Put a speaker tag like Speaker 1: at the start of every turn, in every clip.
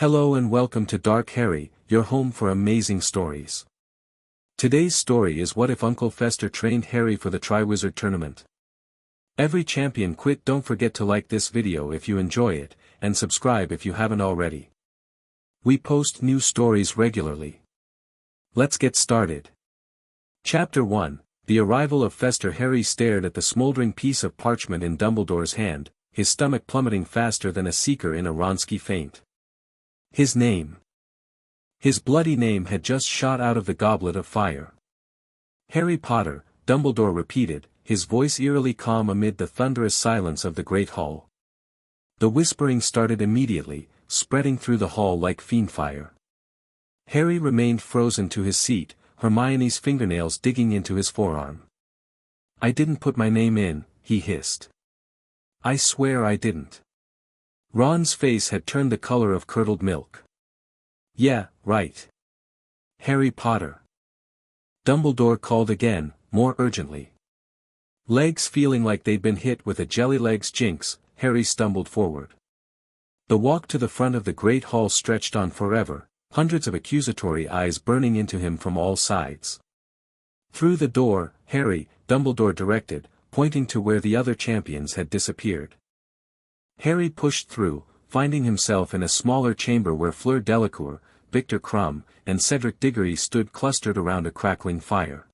Speaker 1: Hello and welcome to Dark Harry, your home for amazing stories. Today's story is what if Uncle Fester trained Harry for the Triwizard tournament. Every champion quit. Don't forget to like this video if you enjoy it, and subscribe if you haven't already. We post new stories regularly. Let's get started. Chapter 1, The Arrival of Fester. Harry stared at the smoldering piece of parchment in Dumbledore's hand, his stomach plummeting faster than a seeker in a Wronski feint. His name. His bloody name had just shot out of the goblet of fire. Harry Potter, Dumbledore repeated, his voice eerily calm amid the thunderous silence of the great hall. The whispering started immediately, spreading through the hall like fiendfire. Harry remained frozen to his seat, Hermione's fingernails digging into his forearm. "I didn't put my name in," he hissed. "I swear I didn't." Ron's face had turned the color of curdled milk. "Yeah, right. Harry Potter." Dumbledore called again, more urgently. Legs feeling like they'd been hit with a jelly-legs jinx, Harry stumbled forward. The walk to the front of the great hall stretched on forever, hundreds of accusatory eyes burning into him from all sides. "Through the door, Harry," Dumbledore directed, pointing to where the other champions had disappeared. Harry pushed through, finding himself in a smaller chamber where Fleur Delacour, Victor Crumb, and Cedric Diggory stood clustered around a crackling fire.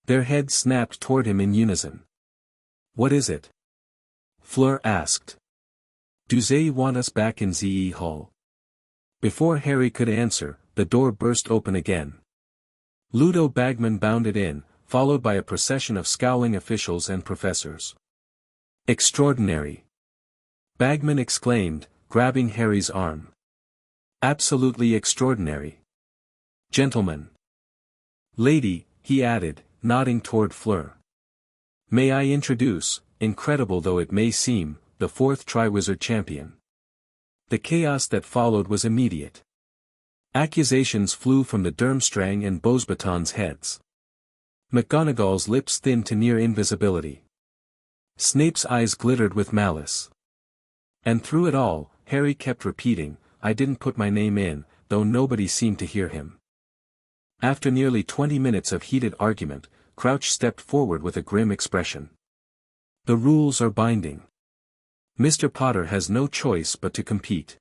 Speaker 1: Their heads snapped toward him in unison. "What is it?" Fleur asked. "Do they want us back in the hall?" Before Harry could answer, the door burst open again. Ludo Bagman bounded in, followed by a procession of scowling officials and professors. "Extraordinary!" Bagman exclaimed, grabbing Harry's arm. "Absolutely extraordinary. Gentlemen. Lady," he added, nodding toward Fleur. "May I introduce, incredible though it may seem, the fourth Triwizard champion." The chaos that followed was immediate. Accusations flew from the Durmstrang and Beauxbatons heads. McGonagall's lips thinned to near invisibility. Snape's eyes glittered with malice. And through it all, Harry kept repeating, "I didn't put my name in," though nobody seemed to hear him. After nearly 20 minutes of heated argument, Crouch stepped forward with a grim expression. "The rules are binding. Mr. Potter has no choice but to compete."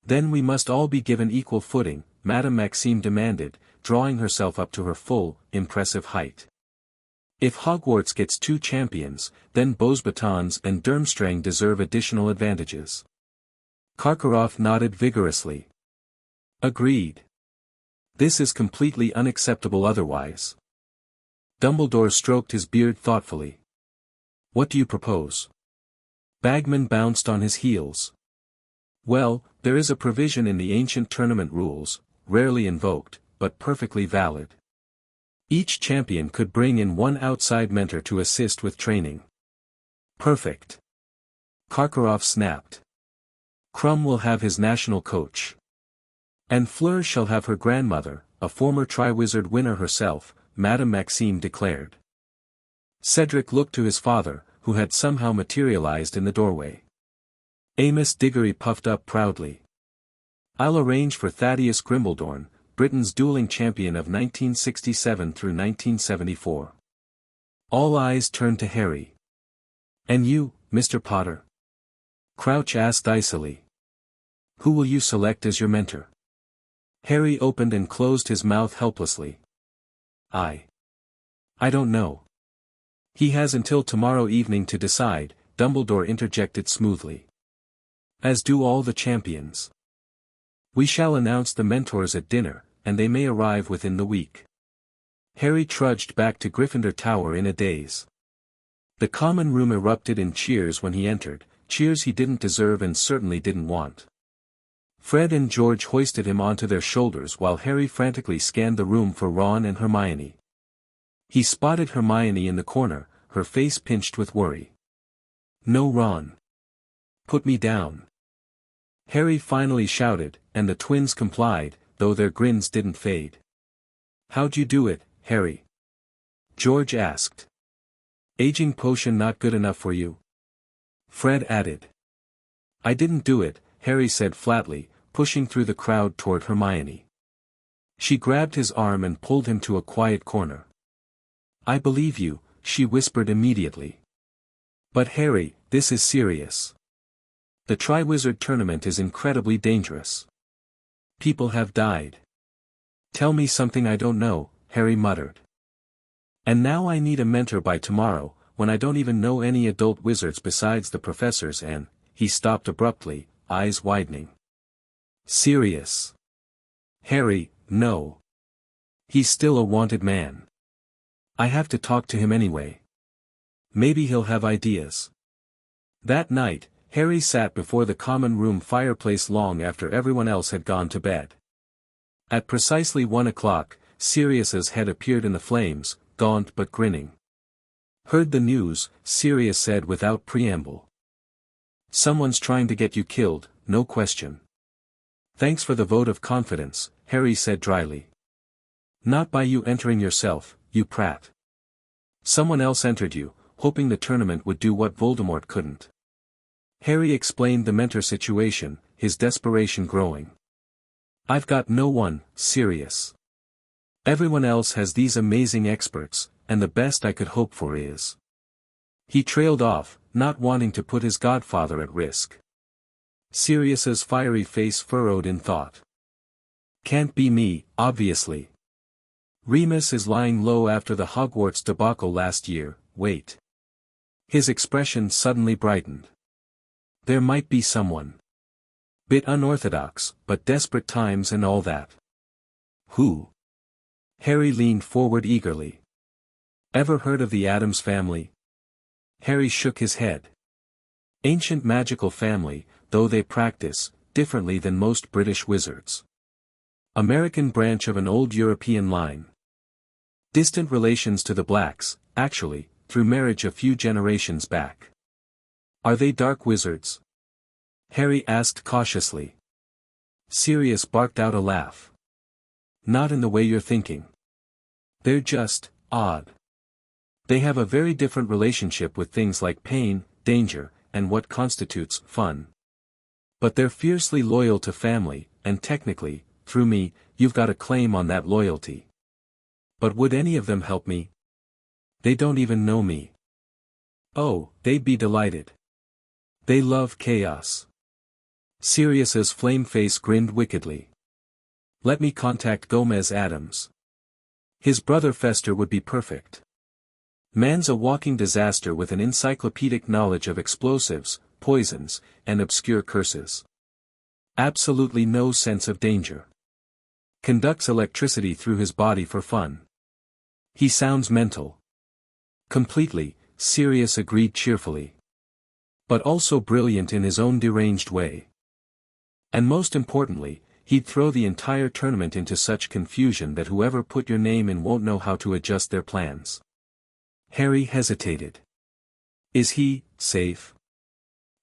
Speaker 1: "Then we must all be given equal footing," Madame Maxime demanded, drawing herself up to her full, impressive height. "If Hogwarts gets 2 champions, then Beauxbatons and Durmstrang deserve additional advantages." Karkaroff nodded vigorously. "Agreed. This is completely unacceptable otherwise." Dumbledore stroked his beard thoughtfully. "What do you propose?" Bagman bounced on his heels. "Well, there is a provision in the ancient tournament rules, rarely invoked, but perfectly valid. Each champion could bring in one outside mentor to assist with training." "Perfect." Karkaroff snapped. "Crumb will have his national coach. And Fleur shall have her grandmother, a former Triwizard winner herself," Madame Maxime declared. Cedric looked to his father, who had somehow materialized in the doorway. Amos Diggory puffed up proudly. "I'll arrange for Thaddeus Grimbledorn, Britain's dueling champion of 1967 through 1974. All eyes turned to Harry. "And you, Mr. Potter?" Crouch asked icily. "Who will you select as your mentor?" Harry opened and closed his mouth helplessly. I don't know." "He has until tomorrow evening to decide," Dumbledore interjected smoothly. "As do all the champions. We shall announce the mentors at dinner, and they may arrive within the week." Harry trudged back to Gryffindor Tower in a daze. The common room erupted in cheers when he entered, cheers he didn't deserve and certainly didn't want. Fred and George hoisted him onto their shoulders while Harry frantically scanned the room for Ron and Hermione. He spotted Hermione in the corner, her face pinched with worry. "No, Ron. Put me down." Harry finally shouted, and the twins complied, though their grins didn't fade. "How'd you do it, Harry?" George asked. "Aging potion not good enough for you?" Fred added. "I didn't do it," Harry said flatly, pushing through the crowd toward Hermione. She grabbed his arm and pulled him to a quiet corner. "I believe you," she whispered immediately. "But Harry, this is serious. The Triwizard tournament is incredibly dangerous. People have died." "Tell me something I don't know," Harry muttered. "And now I need a mentor by tomorrow, when I don't even know any adult wizards besides the professors and—" He stopped abruptly, eyes widening. "Serious? Harry, no. He's still a wanted man. I have to talk to him anyway. Maybe he'll have ideas." That night, Harry sat before the common room fireplace long after everyone else had gone to bed. At precisely 1 o'clock, Sirius's head appeared in the flames, gaunt but grinning. "Heard the news," Sirius said without preamble. "Someone's trying to get you killed, no question." "Thanks for the vote of confidence," Harry said dryly. "Not by you entering yourself, you prat. Someone else entered you, hoping the tournament would do what Voldemort couldn't." Harry explained the mentor situation, his desperation growing. "I've got no one, Sirius. Everyone else has these amazing experts, and the best I could hope for is—" He trailed off, not wanting to put his godfather at risk. Sirius's fiery face furrowed in thought. "Can't be me, obviously. Remus is lying low after the Hogwarts debacle last year, wait." His expression suddenly brightened. "There might be someone. Bit unorthodox, but desperate times and all that." "Who?" Harry leaned forward eagerly. "Ever heard of the Addams family?" Harry shook his head. "Ancient magical family, though they practice differently than most British wizards. American branch of an old European line. Distant relations to the Blacks, actually, through marriage a few generations back." "Are they dark wizards?" Harry asked cautiously. Sirius barked out a laugh. "Not in the way you're thinking. They're just odd. They have a very different relationship with things like pain, danger, and what constitutes fun. But they're fiercely loyal to family, and technically, through me, you've got a claim on that loyalty. But would any of them help me? They don't even know me." "Oh, they'd be delighted. They love chaos." Sirius's flame face grinned wickedly. "Let me contact Gomez Addams. His brother Fester would be perfect. Man's a walking disaster with an encyclopedic knowledge of explosives, poisons, and obscure curses. Absolutely no sense of danger. Conducts electricity through his body for fun. He sounds mental." "Completely," Sirius agreed cheerfully. "But also brilliant in his own deranged way. And most importantly, he'd throw the entire tournament into such confusion that whoever put your name in won't know how to adjust their plans." Harry hesitated. "Is he safe?"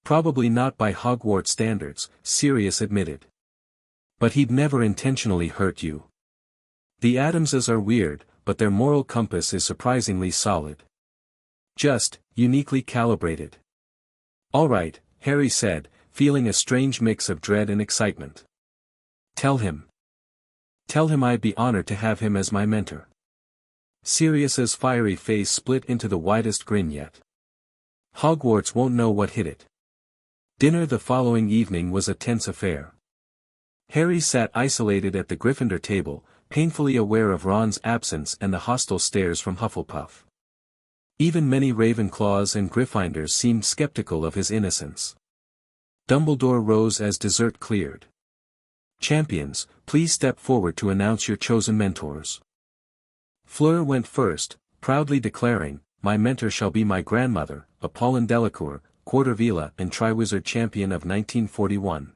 Speaker 1: "Probably not by Hogwarts standards," Sirius admitted. "But he'd never intentionally hurt you. The Addamses are weird, but their moral compass is surprisingly solid. Just, uniquely calibrated." "All right," Harry said, feeling a strange mix of dread and excitement. Tell him I'd be honored to have him as my mentor." Sirius's fiery face split into the widest grin yet. "Hogwarts won't know what hit it." Dinner the following evening was a tense affair. Harry sat isolated at the Gryffindor table, painfully aware of Ron's absence and the hostile stares from Hufflepuff. Even many Ravenclaws and Gryffindors seemed skeptical of his innocence. Dumbledore rose as dessert cleared. "Champions, please step forward to announce your chosen mentors." Fleur went first, proudly declaring, "My mentor shall be my grandmother, Apollon Delacour, Quartervilla and Triwizard champion of 1941.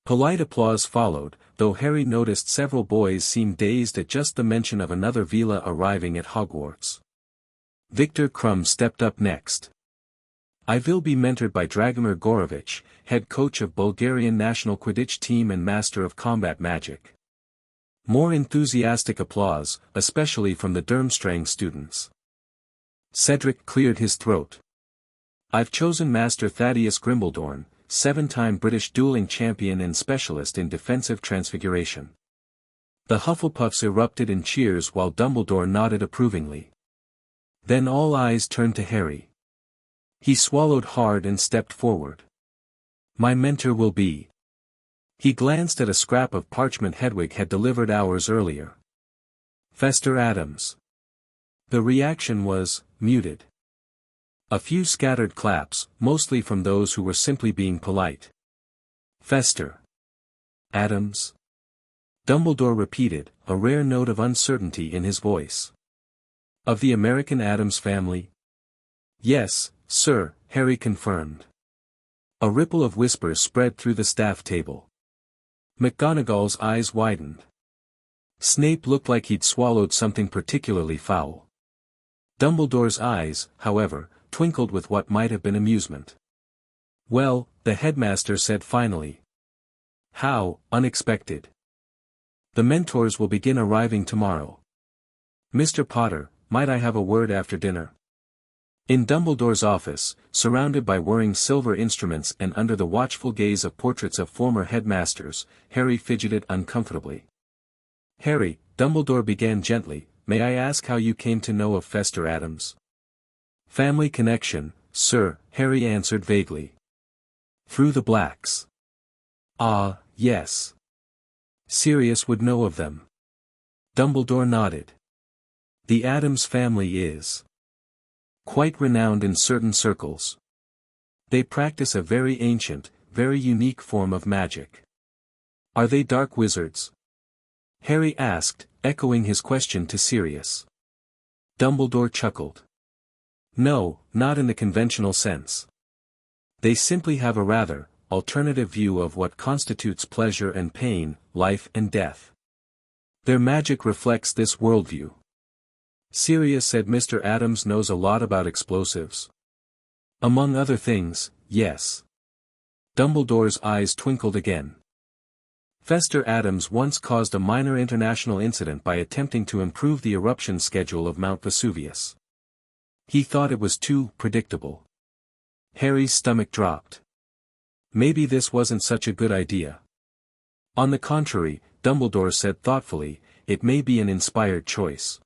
Speaker 1: Polite applause followed, though Harry noticed several boys seemed dazed at just the mention of another Vila arriving at Hogwarts. Victor Krum stepped up next. "I will be mentored by Dragomir Gorovich, head coach of Bulgarian national Quidditch team and master of combat magic." More enthusiastic applause, especially from the Durmstrang students. Cedric cleared his throat. "I've chosen Master Thaddeus Grimbledorn, seven-time British dueling champion and specialist in defensive transfiguration. The Hufflepuffs erupted in cheers while Dumbledore nodded approvingly. Then all eyes turned to Harry. He swallowed hard and stepped forward. My mentor will be. He glanced at a scrap of parchment Hedwig had delivered hours earlier. Fester Adams. The reaction was muted. A few scattered claps, mostly from those who were simply being polite. Fester Adams? Dumbledore repeated, a rare note of uncertainty in his voice. Of the American Adams family? Yes, sir, Harry confirmed. A ripple of whispers spread through the staff table. McGonagall's eyes widened. Snape looked like he'd swallowed something particularly foul. Dumbledore's eyes, however, twinkled with what might have been amusement. Well, the headmaster said finally. How unexpected. The mentors will begin arriving tomorrow. Mr. Potter, might I have a word after dinner? In Dumbledore's office, surrounded by whirring silver instruments and under the watchful gaze of portraits of former headmasters, Harry fidgeted uncomfortably. Harry, Dumbledore began gently, may I ask how you came to know of Fester Adams? Family connection, sir, Harry answered vaguely. Through the Blacks. Ah, yes. Sirius would know of them. Dumbledore nodded. The Adams family is quite renowned in certain circles. They practice a very ancient, very unique form of magic. Are they dark wizards? Harry asked, echoing his question to Sirius. Dumbledore chuckled. No, not in the conventional sense. They simply have a rather alternative view of what constitutes pleasure and pain, life and death. Their magic reflects this worldview. Sirius said Mr. Adams knows a lot about explosives. Among other things, yes. Dumbledore's eyes twinkled again. Fester Adams once caused a minor international incident by attempting to improve the eruption schedule of Mount Vesuvius. He thought it was too predictable. Harry's stomach dropped. Maybe this wasn't such a good idea. On the contrary, Dumbledore said thoughtfully, it may be an inspired choice.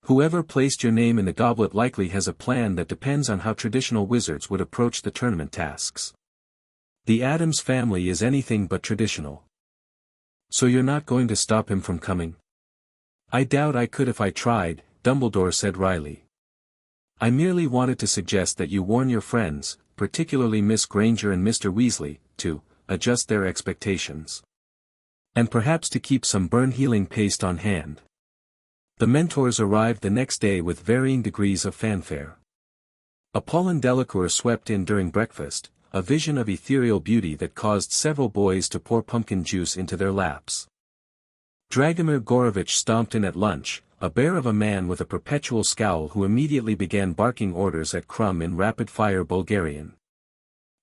Speaker 1: Whoever placed your name in the goblet likely has a plan that depends on how traditional wizards would approach the tournament tasks. The Adams family is anything but traditional. So you're not going to stop him from coming? I doubt I could if I tried, Dumbledore said wryly. I merely wanted to suggest that you warn your friends, particularly Miss Granger and Mr. Weasley, to adjust their expectations. And perhaps to keep some burn-healing paste on hand. The mentors arrived the next day with varying degrees of fanfare. Apollon Delacour swept in during breakfast, a vision of ethereal beauty that caused several boys to pour pumpkin juice into their laps. Dragomir Gorovitch stomped in at lunch, a bear of a man with a perpetual scowl who immediately began barking orders at Crumb in rapid-fire Bulgarian.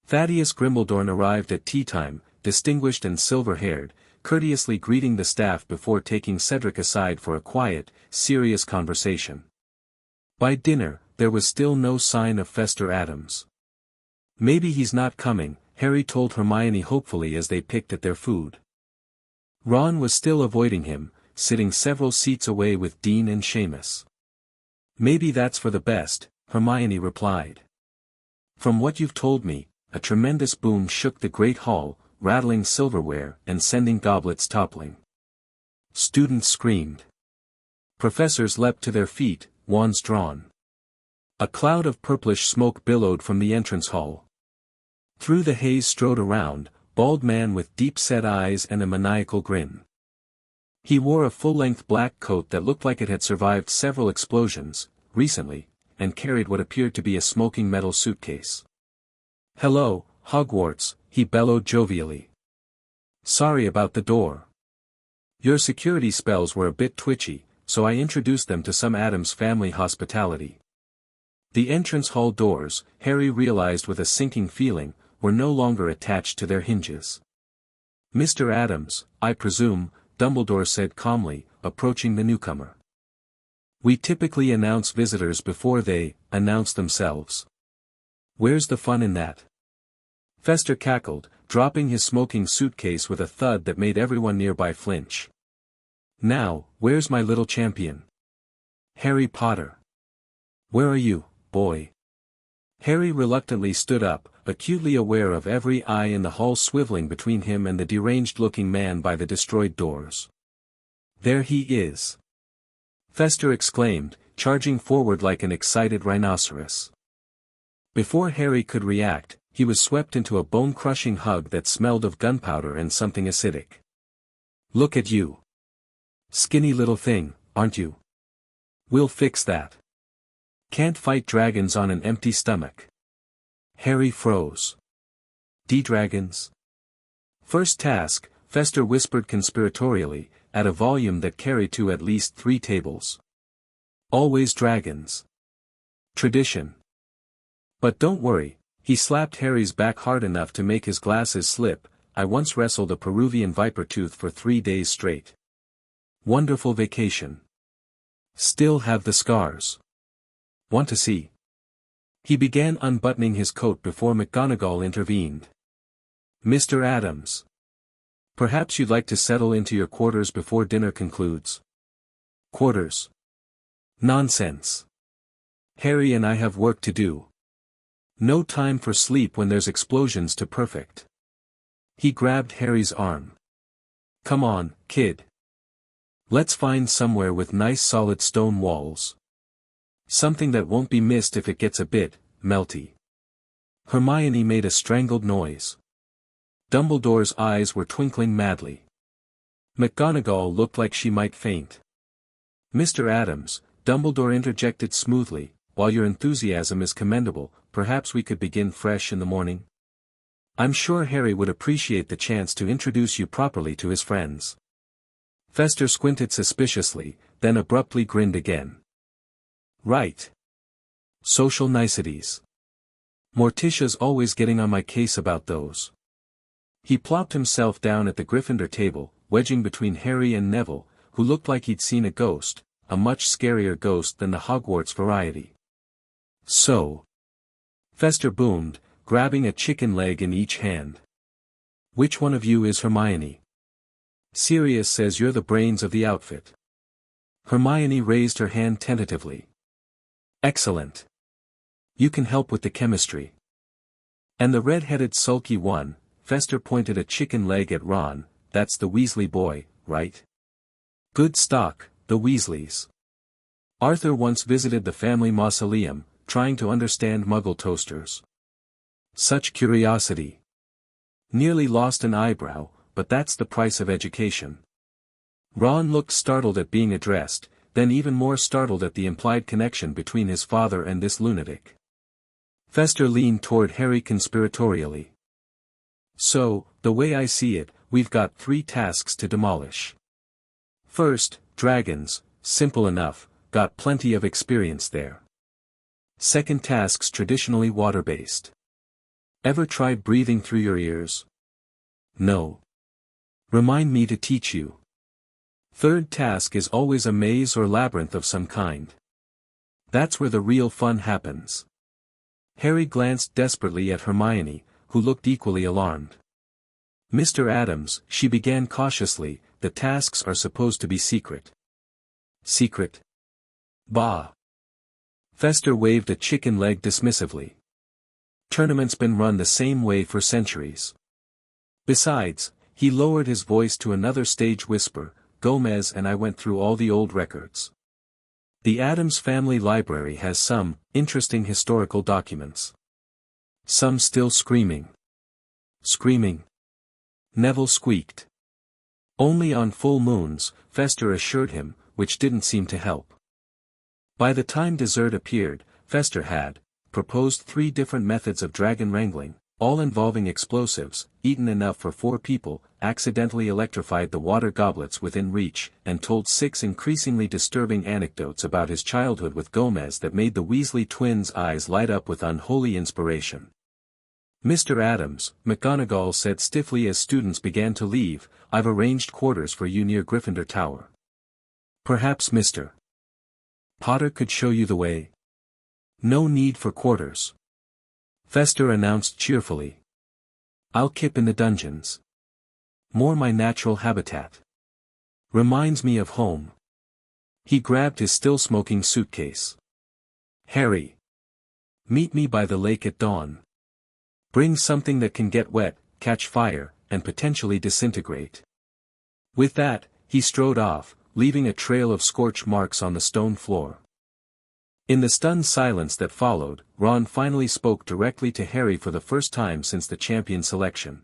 Speaker 1: Thaddeus Grimbledorn arrived at tea-time, distinguished and silver-haired, courteously greeting the staff before taking Cedric aside for a quiet, serious conversation. By dinner, there was still no sign of Fester Adams. Maybe he's not coming, Harry told Hermione hopefully as they picked at their food. Ron was still avoiding him, sitting several seats away with Dean and Seamus. Maybe that's for the best, Hermione replied. From what you've told me, a tremendous boom shook the great hall, rattling silverware and sending goblets toppling. Students screamed. Professors leapt to their feet, wands drawn. A cloud of purplish smoke billowed from the entrance hall. Through the haze strode a round, bald man with deep-set eyes and a maniacal grin. He wore a full-length black coat that looked like it had survived several explosions, recently, and carried what appeared to be a smoking metal suitcase. Hello, Hogwarts, he bellowed jovially. Sorry about the door. Your security spells were a bit twitchy, so I introduced them to some Adams family hospitality. The entrance hall doors, Harry realized with a sinking feeling, were no longer attached to their hinges. Mr. Adams, I presume, Dumbledore said calmly, approaching the newcomer. We typically announce visitors before they announce themselves. Where's the fun in that? Fester cackled, dropping his smoking suitcase with a thud that made everyone nearby flinch. Now, where's my little champion? Harry Potter. Where are you, boy? Harry reluctantly stood up, acutely aware of every eye in the hall swiveling between him and the deranged-looking man by the destroyed doors. There he is! Fester exclaimed, charging forward like an excited rhinoceros. Before Harry could react, he was swept into a bone-crushing hug that smelled of gunpowder and something acidic. Look at you! Skinny little thing, aren't you? We'll fix that. Can't fight dragons on an empty stomach. Harry froze. D-dragons? First task, Fester whispered conspiratorially, at a volume that carried to at least 3 tables. Always dragons. Tradition. But don't worry, he slapped Harry's back hard enough to make his glasses slip. I once wrestled a Peruvian viper tooth for 3 days straight. Wonderful vacation. Still have the scars. Want to see? He began unbuttoning his coat before McGonagall intervened. Mr. Adams. Perhaps you'd like to settle into your quarters before dinner concludes. Quarters. Nonsense. Harry and I have work to do. No time for sleep when there's explosions to perfect. He grabbed Harry's arm. Come on, kid. Let's find somewhere with nice solid stone walls. Something that won't be missed if it gets a bit melty. Hermione made a strangled noise. Dumbledore's eyes were twinkling madly. McGonagall looked like she might faint. Mr. Adams, Dumbledore interjected smoothly, while your enthusiasm is commendable, perhaps we could begin fresh in the morning? I'm sure Harry would appreciate the chance to introduce you properly to his friends. Fester squinted suspiciously, then abruptly grinned again. Right. Social niceties. Morticia's always getting on my case about those. He plopped himself down at the Gryffindor table, wedging between Harry and Neville, who looked like he'd seen a ghost, a much scarier ghost than the Hogwarts variety. So. Fester boomed, grabbing a chicken leg in each hand. Which one of you is Hermione? Sirius says you're the brains of the outfit. Hermione raised her hand tentatively. Excellent. You can help with the chemistry. And the red-headed sulky one, Fester pointed a chicken leg at Ron, that's the Weasley boy, right? Good stock, the Weasleys. Arthur once visited the family mausoleum, trying to understand Muggle toasters. Such curiosity. Nearly lost an eyebrow, but that's the price of education. Ron looked startled at being addressed, then even more startled at the implied connection between his father and this lunatic. Fester leaned toward Harry conspiratorially. So, the way I see it, we've got 3 tasks to demolish. First, dragons, simple enough, got plenty of experience there. Second task's traditionally water-based. Ever tried breathing through your ears? No. Remind me to teach you. Third task is always a maze or labyrinth of some kind. That's where the real fun happens. Harry glanced desperately at Hermione, who looked equally alarmed. Mr. Adams, she began cautiously, the tasks are supposed to be secret. Secret? Bah. Fester waved a chicken leg dismissively. Tournament's been run the same way for centuries. Besides, he lowered his voice to another stage whisper, Gomez and I went through all the old records. The Addams family library has some interesting historical documents. Some still screaming. Screaming. Neville squeaked. Only on full moons, Fester assured him, which didn't seem to help. By the time dessert appeared, Fester had proposed 3 different methods of dragon wrangling, all involving explosives, eaten enough for 4 people, accidentally electrified the water goblets within reach, and told 6 increasingly disturbing anecdotes about his childhood with Gomez that made the Weasley twins' eyes light up with unholy inspiration. Mr. Adams, McGonagall said stiffly as students began to leave, I've arranged quarters for you near Gryffindor Tower. Perhaps Mr. Potter could show you the way. No need for quarters. Fester announced cheerfully. I'll keep in the dungeons. More my natural habitat. Reminds me of home. He grabbed his still-smoking suitcase. Harry. Meet me by the lake at dawn. Bring something that can get wet, catch fire, and potentially disintegrate. With that, he strode off, leaving a trail of scorch marks on the stone floor. In the stunned silence that followed, Ron finally spoke directly to Harry for the first time since the champion selection.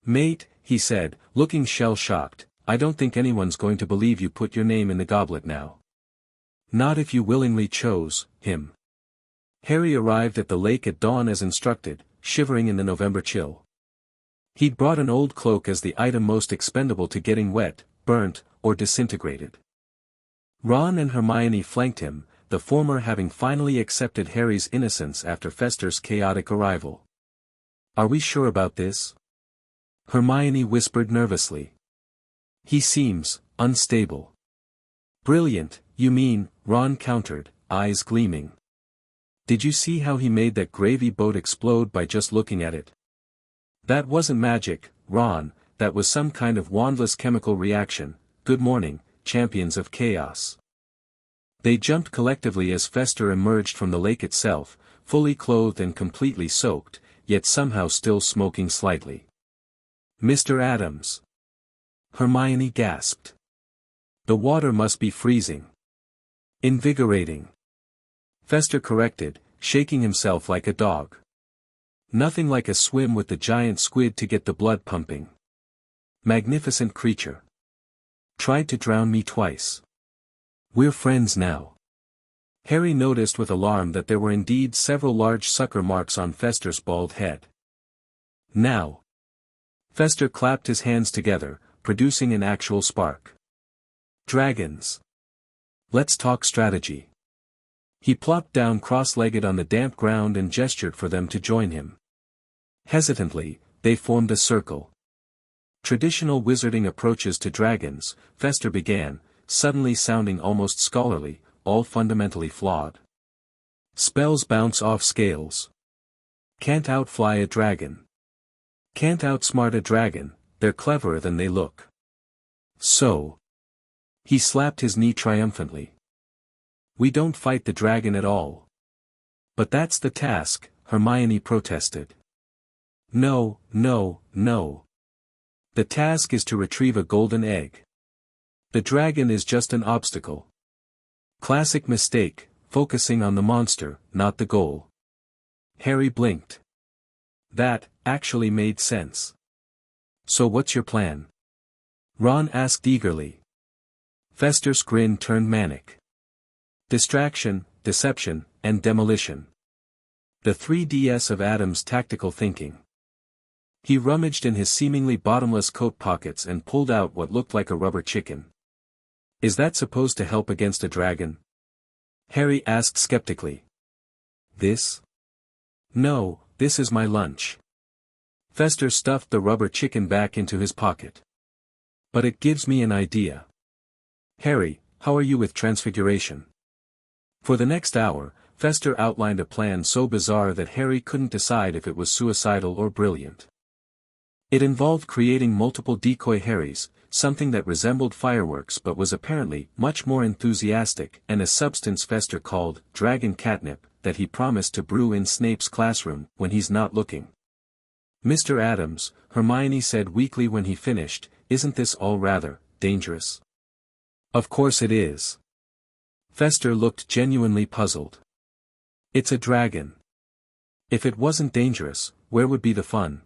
Speaker 1: Mate, he said, looking shell-shocked, I don't think anyone's going to believe you put your name in the goblet now. Not if you willingly chose him. Harry arrived at the lake at dawn as instructed, shivering in the November chill. He'd brought an old cloak as the item most expendable to getting wet, burnt, or disintegrated. Ron and Hermione flanked him, the former having finally accepted Harry's innocence after Fester's chaotic arrival. Are we sure about this? Hermione whispered nervously. He seems unstable. Brilliant, you mean, Ron countered, eyes gleaming. Did you see how he made that gravy boat explode by just looking at it? That wasn't magic, Ron, that was some kind of wandless chemical reaction. Good morning, champions of chaos. They jumped collectively as Fester emerged from the lake itself, fully clothed and completely soaked, yet somehow still smoking slightly. Mr. Adams. Hermione gasped. The water must be freezing. Invigorating. Fester corrected, shaking himself like a dog. Nothing like a swim with the giant squid to get the blood pumping. Magnificent creature. Tried to drown me twice. We're friends now. Harry noticed with alarm that there were indeed several large sucker marks on Fester's bald head. Now. Fester clapped his hands together, producing an actual spark. Dragons. Let's talk strategy. He plopped down cross-legged on the damp ground and gestured for them to join him. Hesitantly, they formed a circle. Traditional wizarding approaches to dragons, Fester began, suddenly sounding almost scholarly, all fundamentally flawed. Spells bounce off scales. Can't outfly a dragon. Can't outsmart a dragon, they're cleverer than they look. So. He slapped his knee triumphantly. We don't fight the dragon at all. But that's the task, Hermione protested. No, no, no. The task is to retrieve a golden egg. The dragon is just an obstacle. Classic mistake, focusing on the monster, not the goal. Harry blinked. That, actually made sense. So what's your plan? Ron asked eagerly. Fester's grin turned manic. Distraction, deception, and demolition. The 3Ds of Adam's tactical thinking. He rummaged in his seemingly bottomless coat pockets and pulled out what looked like a rubber chicken. Is that supposed to help against a dragon? Harry asked skeptically. This? No, this is my lunch. Fester stuffed the rubber chicken back into his pocket. But it gives me an idea. Harry, how are you with transfiguration? For the next hour, Fester outlined a plan so bizarre that Harry couldn't decide if it was suicidal or brilliant. It involved creating multiple decoy Harrys, something that resembled fireworks but was apparently much more enthusiastic, and a substance Fester called dragon catnip, that he promised to brew in Snape's classroom when he's not looking. Mr. Adams, Hermione said weakly when he finished, isn't this all rather dangerous? Of course it is. Fester looked genuinely puzzled. It's a dragon. If it wasn't dangerous, where would be the fun?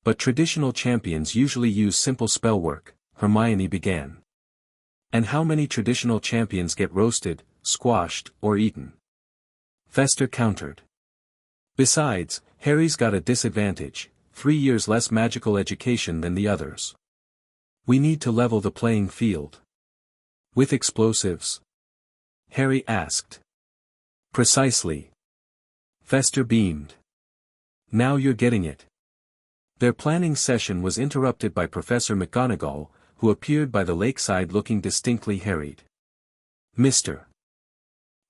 Speaker 1: But traditional champions usually use simple spell work, Hermione began. And how many traditional champions get roasted, squashed, or eaten? Fester countered. Besides, Harry's got a disadvantage, 3 years less magical education than the others. We need to level the playing field. With explosives? Harry asked. Precisely. Fester beamed. Now you're getting it. Their planning session was interrupted by Professor McGonagall, who appeared by the lakeside looking distinctly harried. Mr.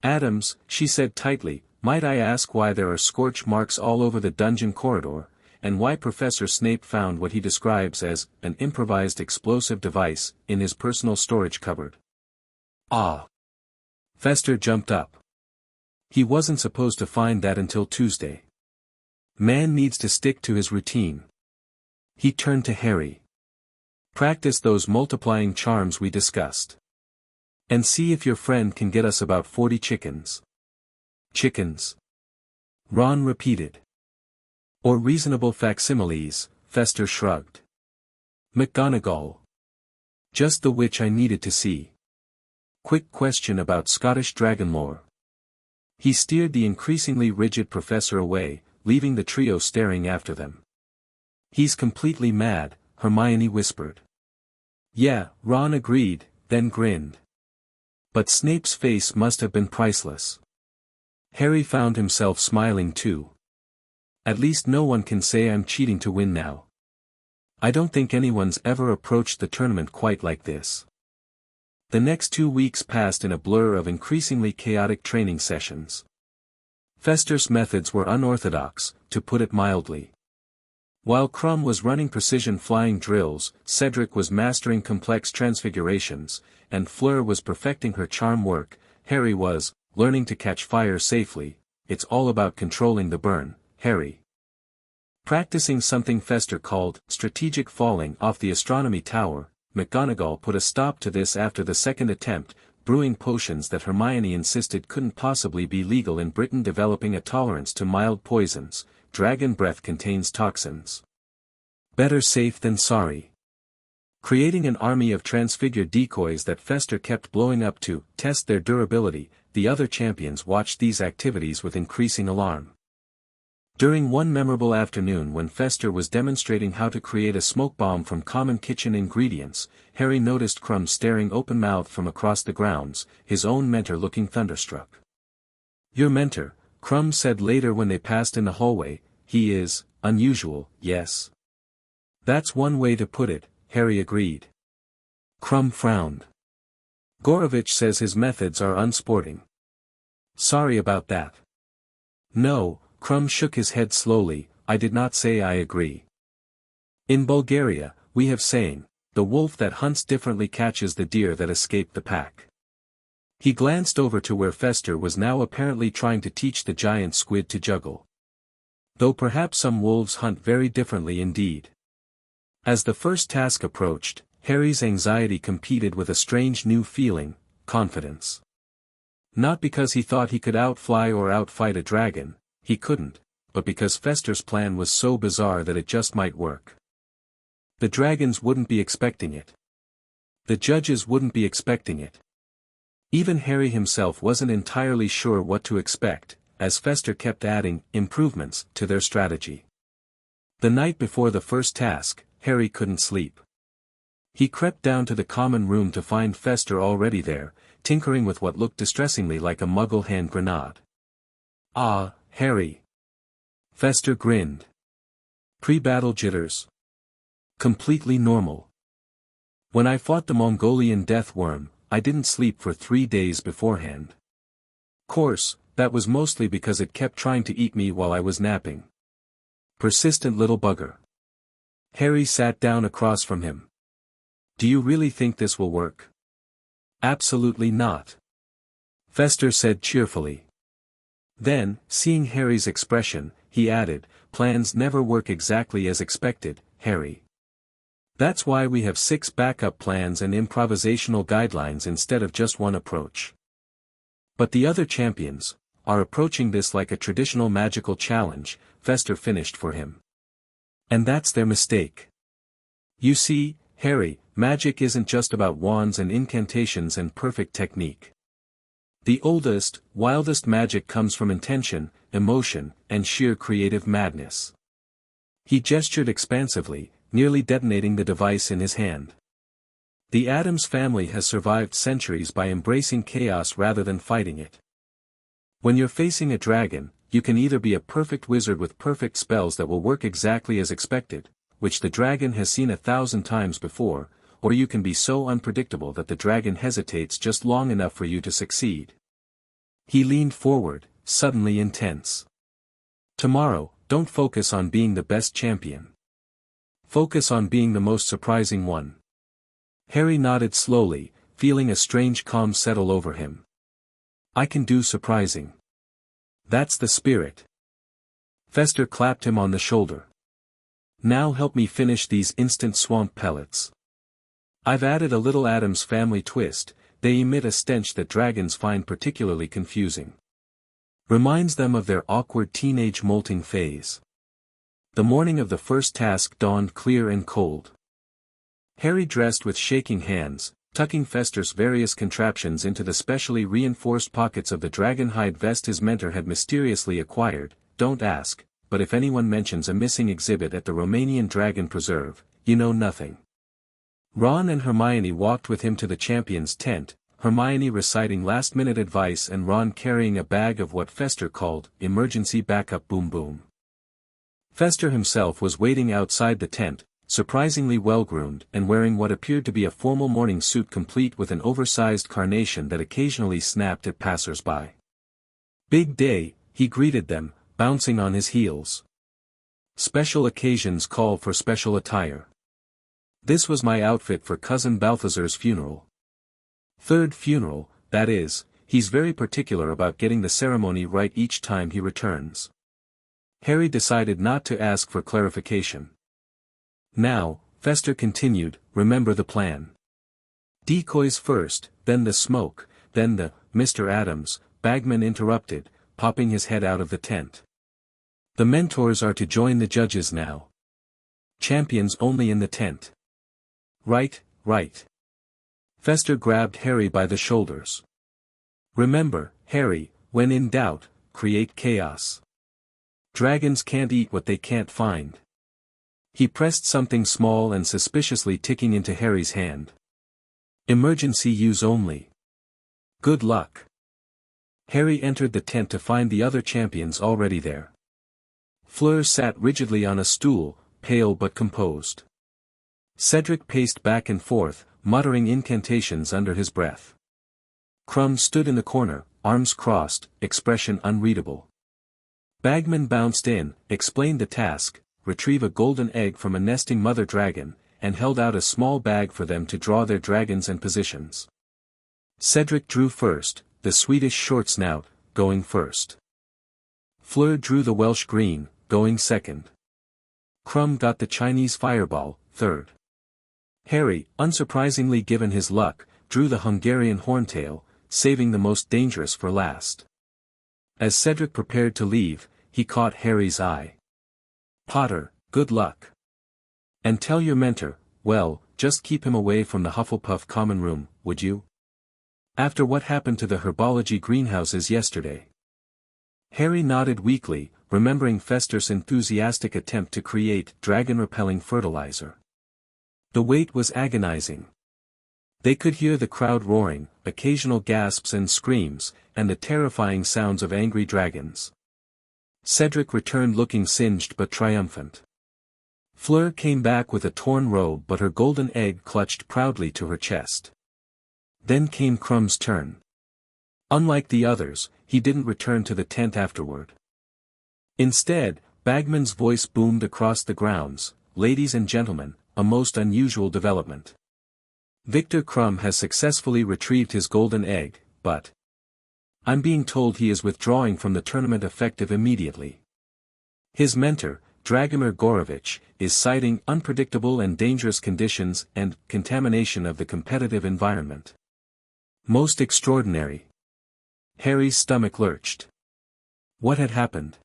Speaker 1: Adams, she said tightly, might I ask why there are scorch marks all over the dungeon corridor, and why Professor Snape found what he describes as an improvised explosive device in his personal storage cupboard. Ah! Fester jumped up. He wasn't supposed to find that until Tuesday. Man needs to stick to his routine. He turned to Harry. Practice those multiplying charms we discussed. And see if your friend can get us about 40 chickens. Chickens? Ron repeated. Or reasonable facsimiles, Fester shrugged. McGonagall. Just the witch I needed to see. Quick question about Scottish dragon lore. He steered the increasingly rigid professor away, leaving the trio staring after them. He's completely mad, Hermione whispered. Yeah, Ron agreed, then grinned. But Snape's face must have been priceless. Harry found himself smiling too. At least no one can say I'm cheating to win now. I don't think anyone's ever approached the tournament quite like this. The next 2 weeks passed in a blur of increasingly chaotic training sessions. Fester's methods were unorthodox, to put it mildly. While Krum was running precision flying drills, Cedric was mastering complex transfigurations, and Fleur was perfecting her charm work, Harry was learning to catch fire safely. It's all about controlling the burn, Harry. Practicing something Fester called strategic falling off the astronomy tower, McGonagall put a stop to this after the second attempt, brewing potions that Hermione insisted couldn't possibly be legal in Britain, developing a tolerance to mild poisons. Dragon breath contains toxins. Better safe than sorry. Creating an army of transfigured decoys that Fester kept blowing up to test their durability, the other champions watched these activities with increasing alarm. During one memorable afternoon when Fester was demonstrating how to create a smoke bomb from common kitchen ingredients, Harry noticed Krum staring open-mouthed from across the grounds, his own mentor looking thunderstruck. Your mentor, Krum said later when they passed in the hallway, he is unusual, yes. That's one way to put it, Harry agreed. Krum frowned. Gorovitch says his methods are unsporting. Sorry about that. No, Krum shook his head slowly, I did not say I agree. In Bulgaria, we have saying, the wolf that hunts differently catches the deer that escaped the pack. He glanced over to where Fester was now apparently trying to teach the giant squid to juggle. Though perhaps some wolves hunt very differently indeed. As the first task approached, Harry's anxiety competed with a strange new feeling, confidence. Not because he thought he could outfly or outfight a dragon, he couldn't, but because Fester's plan was so bizarre that it just might work. The dragons wouldn't be expecting it. The judges wouldn't be expecting it. Even Harry himself wasn't entirely sure what to expect, as Fester kept adding improvements to their strategy. The night before the first task, Harry couldn't sleep. He crept down to the common room to find Fester already there, tinkering with what looked distressingly like a Muggle hand grenade. Ah, Harry. Fester grinned. Pre-battle jitters. Completely normal. When I fought the Mongolian death worm, I didn't sleep for 3 days beforehand. Course, that was mostly because it kept trying to eat me while I was napping. Persistent little bugger. Harry sat down across from him. Do you really think this will work? Absolutely not. Fester said cheerfully. Then, seeing Harry's expression, he added, plans never work exactly as expected, Harry. That's why we have 6 backup plans and improvisational guidelines instead of just one approach. But the other champions are approaching this like a traditional magical challenge, Fester finished for him. And that's their mistake. You see, Harry, magic isn't just about wands and incantations and perfect technique. The oldest, wildest magic comes from intention, emotion, and sheer creative madness. He gestured expansively, nearly detonating the device in his hand. The Addams family has survived centuries by embracing chaos rather than fighting it. When you're facing a dragon, you can either be a perfect wizard with perfect spells that will work exactly as expected, which the dragon has seen 1,000 times before, or you can be so unpredictable that the dragon hesitates just long enough for you to succeed. He leaned forward, suddenly intense. Tomorrow, don't focus on being the best champion. Focus on being the most surprising one. Harry nodded slowly, feeling a strange calm settle over him. I can do surprising. That's the spirit. Fester clapped him on the shoulder. Now help me finish these instant swamp pellets. I've added a little Addams Family twist. They emit a stench that dragons find particularly confusing. Reminds them of their awkward teenage molting phase. The morning of the first task dawned clear and cold. Harry dressed with shaking hands, tucking Fester's various contraptions into the specially reinforced pockets of the dragon hide vest his mentor had mysteriously acquired. Don't ask, but if anyone mentions a missing exhibit at the Romanian Dragon Preserve, you know nothing. Ron and Hermione walked with him to the champion's tent, Hermione reciting last-minute advice and Ron carrying a bag of what Fester called, emergency backup boom boom. Fester himself was waiting outside the tent, surprisingly well-groomed and wearing what appeared to be a formal morning suit complete with an oversized carnation that occasionally snapped at passers-by. Big day, he greeted them, bouncing on his heels. Special occasions call for special attire. This was my outfit for Cousin Balthazar's funeral. Third funeral, that is, he's very particular about getting the ceremony right each time he returns. Harry decided not to ask for clarification. Now, Fester continued, remember the plan. Decoys first, then the smoke, then the, Mr. Adams, Bagman interrupted, popping his head out of the tent. The mentors are to join the judges now. Champions only in the tent. Right, right. Fester grabbed Harry by the shoulders. Remember, Harry, when in doubt, create chaos. Dragons can't eat what they can't find. He pressed something small and suspiciously ticking into Harry's hand. Emergency use only. Good luck. Harry entered the tent to find the other champions already there. Fleur sat rigidly on a stool, pale but composed. Cedric paced back and forth, muttering incantations under his breath. Crumb stood in the corner, arms crossed, expression unreadable. Bagman bounced in, explained the task, retrieve a golden egg from a nesting mother dragon, and held out a small bag for them to draw their dragons and positions. Cedric drew first, the Swedish short snout, going first. Fleur drew the Welsh green, going second. Crumb got the Chinese fireball, third. Harry, unsurprisingly given his luck, drew the Hungarian horntail, saving the most dangerous for last. As Cedric prepared to leave, he caught Harry's eye. Potter, good luck. And tell your mentor, well, just keep him away from the Hufflepuff common room, would you? After what happened to the herbology greenhouses yesterday. Harry nodded weakly, remembering Fester's enthusiastic attempt to create dragon-repelling fertilizer. The wait was agonizing. They could hear the crowd roaring, occasional gasps and screams, and the terrifying sounds of angry dragons. Cedric returned looking singed but triumphant. Fleur came back with a torn robe but her golden egg clutched proudly to her chest. Then came Crumb's turn. Unlike the others, he didn't return to the tent afterward. Instead, Bagman's voice boomed across the grounds, ladies and gentlemen, a most unusual development. Victor Crumb has successfully retrieved his golden egg, but I'm being told he is withdrawing from the tournament effective immediately. His mentor, Dragomir Gorovich, is citing unpredictable and dangerous conditions and contamination of the competitive environment. Most extraordinary. Harry's stomach lurched. What had happened?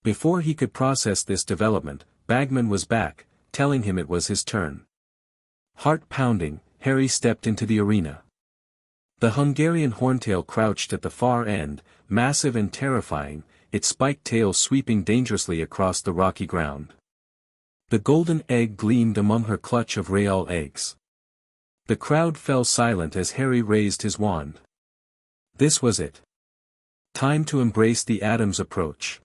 Speaker 1: Before he could process this development, Bagman was back, telling him it was his turn. Heart pounding, Harry stepped into the arena. The Hungarian horntail crouched at the far end, massive and terrifying, its spiked tail sweeping dangerously across the rocky ground. The golden egg gleamed among her clutch of real eggs. The crowd fell silent as Harry raised his wand. This was it. Time to embrace the Adams approach.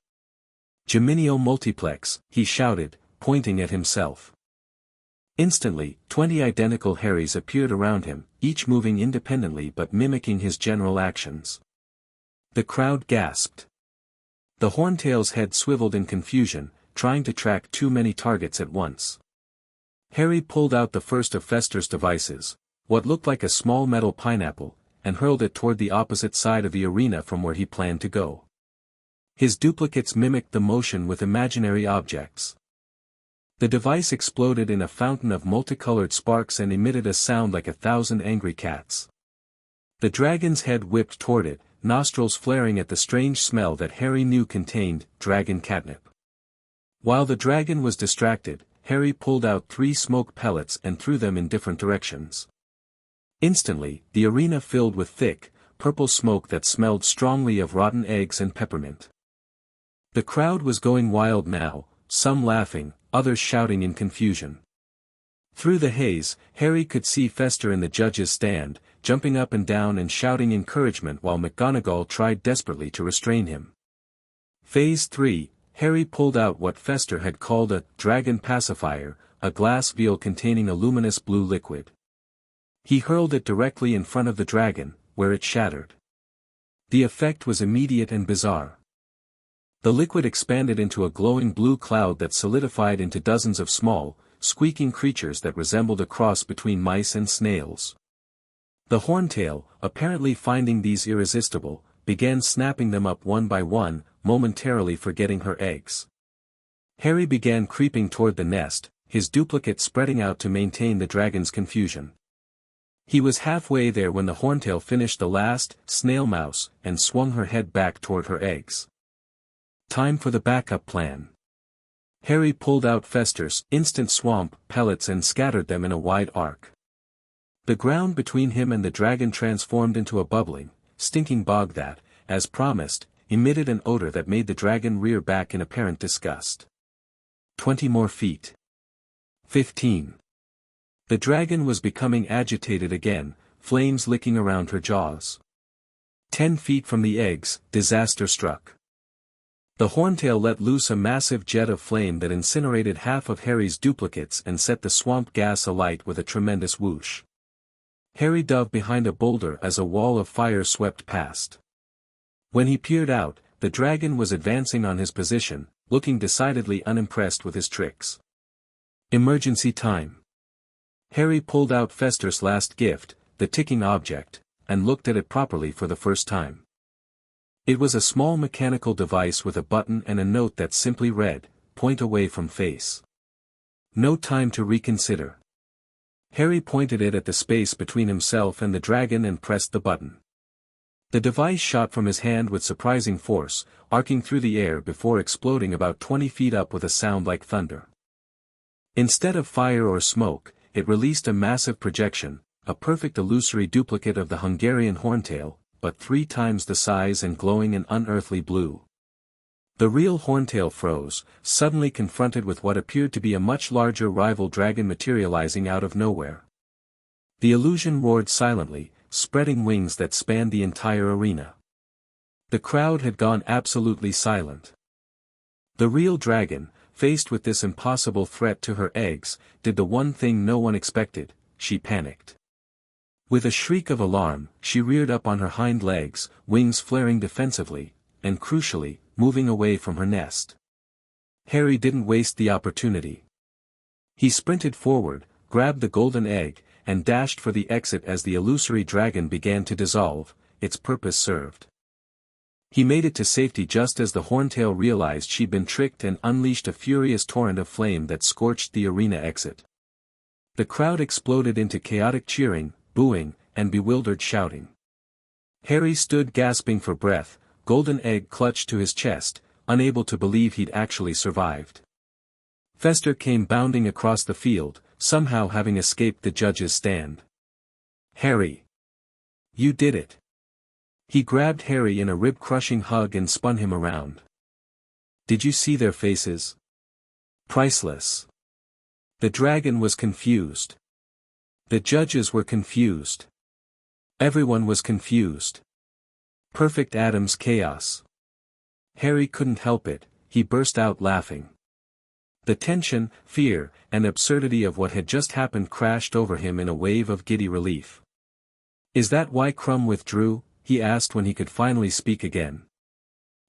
Speaker 1: Geminio multiplex, he shouted, pointing at himself. Instantly, 20 identical Harrys appeared around him, each moving independently but mimicking his general actions. The crowd gasped. The Horntail's head swiveled in confusion, trying to track too many targets at once. Harry pulled out the first of Fester's devices, what looked like a small metal pineapple, and hurled it toward the opposite side of the arena from where he planned to go. His duplicates mimicked the motion with imaginary objects. The device exploded in a fountain of multicolored sparks and emitted a sound like 1,000 angry cats. The dragon's head whipped toward it, nostrils flaring at the strange smell that Harry knew contained dragon catnip. While the dragon was distracted, Harry pulled out 3 smoke pellets and threw them in different directions. Instantly, the arena filled with thick, purple smoke that smelled strongly of rotten eggs and peppermint. The crowd was going wild now, some laughing, others shouting in confusion. Through the haze, Harry could see Fester in the judges' stand, jumping up and down and shouting encouragement while McGonagall tried desperately to restrain him. Phase 3, Harry pulled out what Fester had called a dragon pacifier, a glass vial containing a luminous blue liquid. He hurled it directly in front of the dragon, where it shattered. The effect was immediate and bizarre. The liquid expanded into a glowing blue cloud that solidified into dozens of small, squeaking creatures that resembled a cross between mice and snails. The Horntail, apparently finding these irresistible, began snapping them up one by one, momentarily forgetting her eggs. Harry began creeping toward the nest, his duplicate spreading out to maintain the dragon's confusion. He was halfway there when the Horntail finished the last snail mouse and swung her head back toward her eggs. Time for the backup plan. Harry pulled out Fester's instant swamp pellets and scattered them in a wide arc. The ground between him and the dragon transformed into a bubbling, stinking bog that, as promised, emitted an odor that made the dragon rear back in apparent disgust. 20 more feet. 15. The dragon was becoming agitated again, flames licking around her jaws. 10 feet from the eggs, disaster struck. The Horntail let loose a massive jet of flame that incinerated half of Harry's duplicates and set the swamp gas alight with a tremendous whoosh. Harry dove behind a boulder as a wall of fire swept past. When he peered out, the dragon was advancing on his position, looking decidedly unimpressed with his tricks. Emergency time. Harry pulled out Fester's last gift, the ticking object, and looked at it properly for the first time. It was a small mechanical device with a button and a note that simply read, "Point away from face." No time to reconsider. Harry pointed it at the space between himself and the dragon and pressed the button. The device shot from his hand with surprising force, arcing through the air before exploding about 20 feet up with a sound like thunder. Instead of fire or smoke, it released a massive projection, a perfect illusory duplicate of the Hungarian Horntail, but 3 times the size and glowing an unearthly blue. The real Horntail froze, suddenly confronted with what appeared to be a much larger rival dragon materializing out of nowhere. The illusion roared silently, spreading wings that spanned the entire arena. The crowd had gone absolutely silent. The real dragon, faced with this impossible threat to her eggs, did the one thing no one expected: she panicked. With a shriek of alarm, she reared up on her hind legs, wings flaring defensively, and crucially, moving away from her nest. Harry didn't waste the opportunity. He sprinted forward, grabbed the golden egg, and dashed for the exit as the illusory dragon began to dissolve, its purpose served. He made it to safety just as the Horntail realized she'd been tricked and unleashed a furious torrent of flame that scorched the arena exit. The crowd exploded into chaotic cheering, booing, and bewildered shouting. Harry stood gasping for breath, golden egg clutched to his chest, unable to believe he'd actually survived. Fester came bounding across the field, somehow having escaped the judge's stand. "Harry! You did it!" He grabbed Harry in a rib-crushing hug and spun him around. "Did you see their faces? Priceless." The dragon was confused. The judges were confused. Everyone was confused. Perfect Adam's chaos. Harry couldn't help it, he burst out laughing. The tension, fear, and absurdity of what had just happened crashed over him in a wave of giddy relief. "Is that why Crumb withdrew?" he asked when he could finally speak again.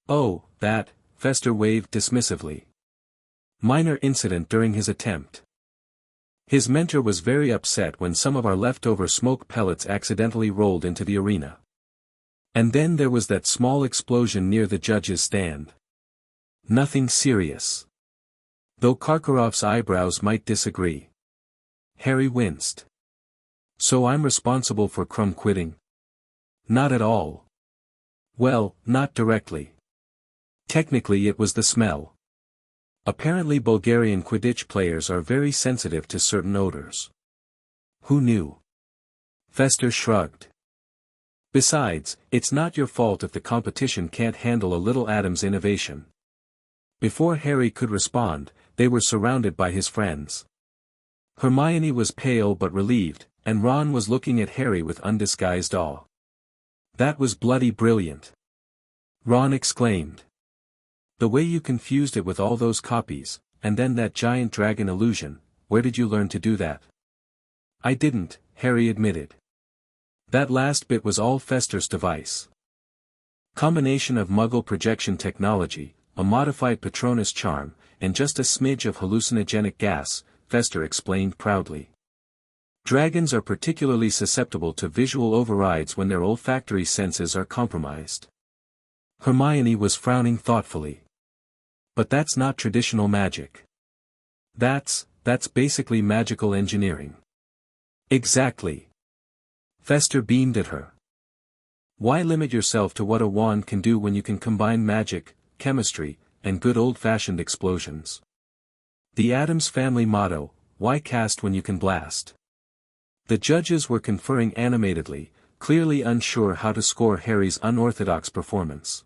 Speaker 1: "Oh, that," Fester waved dismissively. Minor incident during his attempt. His mentor was very upset when some of our leftover smoke pellets accidentally rolled into the arena. And then there was that small explosion near the judge's stand. Nothing serious. Though Karkaroff's eyebrows might disagree. Harry winced. So I'm responsible for Crumb quitting? Not at all. Well, not directly. Technically it was the smell. Apparently Bulgarian Quidditch players are very sensitive to certain odors. Who knew? Fester shrugged. Besides, it's not your fault if the competition can't handle a little Adam's innovation. Before Harry could respond, they were surrounded by his friends. Hermione was pale but relieved, and Ron was looking at Harry with undisguised awe. That was bloody brilliant. Ron exclaimed. The way you confused it with all those copies, and then that giant dragon illusion, where did you learn to do that? I didn't, Harry admitted. That last bit was all Fester's device. Combination of Muggle projection technology, a modified Patronus charm, and just a smidge of hallucinogenic gas, Fester explained proudly. Dragons are particularly susceptible to visual overrides when their olfactory senses are compromised. Hermione was frowning thoughtfully. But that's not traditional magic. That's basically magical engineering. Exactly. Fester beamed at her. Why limit yourself to what a wand can do when you can combine magic, chemistry, and good old-fashioned explosions? The Addams Family motto, why cast when you can blast? The judges were conferring animatedly, clearly unsure how to score Harry's unorthodox performance.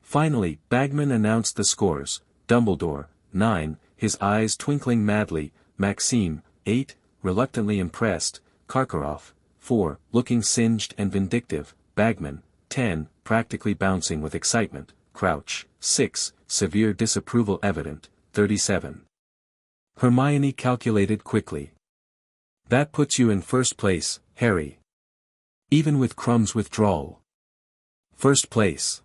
Speaker 1: Finally, Bagman announced the scores: Dumbledore, 9, his eyes twinkling madly; Maxime, 8, reluctantly impressed; Karkaroff, 4, looking singed and vindictive; Bagman, 10, practically bouncing with excitement; Crouch, 6, severe disapproval evident; 37. Hermione calculated quickly. That puts you in first place, Harry. Even with Crumb's withdrawal. First place.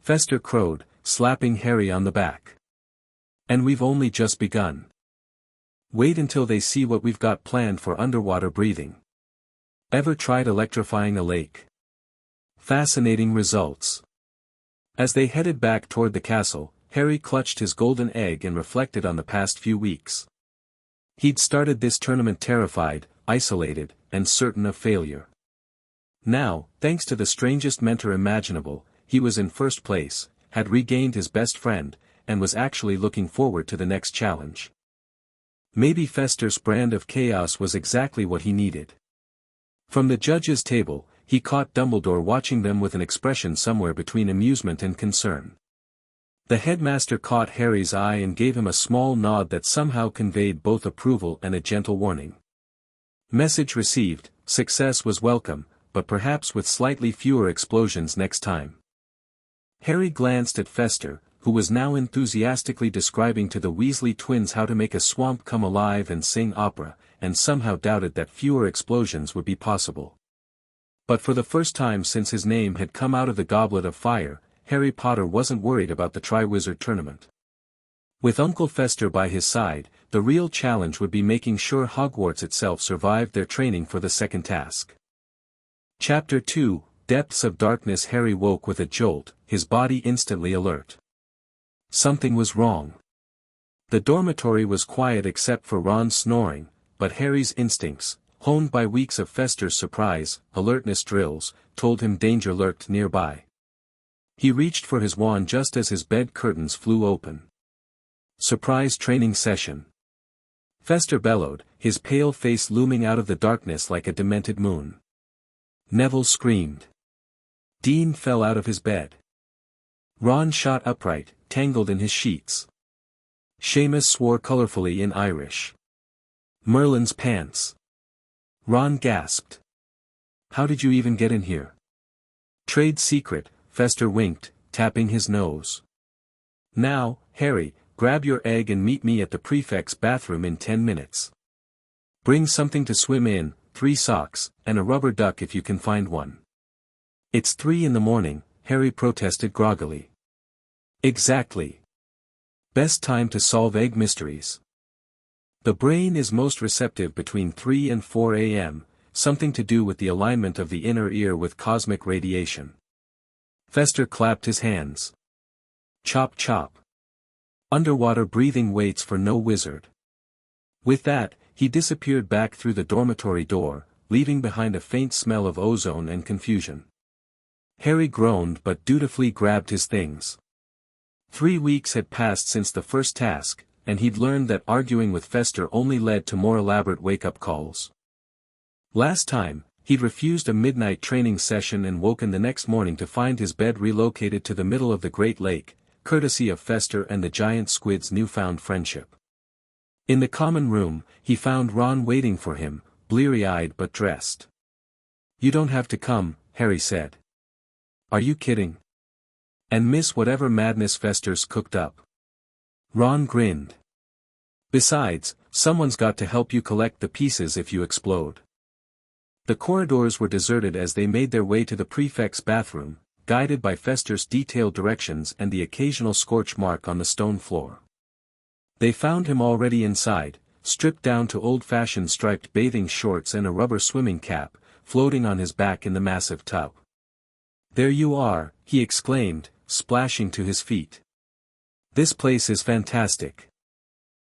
Speaker 1: Fester crowed, slapping Harry on the back. And we've only just begun. Wait until they see what we've got planned for underwater breathing. Ever tried electrifying a lake? Fascinating results. As they headed back toward the castle, Harry clutched his golden egg and reflected on the past few weeks. He'd started this tournament terrified, isolated, and certain of failure. Now, thanks to the strangest mentor imaginable, he was in first place, had regained his best friend, and was actually looking forward to the next challenge. Maybe Fester's brand of chaos was exactly what he needed. From the judges' table, he caught Dumbledore watching them with an expression somewhere between amusement and concern. The headmaster caught Harry's eye and gave him a small nod that somehow conveyed both approval and a gentle warning. Message received, success was welcome, but perhaps with slightly fewer explosions next time. Harry glanced at Fester, who was now enthusiastically describing to the Weasley twins how to make a swamp come alive and sing opera, and somehow doubted that fewer explosions would be possible. But for the first time since his name had come out of the Goblet of Fire, Harry Potter wasn't worried about the Triwizard tournament. With Uncle Fester by his side, the real challenge would be making sure Hogwarts itself survived their training for the second task. Chapter 2, Depths of Darkness. Harry woke with a jolt, his body instantly alert. Something was wrong. The dormitory was quiet except for Ron's snoring, but Harry's instincts, honed by weeks of Fester's surprise, alertness drills, told him danger lurked nearby. He reached for his wand just as his bed curtains flew open. Surprise training session. Fester bellowed, his pale face looming out of the darkness like a demented moon. Neville screamed. Dean fell out of his bed. Ron shot upright, tangled in his sheets. Seamus swore colorfully in Irish. Merlin's pants. Ron gasped. How did you even get in here? Trade secret, Fester winked, tapping his nose. Now, Harry, grab your egg and meet me at the prefect's bathroom in 10 minutes. Bring something to swim in, 3 socks, and a rubber duck if you can find one. It's 3 in the morning, Harry protested groggily. Exactly. Best time to solve egg mysteries. The brain is most receptive between 3 and 4 a.m., something to do with the alignment of the inner ear with cosmic radiation. Fester clapped his hands. Chop chop. Underwater breathing waits for no wizard. With that, he disappeared back through the dormitory door, leaving behind a faint smell of ozone and confusion. Harry groaned but dutifully grabbed his things. 3 weeks had passed since the first task, and he'd learned that arguing with Fester only led to more elaborate wake-up calls. Last time, he'd refused a midnight training session and woken the next morning to find his bed relocated to the middle of the Great Lake, courtesy of Fester and the giant squid's newfound friendship. In the common room, he found Ron waiting for him, bleary-eyed but dressed. "You don't have to come," Harry said. "Are you kidding? And miss whatever madness Fester's cooked up?" Ron grinned. "Besides, someone's got to help you collect the pieces if you explode." The corridors were deserted as they made their way to the prefect's bathroom, guided by Fester's detailed directions and the occasional scorch mark on the stone floor. They found him already inside, stripped down to old-fashioned striped bathing shorts and a rubber swimming cap, floating on his back in the massive tub. "There you are," he exclaimed, splashing to his feet. "This place is fantastic.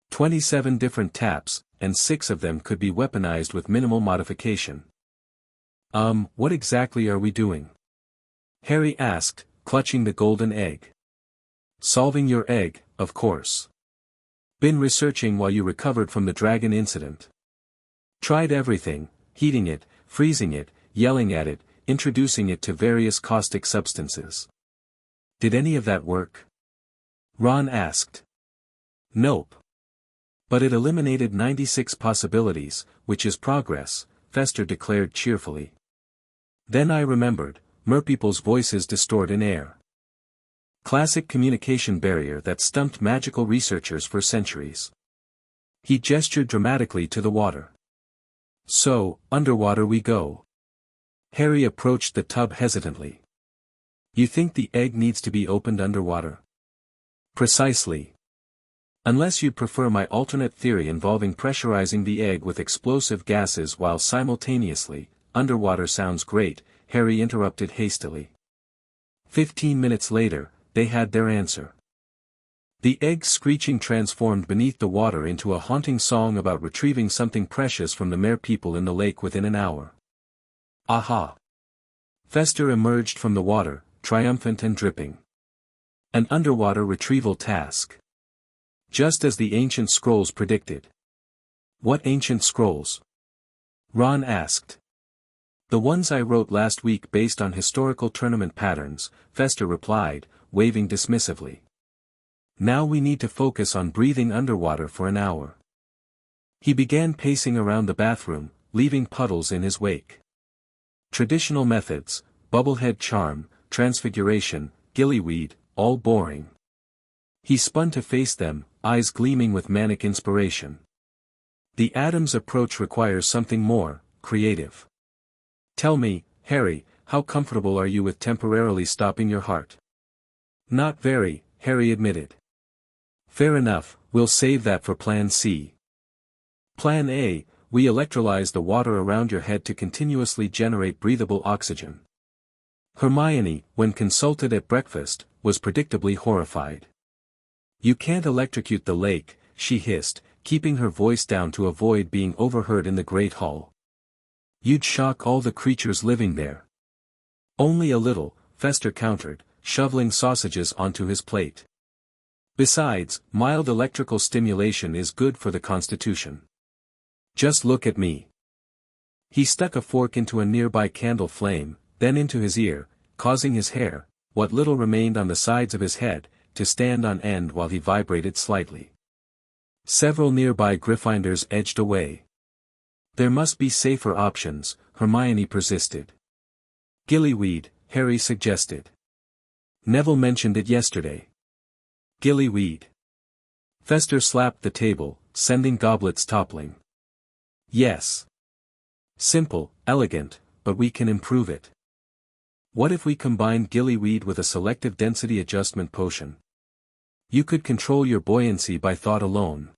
Speaker 1: 27 different taps, and 6 of them could be weaponized with minimal modification." What exactly are we doing?" Harry asked, clutching the golden egg. "Solving your egg, of course. Been researching while you recovered from the dragon incident. Tried everything, heating it, freezing it, yelling at it, introducing it to various caustic substances." "Did any of that work?" Ron asked. "Nope. But it eliminated 96 possibilities, which is progress," Fester declared cheerfully. "Then I remembered, merpeople's voices distort in air. Classic communication barrier that stumped magical researchers for centuries." He gestured dramatically to the water. "So, underwater we go." Harry approached the tub hesitantly. "You think the egg needs to be opened underwater?" "Precisely. Unless you'd prefer my alternate theory involving pressurizing the egg with explosive gases while simultaneously." "Underwater sounds great," Harry interrupted hastily. 15 minutes later, they had their answer. The egg screeching transformed beneath the water into a haunting song about retrieving something precious from the merpeople in the lake within an hour. Aha! Fester emerged from the water, triumphant and dripping. An underwater retrieval task. Just as the ancient scrolls predicted. "What ancient scrolls?" Ron asked. "The ones I wrote last week based on historical tournament patterns," Fester replied, waving dismissively. "Now we need to focus on breathing underwater for an hour." He began pacing around the bathroom, leaving puddles in his wake. Traditional methods, bubblehead charm, transfiguration, gillyweed, all boring. He spun to face them, eyes gleaming with manic inspiration. The Adams approach requires something more, creative. "Tell me, Harry, how comfortable are you with temporarily stopping your heart?" "Not very," Harry admitted. "Fair enough, we'll save that for Plan C. Plan A, we electrolyze the water around your head to continuously generate breathable oxygen." Hermione, when consulted at breakfast, was predictably horrified. "You can't electrocute the lake," she hissed, keeping her voice down to avoid being overheard in the Great Hall. "You'd shock all the creatures living there." "Only a little," Fester countered, shoveling sausages onto his plate. "Besides, mild electrical stimulation is good for the constitution. Just look at me." He stuck a fork into a nearby candle flame, then into his ear, causing his hair, what little remained on the sides of his head, to stand on end while he vibrated slightly. Several nearby Gryffindors edged away. "There must be safer options," Hermione persisted. "Gillyweed," Harry suggested. "Neville mentioned it yesterday." "Gillyweed." Fester slapped the table, sending goblets toppling. "Yes. Simple, elegant, but we can improve it. What if we combined gillyweed with a selective density adjustment potion?" You could control your buoyancy by thought alone.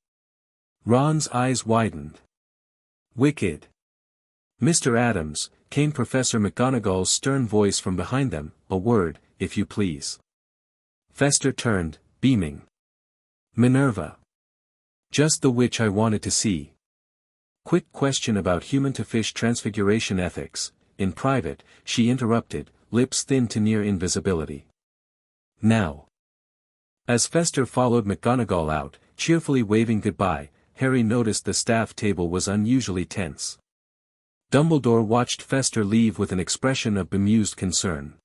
Speaker 1: Ron's eyes widened. Wicked. Mr. Adams, came Professor McGonagall's stern voice from behind them, a word, if you please. Fester turned, beaming. Minerva. Just the witch I wanted to see. Quick question about human-to-fish transfiguration ethics. In private, she interrupted, lips thin to near invisibility. Now. As Fester followed McGonagall out, cheerfully waving goodbye, Harry noticed the staff table was unusually tense. Dumbledore watched Fester leave with an expression of bemused concern.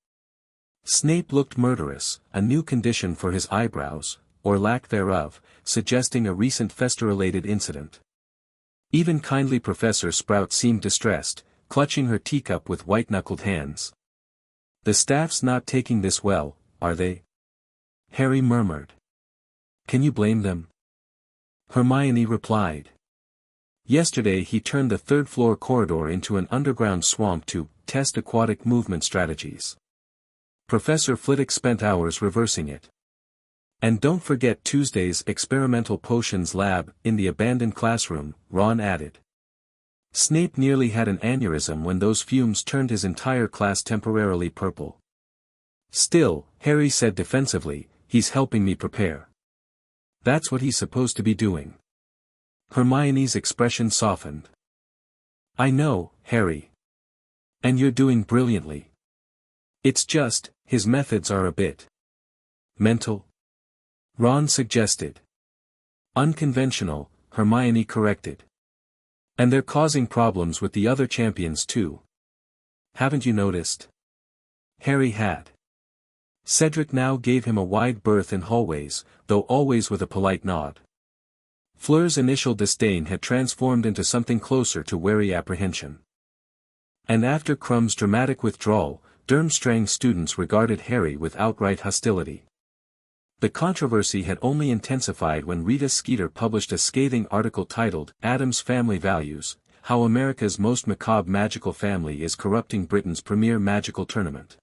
Speaker 1: Snape looked murderous, a new condition for his eyebrows, or lack thereof, suggesting a recent Fester-related incident. Even kindly Professor Sprout seemed distressed, clutching her teacup with white-knuckled hands. The staff's not taking this well, are they? Harry murmured. Can you blame them? Hermione replied. Yesterday he turned the third-floor corridor into an underground swamp to test aquatic movement strategies. Professor Flitwick spent hours reversing it. And don't forget Tuesday's experimental potions lab in the abandoned classroom, Ron added. Snape nearly had an aneurysm when those fumes turned his entire class temporarily purple. Still, Harry said defensively, he's helping me prepare. That's what he's supposed to be doing. Hermione's expression softened. I know, Harry. And you're doing brilliantly. It's just, his methods are a bit mental? Ron suggested. Unconventional, Hermione corrected. And they're causing problems with the other champions too. Haven't you noticed? Harry had. Cedric now gave him a wide berth in hallways, though always with a polite nod. Fleur's initial disdain had transformed into something closer to wary apprehension. And after Crumb's dramatic withdrawal, Durmstrang students regarded Harry with outright hostility. The controversy had only intensified when Rita Skeeter published a scathing article titled, Adam's Family Values, How America's Most Macabre Magical Family is Corrupting Britain's Premier Magical Tournament.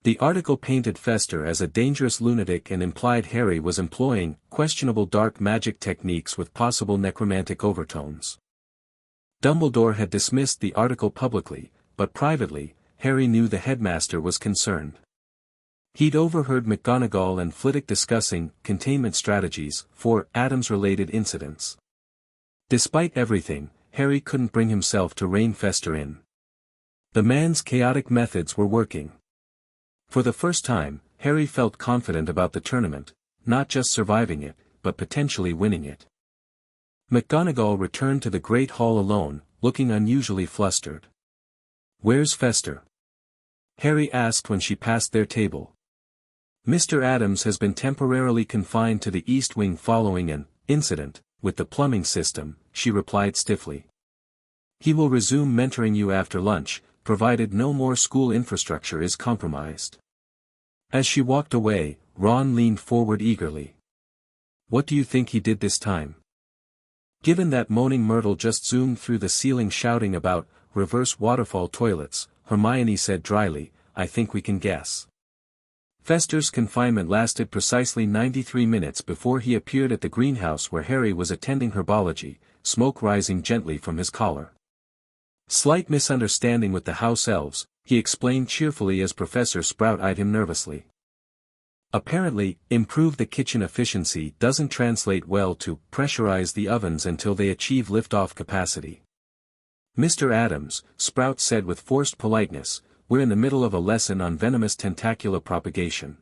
Speaker 1: The article painted Fester as a dangerous lunatic and implied Harry was employing questionable dark magic techniques with possible necromantic overtones. Dumbledore had dismissed the article publicly, but privately, Harry knew the headmaster was concerned. He'd overheard McGonagall and Flitwick discussing containment strategies for Adams-related incidents. Despite everything, Harry couldn't bring himself to rein Fester in. The man's chaotic methods were working. For the first time, Harry felt confident about the tournament, not just surviving it, but potentially winning it. McGonagall returned to the Great Hall alone, looking unusually flustered. Where's Fester? Harry asked when she passed their table. Mr. Adams has been temporarily confined to the East Wing following an incident with the plumbing system, she replied stiffly. He will resume mentoring you after lunch, provided no more school infrastructure is compromised. As she walked away, Ron leaned forward eagerly. What do you think he did this time? Given that Moaning Myrtle just zoomed through the ceiling shouting about reverse waterfall toilets, Hermione said dryly, I think we can guess. Fester's confinement lasted precisely 93 minutes before he appeared at the greenhouse where Harry was attending herbology, smoke rising gently from his collar. Slight misunderstanding with the house elves, he explained cheerfully as Professor Sprout eyed him nervously. Apparently, improve the kitchen efficiency doesn't translate well to pressurize the ovens until they achieve liftoff capacity. Mr. Adams, Sprout said with forced politeness, we're in the middle of a lesson on venomous tentacular propagation.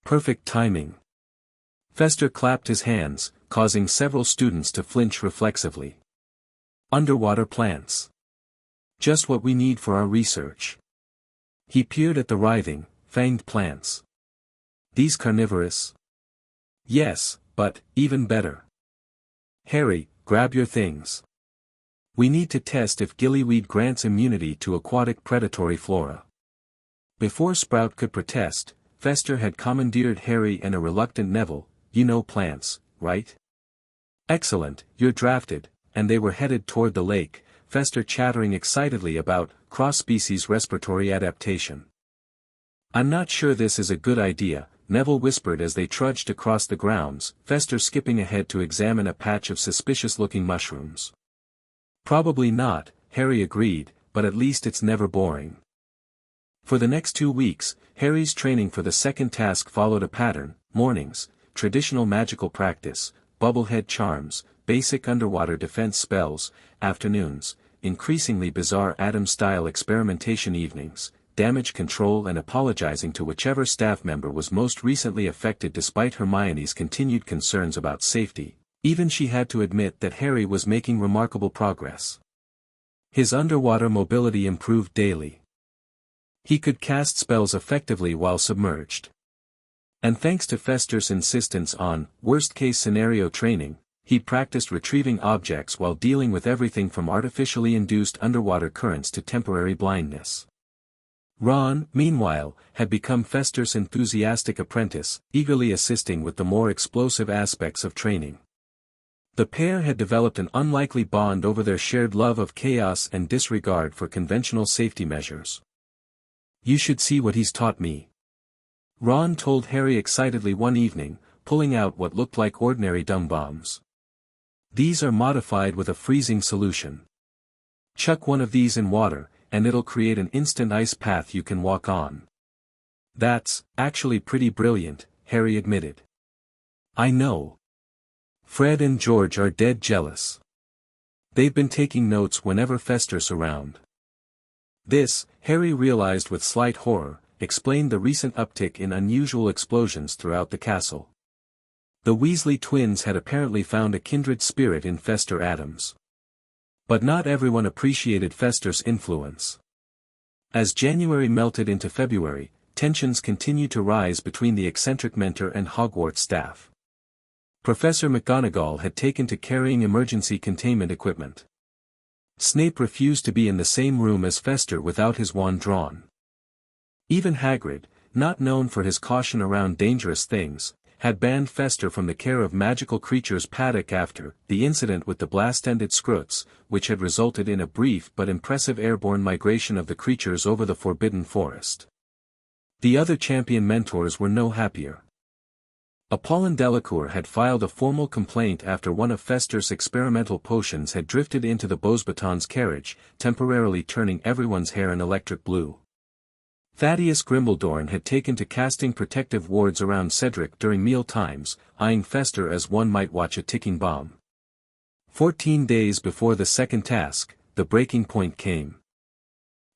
Speaker 1: Perfect timing. Fester clapped his hands, causing several students to flinch reflexively. Underwater plants. Just what we need for our research. He peered at the writhing, fanged plants. These carnivorous? Yes, but, even better. Harry, grab your things. We need to test if gillyweed grants immunity to aquatic predatory flora. Before Sprout could protest, Fester had commandeered Harry and a reluctant Neville, you know plants, right? Excellent, you're drafted, and they were headed toward the lake, Fester chattering excitedly about cross-species respiratory adaptation. I'm not sure this is a good idea, Neville whispered as they trudged across the grounds, Fester skipping ahead to examine a patch of suspicious-looking mushrooms. Probably not, Harry agreed, but at least it's never boring. For the next 2 weeks, Harry's training for the second task followed a pattern: mornings, traditional magical practice, bubblehead charms, basic underwater defense spells; afternoons, increasingly bizarre Adam-style experimentation; evenings, damage control and apologizing to whichever staff member was most recently affected. Despite Hermione's continued concerns about safety, even she had to admit that Harry was making remarkable progress. His underwater mobility improved daily. He could cast spells effectively while submerged. And thanks to Fester's insistence on worst-case scenario training, he practiced retrieving objects while dealing with everything from artificially induced underwater currents to temporary blindness. Ron, meanwhile, had become Fester's enthusiastic apprentice, eagerly assisting with the more explosive aspects of training. The pair had developed an unlikely bond over their shared love of chaos and disregard for conventional safety measures. "You should see what he's taught me," Ron told Harry excitedly one evening, pulling out what looked like ordinary dung bombs. "These are modified with a freezing solution. Chuck one of these in water, and it'll create an instant ice path you can walk on." "That's actually pretty brilliant," Harry admitted. "I know. Fred and George are dead jealous. They've been taking notes whenever Fester's around." This, Harry realized with slight horror, explained the recent uptick in unusual explosions throughout the castle. The Weasley twins had apparently found a kindred spirit in Fester Adams. But not everyone appreciated Fester's influence. As January melted into February, tensions continued to rise between the eccentric mentor and Hogwarts staff. Professor McGonagall had taken to carrying emergency containment equipment. Snape refused to be in the same room as Fester without his wand drawn. Even Hagrid, not known for his caution around dangerous things, had banned Fester from the care of magical creatures paddock after the incident with the blast-ended Scroots, which had resulted in a brief but impressive airborne migration of the creatures over the Forbidden Forest. The other champion mentors were no happier. Apollon Delacour had filed a formal complaint after one of Fester's experimental potions had drifted into the Beauxbatons carriage, temporarily turning everyone's hair an electric blue. Thaddeus Grimbledorn had taken to casting protective wards around Cedric during meal times, eyeing Fester as one might watch a ticking bomb. 14 days before the second task, the breaking point came.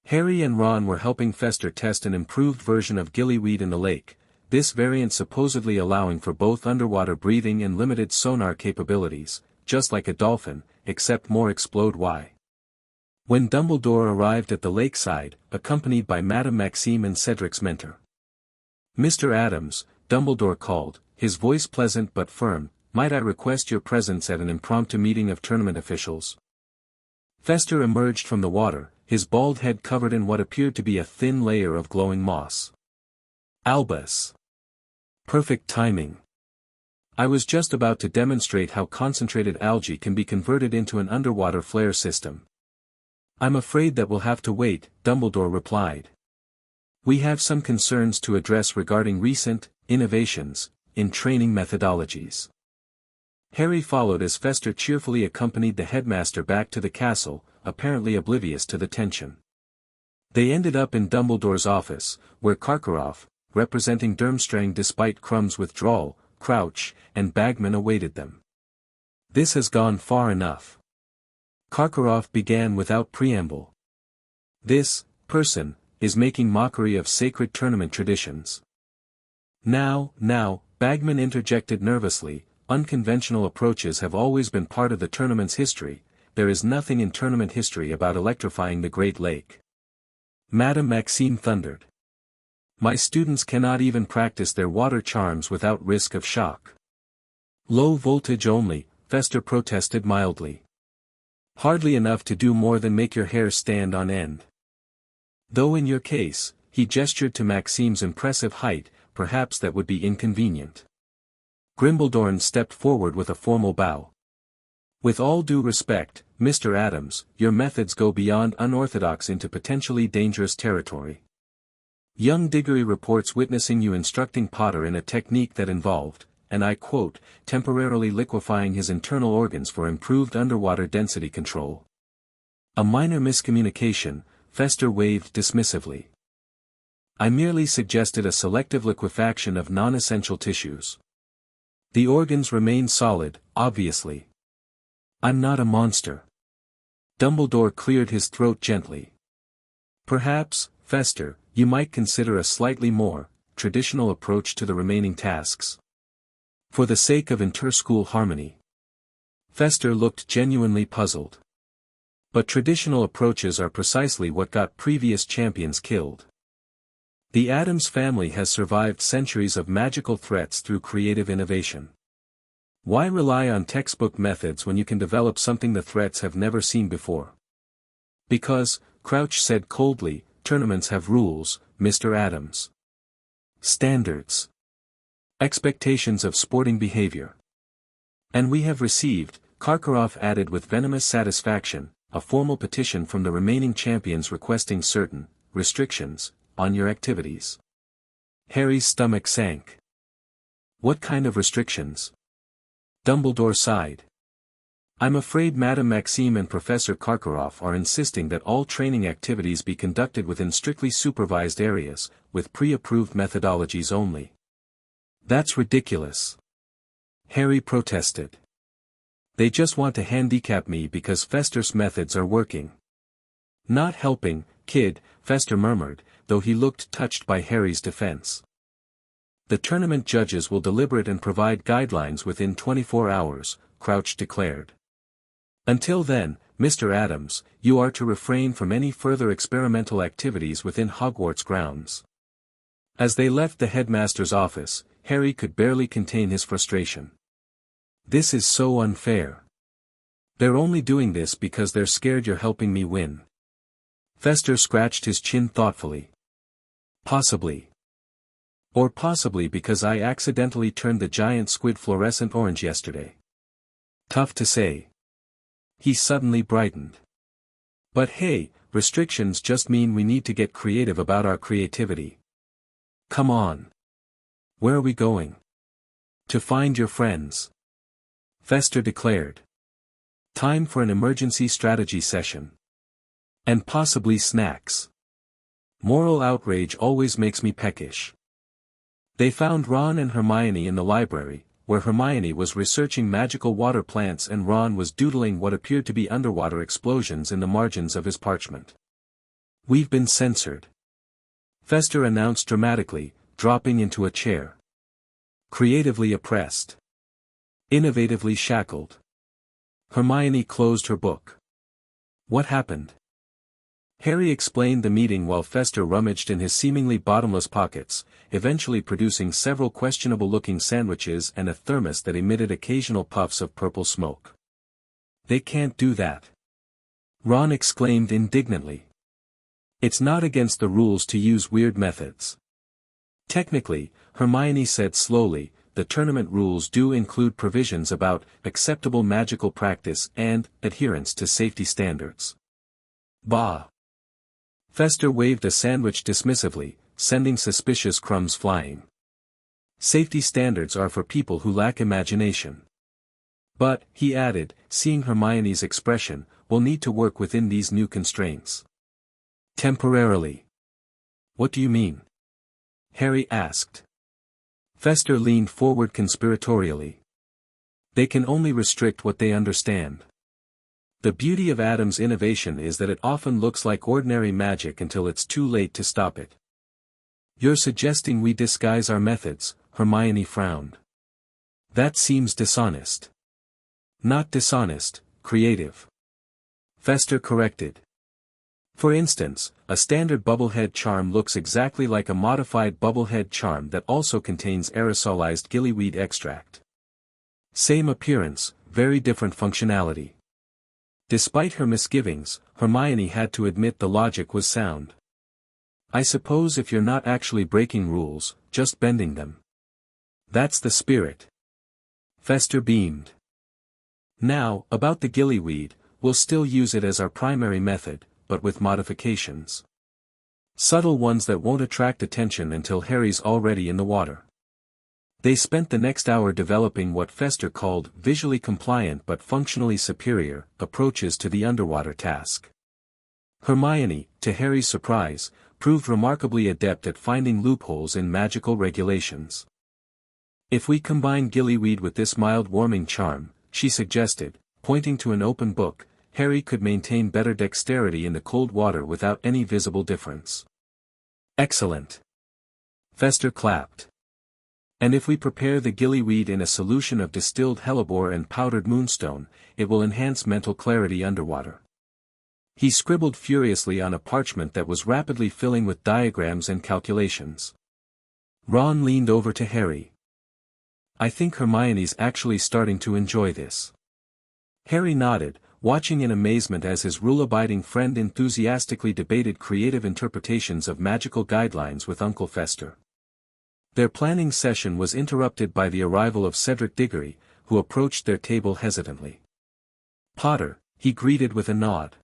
Speaker 1: Harry and Ron were helping Fester test an improved version of gillyweed in the lake, this variant supposedly allowing for both underwater breathing and limited sonar capabilities, just like a dolphin, except more explode-y. When Dumbledore arrived at the lakeside, accompanied by Madame Maxime and Cedric's mentor. "Mr. Adams," Dumbledore called, his voice pleasant but firm, "might I request your presence at an impromptu meeting of tournament officials?" Fester emerged from the water, his bald head covered in what appeared to be a thin layer of glowing moss. "Albus. Perfect timing. I was just about to demonstrate how concentrated algae can be converted into an underwater flare system." "I'm afraid that we'll have to wait," Dumbledore replied. "We have some concerns to address regarding recent innovations in training methodologies." Harry followed as Fester cheerfully accompanied the headmaster back to the castle, apparently oblivious to the tension. They ended up in Dumbledore's office, where Karkaroff, representing Durmstrang despite Crumb's withdrawal, Crouch, and Bagman awaited them. "This has gone far enough," Karkaroff began without preamble. "This person is making mockery of sacred tournament traditions." Now, Bagman interjected nervously, "Unconventional approaches have always been part of the tournament's history. There is nothing in tournament history about electrifying the Great Lake." Madame Maxime thundered. "My students cannot even practice their water charms without risk of shock." "Low voltage only," Fester protested mildly. "Hardly enough to do more than make your hair stand on end. Though in your case," he gestured to Maxime's impressive height, "perhaps that would be inconvenient." Grimbledorn stepped forward with a formal bow. "With all due respect, Mr. Adams, your methods go beyond unorthodox into potentially dangerous territory." Young Diggory reports witnessing you instructing Potter in a technique that involved, and I quote, temporarily liquefying his internal organs for improved underwater density control. A minor miscommunication, Fester waved dismissively. I merely suggested a selective liquefaction of non-essential tissues. The organs remain solid, obviously. I'm not a monster. Dumbledore cleared his throat gently. Perhaps, Fester, you might consider a slightly more traditional approach to the remaining tasks. For the sake of inter-school harmony. Fester looked genuinely puzzled. But traditional approaches are precisely what got previous champions killed. The Addams family has survived centuries of magical threats through creative innovation. Why rely on textbook methods when you can develop something the threats have never seen before? Because, Crouch said coldly, tournaments have rules, Mr. Addams. Standards. Expectations of sporting behavior. And we have received, Karkaroff added with venomous satisfaction, a formal petition from the remaining champions requesting certain restrictions on your activities. Harry's stomach sank. What kind of restrictions? Dumbledore sighed. I'm afraid Madame Maxime and Professor Karkaroff are insisting that all training activities be conducted within strictly supervised areas, with pre-approved methodologies only. That's ridiculous. Harry protested. They just want to handicap me because Fester's methods are working. Not helping, kid, Fester murmured, though he looked touched by Harry's defense. The tournament judges will deliberate and provide guidelines within 24 hours, Crouch declared. Until then, Mr. Addams, you are to refrain from any further experimental activities within Hogwarts grounds. As they left the headmaster's office, Harry could barely contain his frustration. This is so unfair. They're only doing this because they're scared you're helping me win. Fester scratched his chin thoughtfully. Possibly. Or possibly because I accidentally turned the giant squid fluorescent orange yesterday. Tough to say. He suddenly brightened. But hey, restrictions just mean we need to get creative about our creativity. Come on. Where are we going? To find your friends. Fester declared. Time for an emergency strategy session. And possibly snacks. Moral outrage always makes me peckish. They found Ron and Hermione in the library, where Hermione was researching magical water plants and Ron was doodling what appeared to be underwater explosions in the margins of his parchment. We've been censored. Fester announced dramatically, dropping into a chair. Creatively oppressed. Innovatively shackled. Hermione closed her book. What happened? Harry explained the meeting while Fester rummaged in his seemingly bottomless pockets, eventually producing several questionable-looking sandwiches and a thermos that emitted occasional puffs of purple smoke. They can't do that. Ron exclaimed indignantly. It's not against the rules to use weird methods. Technically, Hermione said slowly, the tournament rules do include provisions about acceptable magical practice and adherence to safety standards. Bah! Fester waved a sandwich dismissively, sending suspicious crumbs flying. Safety standards are for people who lack imagination. But, he added, seeing Hermione's expression, we'll need to work within these new constraints. Temporarily. What do you mean? Harry asked. Fester leaned forward conspiratorially. They can only restrict what they understand. The beauty of Adam's innovation is that it often looks like ordinary magic until it's too late to stop it. You're suggesting we disguise our methods, Hermione frowned. That seems dishonest. Not dishonest, creative. Fester corrected. For instance, a standard bubblehead charm looks exactly like a modified bubblehead charm that also contains aerosolized gillyweed extract. Same appearance, very different functionality. Despite her misgivings, Hermione had to admit the logic was sound. I suppose if you're not actually breaking rules, just bending them. That's the spirit. Fester beamed. Now, about the gillyweed, we'll still use it as our primary method, but with modifications. Subtle ones that won't attract attention until Harry's already in the water. They spent the next hour developing what Fester called visually compliant but functionally superior approaches to the underwater task. Hermione, to Harry's surprise, proved remarkably adept at finding loopholes in magical regulations. If we combine gillyweed with this mild warming charm, she suggested, pointing to an open book, Harry could maintain better dexterity in the cold water without any visible difference. Excellent! Fester clapped. And if we prepare the gillyweed in a solution of distilled hellebore and powdered moonstone, it will enhance mental clarity underwater. He scribbled furiously on a parchment that was rapidly filling with diagrams and calculations. Ron leaned over to Harry. I think Hermione's actually starting to enjoy this. Harry nodded, watching in amazement as his rule-abiding friend enthusiastically debated creative interpretations of magical guidelines with Uncle Fester. Their planning session was interrupted by the arrival of Cedric Diggory, who approached their table hesitantly. Potter, he greeted with a nod.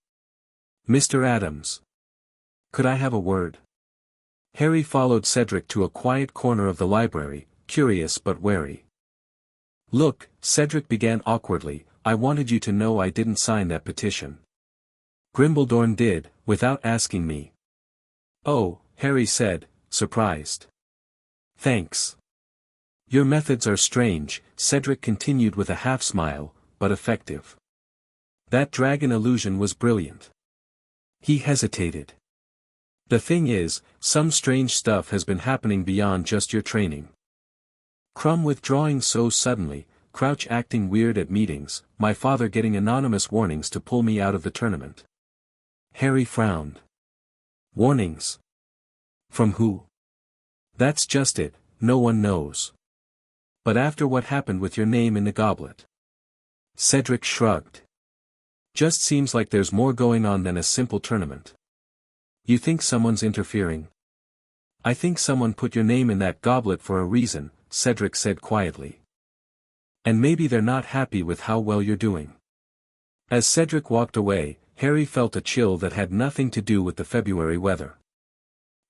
Speaker 1: Mr. Adams. Could I have a word? Harry followed Cedric to a quiet corner of the library, curious but wary. Look, Cedric began awkwardly, I wanted you to know I didn't sign that petition. Grimbledorn did, without asking me. Oh, Harry said, surprised. Thanks. Your methods are strange, Cedric continued with a half-smile, but effective. That dragon illusion was brilliant. He hesitated. The thing is, some strange stuff has been happening beyond just your training. Crumb withdrawing so suddenly, Crouch acting weird at meetings, my father getting anonymous warnings to pull me out of the tournament. Harry frowned. Warnings? From who? That's just it, no one knows. But after what happened with your name in the goblet? Cedric shrugged. Just seems like there's more going on than a simple tournament. You think someone's interfering? I think someone put your name in that goblet for a reason, Cedric said quietly. And maybe they're not happy with how well you're doing. As Cedric walked away, Harry felt a chill that had nothing to do with the February weather.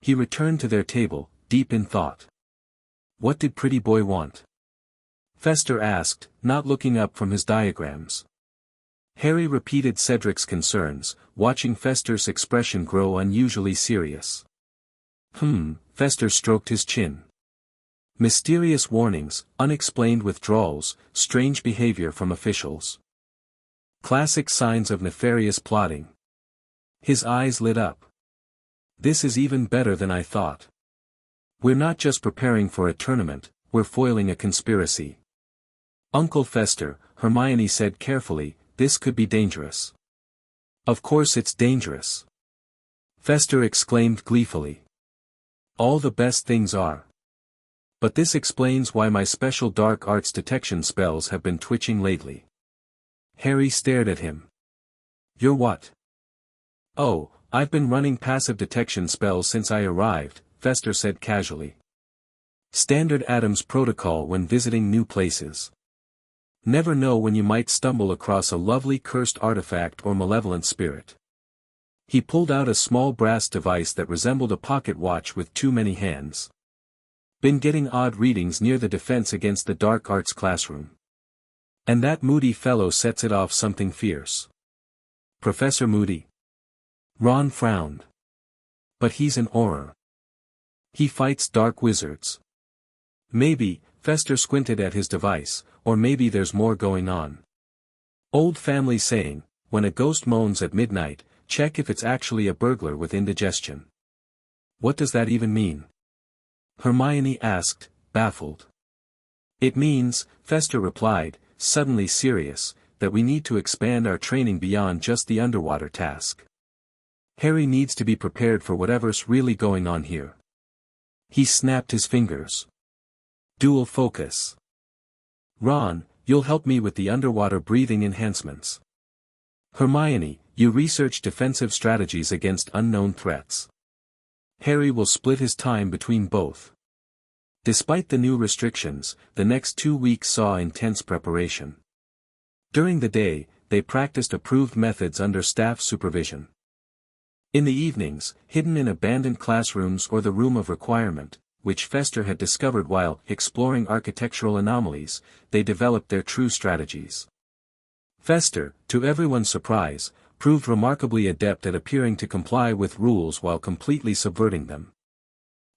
Speaker 1: He returned to their table, deep in thought. What did Pretty Boy want? Fester asked, not looking up from his diagrams. Harry repeated Cedric's concerns, watching Fester's expression grow unusually serious. Fester stroked his chin. Mysterious warnings, unexplained withdrawals, strange behavior from officials. Classic signs of nefarious plotting. His eyes lit up. This is even better than I thought. We're not just preparing for a tournament, we're foiling a conspiracy. Uncle Fester, Hermione said carefully, this could be dangerous. Of course it's dangerous. Fester exclaimed gleefully. All the best things are. But this explains why my special dark arts detection spells have been twitching lately. Harry stared at him. You're what? Oh, I've been running passive detection spells since I arrived, Fester said casually. Standard Adams protocol when visiting new places. Never know when you might stumble across a lovely cursed artifact or malevolent spirit. He pulled out a small brass device that resembled a pocket watch with too many hands. Been getting odd readings near the defense against the dark arts classroom. And that Moody fellow sets it off something fierce. Professor Moody. Ron frowned. But he's an Auror. He fights dark wizards. Maybe, Fester squinted at his device, or maybe there's more going on. Old family saying, when a ghost moans at midnight, check if it's actually a burglar with indigestion. What does that even mean? Hermione asked, baffled. It means, Fester replied, suddenly serious, that we need to expand our training beyond just the underwater task. Harry needs to be prepared for whatever's really going on here. He snapped his fingers. Dual focus. Ron, you'll help me with the underwater breathing enhancements. Hermione, you research defensive strategies against unknown threats. Harry will split his time between both. Despite the new restrictions, the next 2 weeks saw intense preparation. During the day, they practiced approved methods under staff supervision. In the evenings, hidden in abandoned classrooms or the room of requirement, which Fester had discovered while exploring architectural anomalies, they developed their true strategies. Fester, to everyone's surprise, proved remarkably adept at appearing to comply with rules while completely subverting them.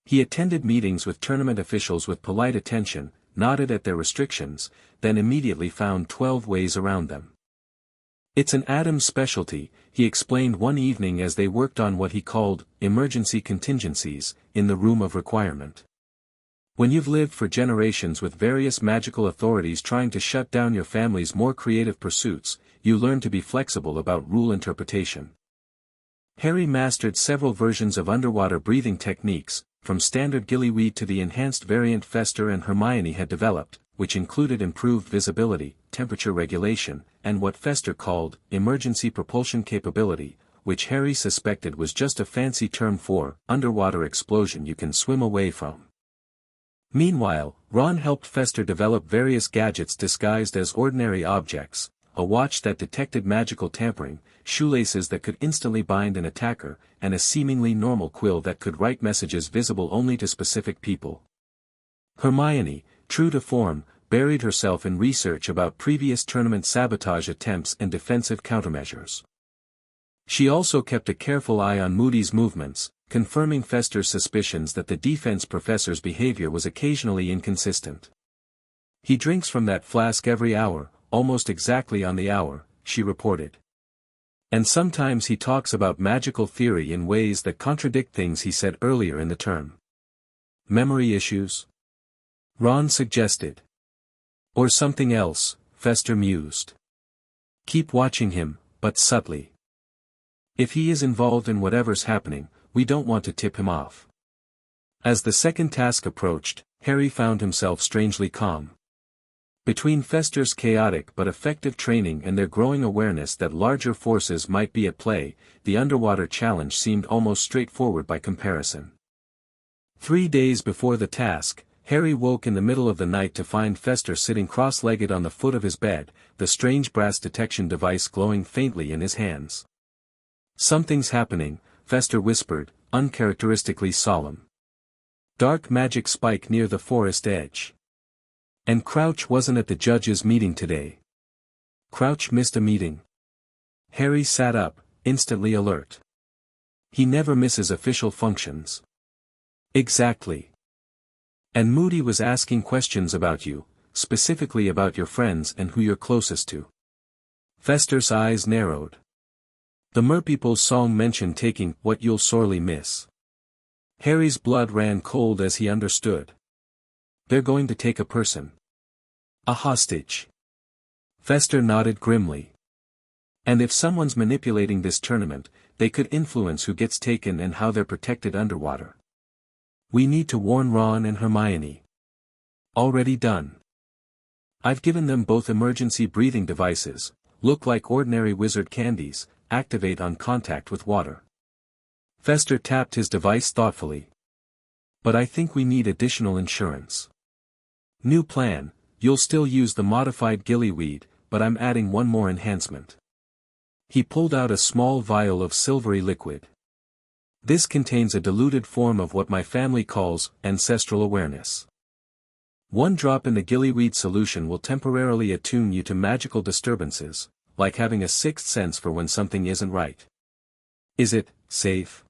Speaker 1: He attended meetings with tournament officials with polite attention, nodded at their restrictions, then immediately found 12 ways around them. "It's an Adam's specialty," he explained one evening as they worked on what he called emergency contingencies in the room of requirement. When you've lived for generations with various magical authorities trying to shut down your family's more creative pursuits, you learn to be flexible about rule interpretation. Harry mastered several versions of underwater breathing techniques, from standard gillyweed to the enhanced variant Fester and Hermione had developed, which included improved visibility, temperature regulation, and what Fester called emergency propulsion capability, which Harry suspected was just a fancy term for underwater explosion you can swim away from. Meanwhile, Ron helped Fester develop various gadgets disguised as ordinary objects, a watch that detected magical tampering, shoelaces that could instantly bind an attacker, and a seemingly normal quill that could write messages visible only to specific people. Hermione, true to form, buried herself in research about previous tournament sabotage attempts and defensive countermeasures. She also kept a careful eye on Moody's movements, confirming Fester's suspicions that the defense professor's behavior was occasionally inconsistent. "He drinks from that flask every hour, almost exactly on the hour," she reported. "And sometimes he talks about magical theory in ways that contradict things he said earlier in the term." "Memory issues?" Ron suggested. "Or something else," Fester mused. "Keep watching him, but subtly. If he is involved in whatever's happening, we don't want to tip him off." As the second task approached, Harry found himself strangely calm. Between Fester's chaotic but effective training and their growing awareness that larger forces might be at play, the underwater challenge seemed almost straightforward by comparison. 3 days before the task, Harry woke in the middle of the night to find Fester sitting cross-legged on the foot of his bed, the strange brass detection device glowing faintly in his hands. "Something's happening," Fester whispered, uncharacteristically solemn. "Dark magic spike near the forest edge. And Crouch wasn't at the judges' meeting today." "Crouch missed a meeting?" Harry sat up, instantly alert. "He never misses official functions." "Exactly. And Moody was asking questions about you, specifically about your friends and who you're closest to." Fester's eyes narrowed. The Merpeople's song mentioned taking "what you'll sorely miss." Harry's blood ran cold as he understood. "They're going to take a person. A hostage." Fester nodded grimly. "And if someone's manipulating this tournament, they could influence who gets taken and how they're protected underwater. We need to warn Ron and Hermione." "Already done. I've given them both emergency breathing devices, look like ordinary wizard candies, activate on contact with water." Fester tapped his device thoughtfully. "But I think we need additional insurance. New plan, you'll still use the modified gillyweed, but I'm adding one more enhancement." He pulled out a small vial of silvery liquid. "This contains a diluted form of what my family calls ancestral awareness. One drop in the gillyweed solution will temporarily attune you to magical disturbances, like having a sixth sense for when something isn't right." "Is it safe?"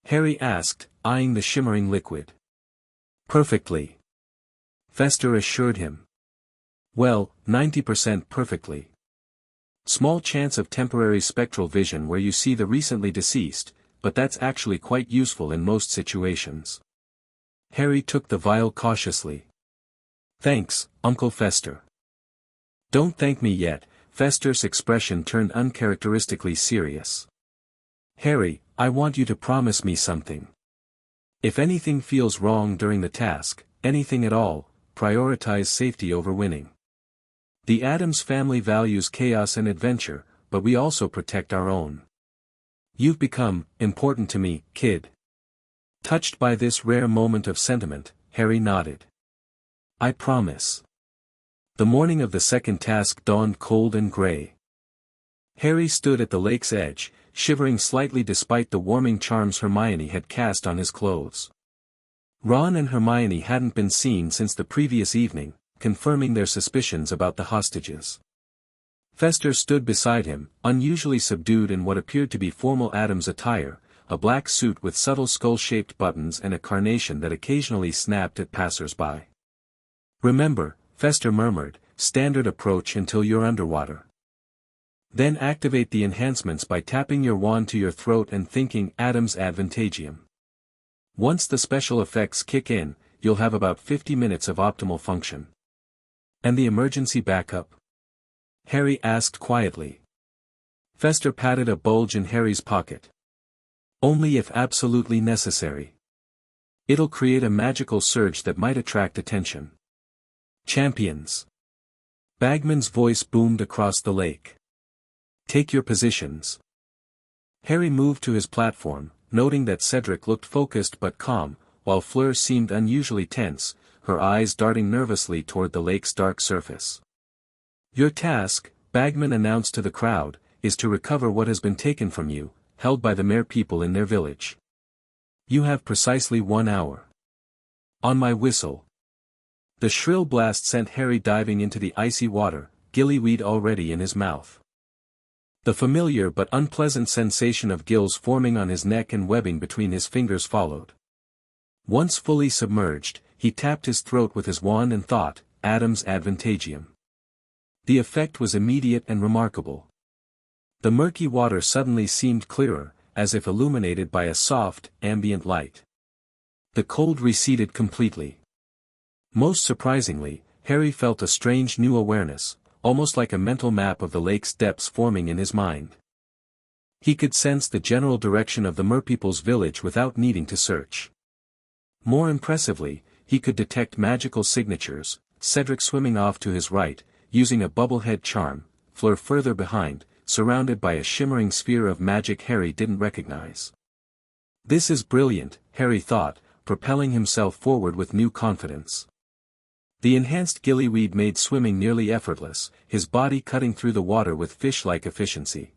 Speaker 1: Harry asked, eyeing the shimmering liquid. "Perfectly," Fester assured him. "Well, 90% perfectly. Small chance of temporary spectral vision where you see the recently deceased, but that's actually quite useful in most situations." Harry took the vial cautiously. "Thanks, Uncle Fester." "Don't thank me yet," Fester's expression turned uncharacteristically serious. "Harry, I want you to promise me something. If anything feels wrong during the task, anything at all, prioritize safety over winning. The Addams family values chaos and adventure, but we also protect our own. You've become important to me, kid." Touched by this rare moment of sentiment, Harry nodded. "I promise." The morning of the second task dawned cold and gray. Harry stood at the lake's edge, shivering slightly despite the warming charms Hermione had cast on his clothes. Ron and Hermione hadn't been seen since the previous evening, confirming their suspicions about the hostages. Fester stood beside him, unusually subdued in what appeared to be formal Adam's attire, a black suit with subtle skull-shaped buttons and a carnation that occasionally snapped at passers-by. "Remember," Fester murmured, "standard approach until you're underwater. Then activate the enhancements by tapping your wand to your throat and thinking Adam's Advantagium. Once the special effects kick in, you'll have about 50 minutes of optimal function." "And the emergency backup?" Harry asked quietly. Fester patted a bulge in Harry's pocket. "Only if absolutely necessary. It'll create a magical surge that might attract attention." "Champions!" Bagman's voice boomed across the lake. "Take your positions." Harry moved to his platform, noting that Cedric looked focused but calm, while Fleur seemed unusually tense, her eyes darting nervously toward the lake's dark surface. "Your task," Bagman announced to the crowd, "is to recover what has been taken from you, held by the mere people in their village. You have precisely 1 hour. On my whistle." The shrill blast sent Harry diving into the icy water, gillyweed already in his mouth. The familiar but unpleasant sensation of gills forming on his neck and webbing between his fingers followed. Once fully submerged, he tapped his throat with his wand and thought, Adam's Advantagium. The effect was immediate and remarkable. The murky water suddenly seemed clearer, as if illuminated by a soft, ambient light. The cold receded completely. Most surprisingly, Harry felt a strange new awareness, almost like a mental map of the lake's depths forming in his mind. He could sense the general direction of the merpeople's village without needing to search. More impressively, he could detect magical signatures, Cedric swimming off to his right, using a bubblehead charm, Fleur further behind, surrounded by a shimmering sphere of magic Harry didn't recognize. "This is brilliant," Harry thought, propelling himself forward with new confidence. The enhanced gillyweed made swimming nearly effortless, his body cutting through the water with fish-like efficiency.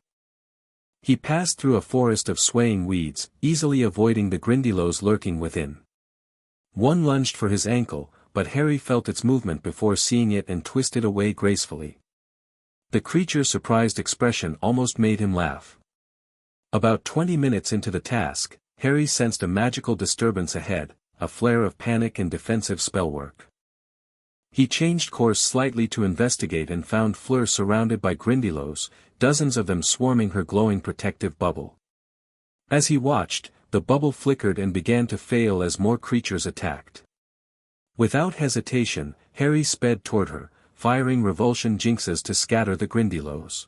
Speaker 1: He passed through a forest of swaying weeds, easily avoiding the grindylows lurking within. One lunged for his ankle, but Harry felt its movement before seeing it and twisted away gracefully. The creature's surprised expression almost made him laugh. About 20 minutes into the task, Harry sensed a magical disturbance ahead, a flare of panic and defensive spellwork. He changed course slightly to investigate and found Fleur surrounded by grindylows, dozens of them swarming her glowing protective bubble. As he watched, the bubble flickered and began to fail as more creatures attacked. Without hesitation, Harry sped toward her, firing revulsion jinxes to scatter the grindylows.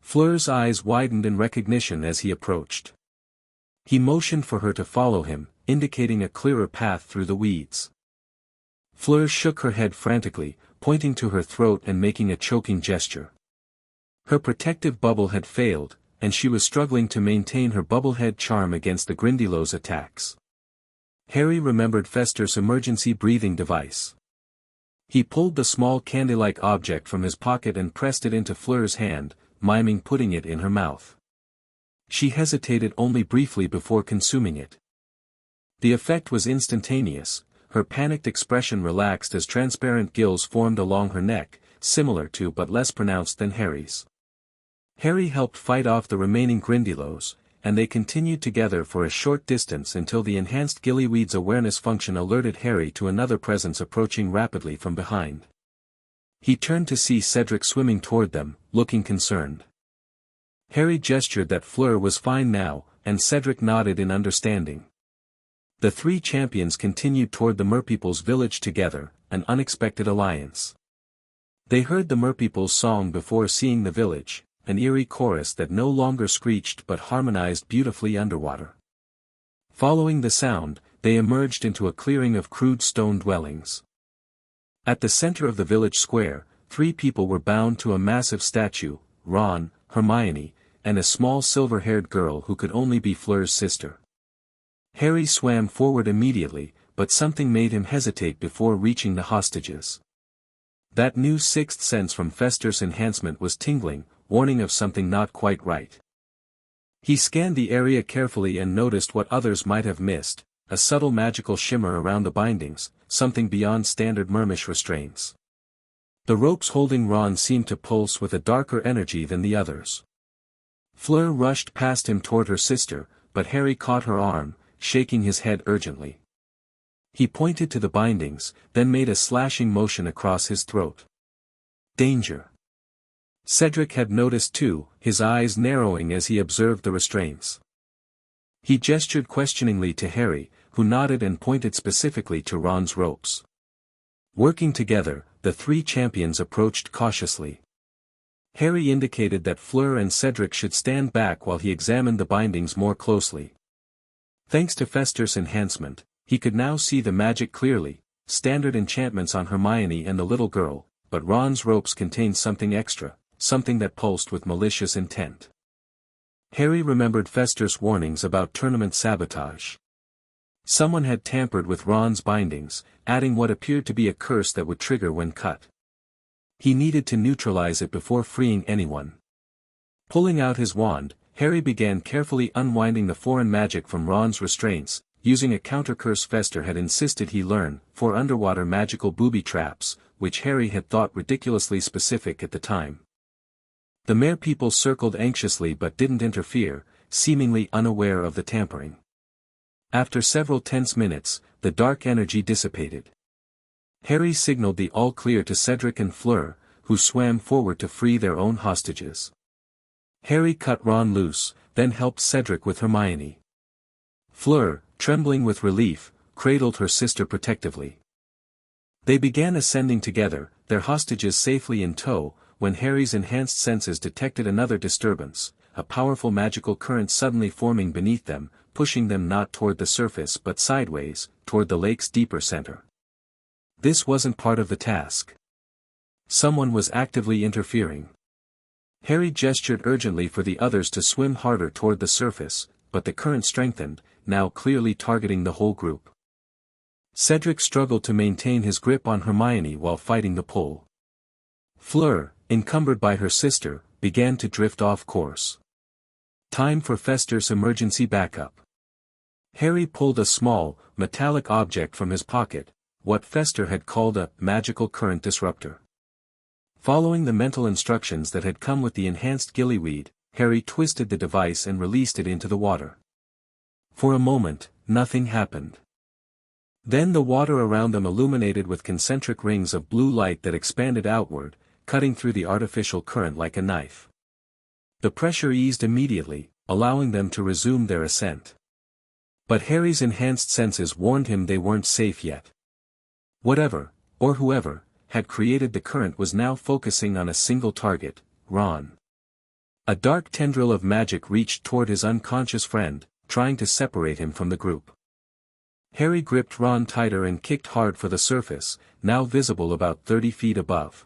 Speaker 1: Fleur's eyes widened in recognition as he approached. He motioned for her to follow him, indicating a clearer path through the weeds. Fleur shook her head frantically, pointing to her throat and making a choking gesture. Her protective bubble had failed, and she was struggling to maintain her bubblehead charm against the grindylows' attacks. Harry remembered Fester's emergency breathing device. He pulled the small candy-like object from his pocket and pressed it into Fleur's hand, miming putting it in her mouth. She hesitated only briefly before consuming it. The effect was instantaneous. Her panicked expression relaxed as transparent gills formed along her neck, similar to but less pronounced than Harry's. Harry helped fight off the remaining grindylows, and they continued together for a short distance until the enhanced gillyweed's awareness function alerted Harry to another presence approaching rapidly from behind. He turned to see Cedric swimming toward them, looking concerned. Harry gestured that Fleur was fine now, and Cedric nodded in understanding. The three champions continued toward the merpeople's village together, an unexpected alliance. They heard the merpeople's song before seeing the village, an eerie chorus that no longer screeched but harmonized beautifully underwater. Following the sound, they emerged into a clearing of crude stone dwellings. At the center of the village square, 3 people were bound to a massive statue, Ron, Hermione, and a small silver-haired girl who could only be Fleur's sister. Harry swam forward immediately, but something made him hesitate before reaching the hostages. That new sixth sense from Fester's enhancement was tingling, warning of something not quite right. He scanned the area carefully and noticed what others might have missed, a subtle magical shimmer around the bindings, something beyond standard mermish restraints. The ropes holding Ron seemed to pulse with a darker energy than the others. Fleur rushed past him toward her sister, but Harry caught her arm, shaking his head urgently. He pointed to the bindings, then made a slashing motion across his throat. Danger! Cedric had noticed too, his eyes narrowing as he observed the restraints. He gestured questioningly to Harry, who nodded and pointed specifically to Ron's ropes. Working together, the three champions approached cautiously. Harry indicated that Fleur and Cedric should stand back while he examined the bindings more closely. Thanks to Fester's enhancement, he could now see the magic clearly, standard enchantments on Hermione and the little girl, but Ron's ropes contained something extra, something that pulsed with malicious intent. Harry remembered Fester's warnings about tournament sabotage. Someone had tampered with Ron's bindings, adding what appeared to be a curse that would trigger when cut. He needed to neutralize it before freeing anyone. Pulling out his wand, Harry began carefully unwinding the foreign magic from Ron's restraints, using a counter-curse Fester had insisted he learn, for underwater magical booby traps, which Harry had thought ridiculously specific at the time. The Mere-people circled anxiously but didn't interfere, seemingly unaware of the tampering. After several tense minutes, the dark energy dissipated. Harry signaled the all-clear to Cedric and Fleur, who swam forward to free their own hostages. Harry cut Ron loose, then helped Cedric with Hermione. Fleur, trembling with relief, cradled her sister protectively. They began ascending together, their hostages safely in tow, when Harry's enhanced senses detected another disturbance, a powerful magical current suddenly forming beneath them, pushing them not toward the surface but sideways, toward the lake's deeper center. This wasn't part of the task. Someone was actively interfering. Harry gestured urgently for the others to swim harder toward the surface, but the current strengthened, now clearly targeting the whole group. Cedric struggled to maintain his grip on Hermione while fighting the pull. Fleur, encumbered by her sister, began to drift off course. Time for Fester's emergency backup. Harry pulled a small, metallic object from his pocket, what Fester had called a magical current disruptor. Following the mental instructions that had come with the enhanced gillyweed, Harry twisted the device and released it into the water. For a moment, nothing happened. Then the water around them illuminated with concentric rings of blue light that expanded outward, cutting through the artificial current like a knife. The pressure eased immediately, allowing them to resume their ascent. But Harry's enhanced senses warned him they weren't safe yet. Whatever, or whoever, had created the current was now focusing on a single target, Ron. A dark tendril of magic reached toward his unconscious friend, trying to separate him from the group. Harry gripped Ron tighter and kicked hard for the surface, now visible about 30 feet above.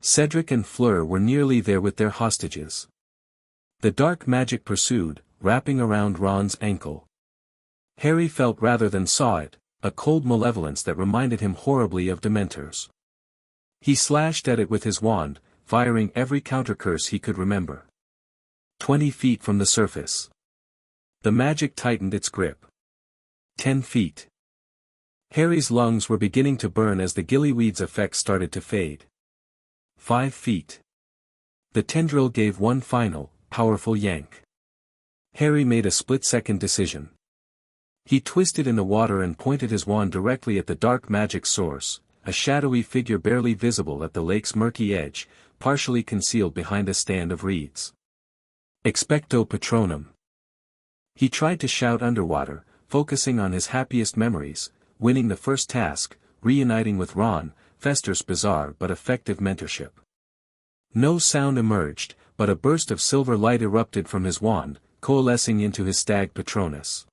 Speaker 1: Cedric and Fleur were nearly there with their hostages. The dark magic pursued, wrapping around Ron's ankle. Harry felt rather than saw it, a cold malevolence that reminded him horribly of Dementors. He slashed at it with his wand, firing every counter-curse he could remember. 20 feet from the surface. The magic tightened its grip. 10 feet. Harry's lungs were beginning to burn as the gillyweed's effect started to fade. 5 feet. The tendril gave one final, powerful yank. Harry made a split-second decision. He twisted in the water and pointed his wand directly at the dark magic source, a shadowy figure barely visible at the lake's murky edge, partially concealed behind a stand of reeds. Expecto Patronum. He tried to shout underwater, focusing on his happiest memories, winning the first task, reuniting with Ron, Fester's bizarre but effective mentorship. No sound emerged, but a burst of silver light erupted from his wand, coalescing into his stag Patronus.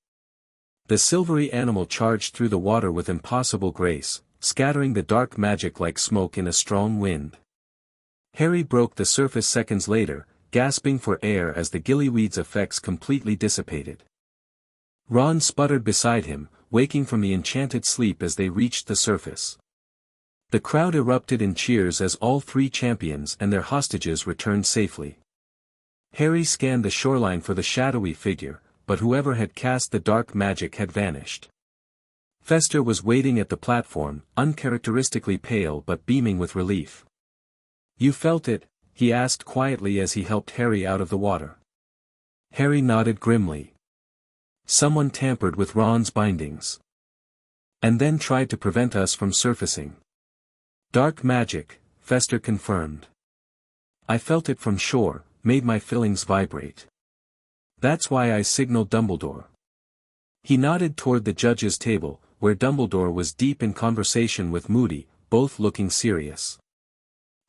Speaker 1: The silvery animal charged through the water with impossible grace, scattering the dark magic like smoke in a strong wind. Harry broke the surface seconds later, gasping for air as the gillyweed's effects completely dissipated. Ron sputtered beside him, waking from the enchanted sleep as they reached the surface. The crowd erupted in cheers as all three champions and their hostages returned safely. Harry scanned the shoreline for the shadowy figure, but whoever had cast the dark magic had vanished. Fester was waiting at the platform, uncharacteristically pale but beaming with relief. "You felt it?" he asked quietly as he helped Harry out of the water. Harry nodded grimly. "Someone tampered with Ron's bindings. And then tried to prevent us from surfacing." "Dark magic," Fester confirmed. "I felt it from shore, made my fillings vibrate. That's why I signaled Dumbledore." He nodded toward the judge's table, where Dumbledore was deep in conversation with Moody, both looking serious.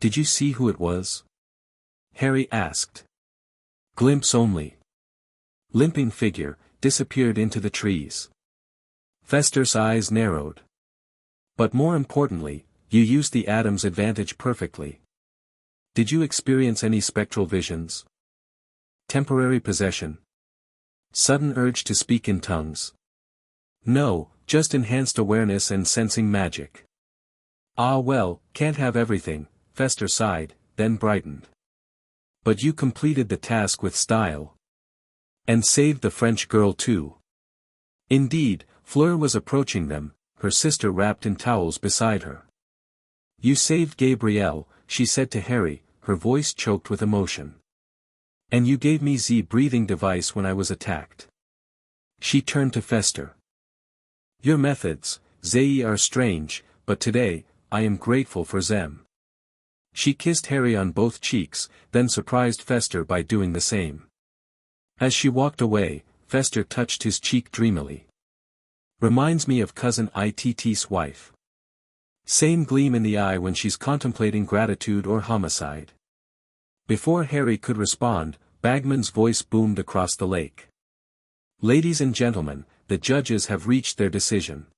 Speaker 1: "Did you see who it was?" Harry asked. "Glimpse only." Limping figure, disappeared into the trees. Fester's eyes narrowed. "But more importantly, you used the Adam's advantage perfectly. Did you experience any spectral visions? Temporary possession? Sudden urge to speak in tongues?" "No, just enhanced awareness and sensing magic." "Ah well, can't have everything," Fester sighed, then brightened. "But you completed the task with style. And saved the French girl too." Indeed, Fleur was approaching them, her sister wrapped in towels beside her. "You saved Gabrielle," she said to Harry, her voice choked with emotion. "And you gave me Z breathing device when I was attacked." She turned to Fester. "Your methods, Zai, are strange, but today, I am grateful for them." She kissed Harry on both cheeks, then surprised Fester by doing the same. As she walked away, Fester touched his cheek dreamily. "Reminds me of cousin Itt's wife. Same gleam in the eye when she's contemplating gratitude or homicide." Before Harry could respond, Bagman's voice boomed across the lake. "Ladies and gentlemen, the judges have reached their decision.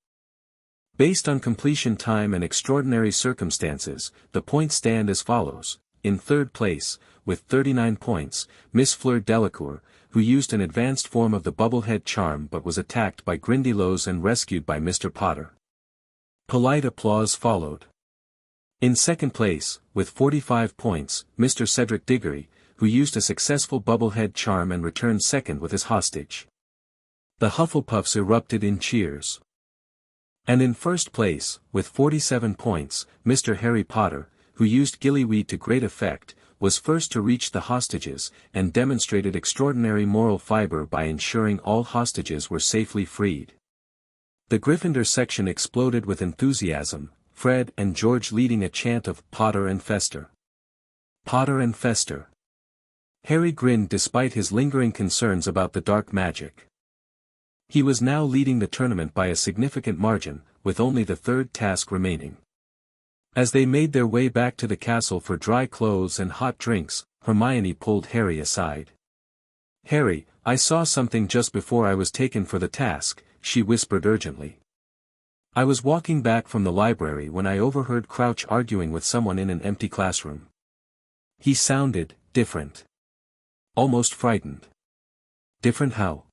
Speaker 1: Based on completion time and extraordinary circumstances, the points stand as follows. In third place, with 39 points, Miss Fleur Delacour, who used an advanced form of the bubblehead charm but was attacked by Grindylows and rescued by Mr. Potter." Polite applause followed. In second place, with 45 points, Mr. Cedric Diggory, who used a successful bubblehead charm and returned second with his hostage. The Hufflepuffs erupted in cheers. And in first place, with 47 points, Mr. Harry Potter, who used gillyweed to great effect, was first to reach the hostages, and demonstrated extraordinary moral fiber by ensuring all hostages were safely freed. The Gryffindor section exploded with enthusiasm, Fred and George leading a chant of "Potter and Fester. Potter and Fester." Harry grinned despite his lingering concerns about the dark magic. He was now leading the tournament by a significant margin, with only the third task remaining. As they made their way back to the castle for dry clothes and hot drinks, Hermione pulled Harry aside. "Harry, I saw something just before I was taken for the task," she whispered urgently. "I was walking back from the library when I overheard Crouch arguing with someone in an empty classroom. He sounded different. Almost frightened." "Different how?"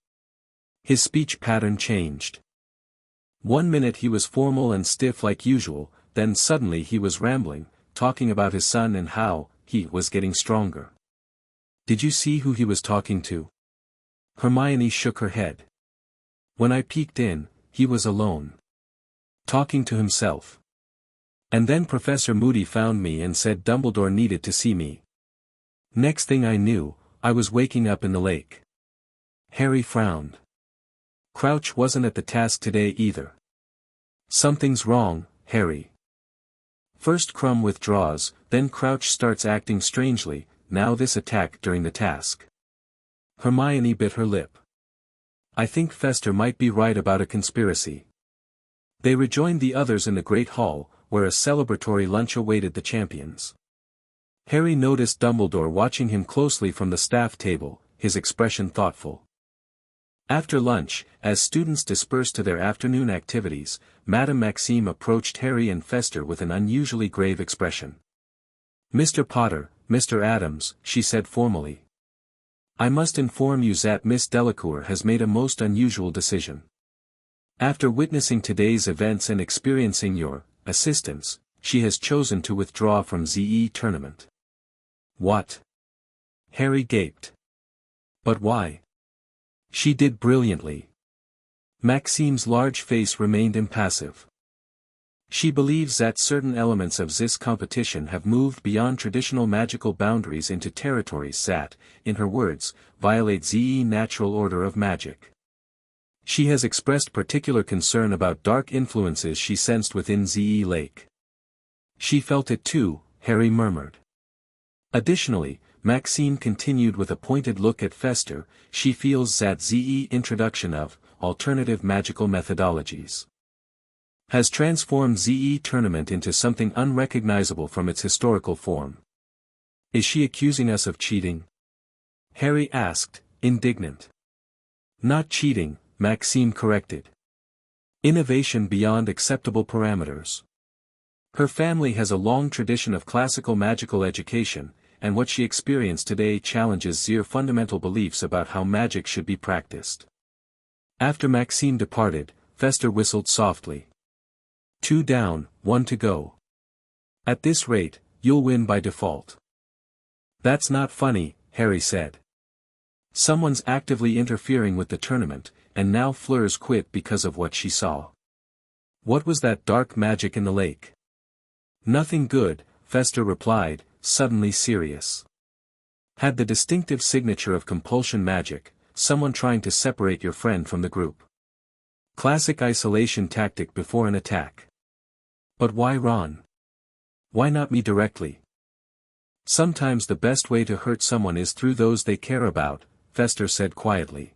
Speaker 1: "His speech pattern changed. One minute he was formal and stiff like usual, then suddenly he was rambling, talking about his son and how he was getting stronger." "Did you see who he was talking to?" Hermione shook her head. "When I peeked in, he was alone. Talking to himself. And then Professor Moody found me and said Dumbledore needed to see me. Next thing I knew, I was waking up in the lake." Harry frowned. "Crouch wasn't at the task today either." "Something's wrong, Harry. First Crumb withdraws, then Crouch starts acting strangely, now this attack during the task." Hermione bit her lip. "I think Fester might be right about a conspiracy." They rejoined the others in the Great Hall, where a celebratory lunch awaited the champions. Harry noticed Dumbledore watching him closely from the staff table, his expression thoughtful. After lunch, as students dispersed to their afternoon activities, Madame Maxime approached Harry and Fester with an unusually grave expression. "Mr. Potter, Mr. Adams," she said formally. "I must inform you that Miss Delacour has made a most unusual decision. After witnessing today's events and experiencing your assistance, she has chosen to withdraw from ZE tournament." "What?" Harry gaped. But why? She did brilliantly. Maxime's large face remained impassive. She believes that certain elements of this competition have moved beyond traditional magical boundaries into territories that, in her words, violate the natural order of magic. She has expressed particular concern about dark influences she sensed within the lake. She felt it too, Harry murmured. Additionally, Maxime continued with a pointed look at Fester, she feels that the introduction of alternative magical methodologies has transformed the tournament into something unrecognizable from its historical form. Is she accusing us of cheating? Harry asked, indignant. Not cheating, Maxime corrected. Innovation beyond acceptable parameters. Her family has a long tradition of classical magical education, and what she experienced today challenges their fundamental beliefs about how magic should be practiced. After Maxime departed, Fester whistled softly. 2 down, 1 to go. At this rate, you'll win by default. That's not funny, Harry said. Someone's actively interfering with the tournament, and now Fleurs quit because of what she saw. What was that dark magic in the lake? Nothing good, Fester replied, suddenly serious. Had the distinctive signature of compulsion magic, someone trying to separate your friend from the group. Classic isolation tactic before an attack. But why Ron? Why not me directly? Sometimes the best way to hurt someone is through those they care about, Fester said quietly.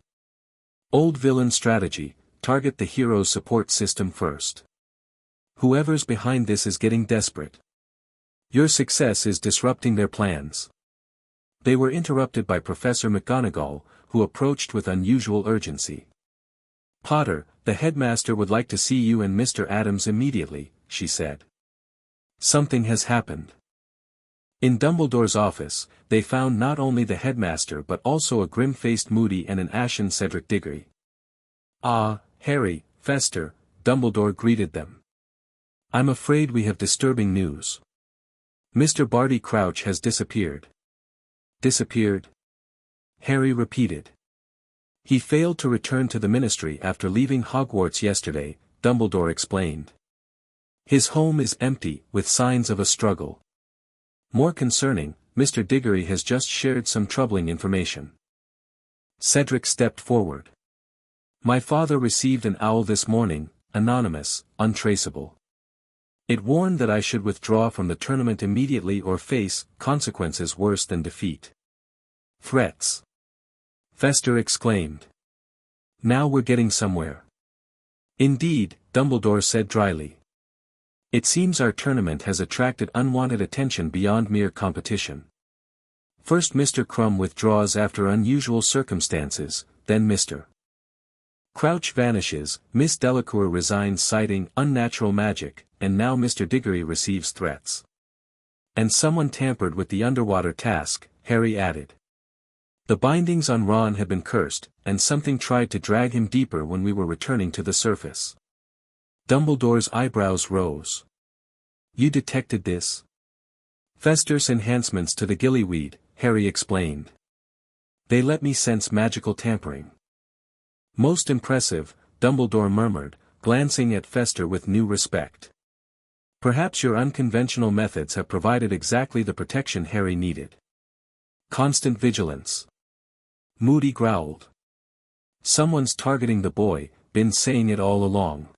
Speaker 1: Old villain strategy, target the hero's support system first. Whoever's behind this is getting desperate. Your success is disrupting their plans. They were interrupted by Professor McGonagall, who approached with unusual urgency. Potter, the headmaster would like to see you and Mr. Adams immediately, she said. Something has happened. In Dumbledore's office, they found not only the headmaster but also a grim-faced Moody and an ashen Cedric Diggory. Ah, Harry, Fester, Dumbledore greeted them. I'm afraid we have disturbing news. Mr. Barty Crouch has disappeared. Disappeared? Harry repeated. He failed to return to the ministry after leaving Hogwarts yesterday, Dumbledore explained. His home is empty, with signs of a struggle. More concerning, Mr. Diggory has just shared some troubling information. Cedric stepped forward. My father received an owl this morning, anonymous, untraceable. It warned that I should withdraw from the tournament immediately or face consequences worse than defeat. Threats. Fester exclaimed. Now we're getting somewhere. Indeed, Dumbledore said dryly. It seems our tournament has attracted unwanted attention beyond mere competition. First Mr. Crumb withdraws after unusual circumstances, then Mr. Crouch vanishes, Miss Delacour resigns citing unnatural magic, and now Mr. Diggory receives threats. And someone tampered with the underwater task, Harry added. The bindings on Ron had been cursed, and something tried to drag him deeper when we were returning to the surface. Dumbledore's eyebrows rose. You detected this? Fester's enhancements to the gillyweed, Harry explained. They let me sense magical tampering. Most impressive, Dumbledore murmured, glancing at Fester with new respect. Perhaps your unconventional methods have provided exactly the protection Harry needed. Constant vigilance. Moody growled. Someone's targeting the boy, been saying it all along.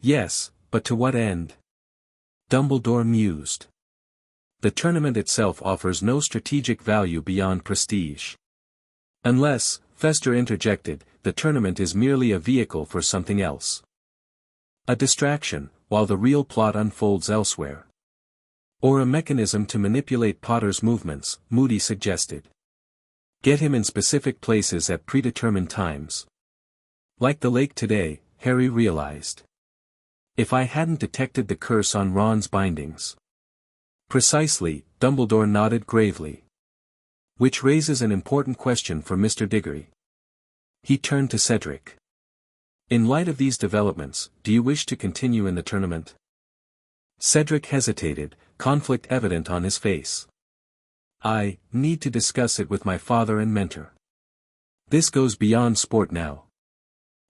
Speaker 1: Yes, but to what end? Dumbledore mused. The tournament itself offers no strategic value beyond prestige. Unless, Fester interjected, the tournament is merely a vehicle for something else. A distraction, while the real plot unfolds elsewhere. Or a mechanism to manipulate Potter's movements, Moody suggested. Get him in specific places at predetermined times. Like the lake today, Harry realized. If I hadn't detected the curse on Ron's bindings. Precisely, Dumbledore nodded gravely. Which raises an important question for Mr. Diggory. He turned to Cedric. In light of these developments, do you wish to continue in the tournament? Cedric hesitated, conflict evident on his face. I need to discuss it with my father and mentor. This goes beyond sport now.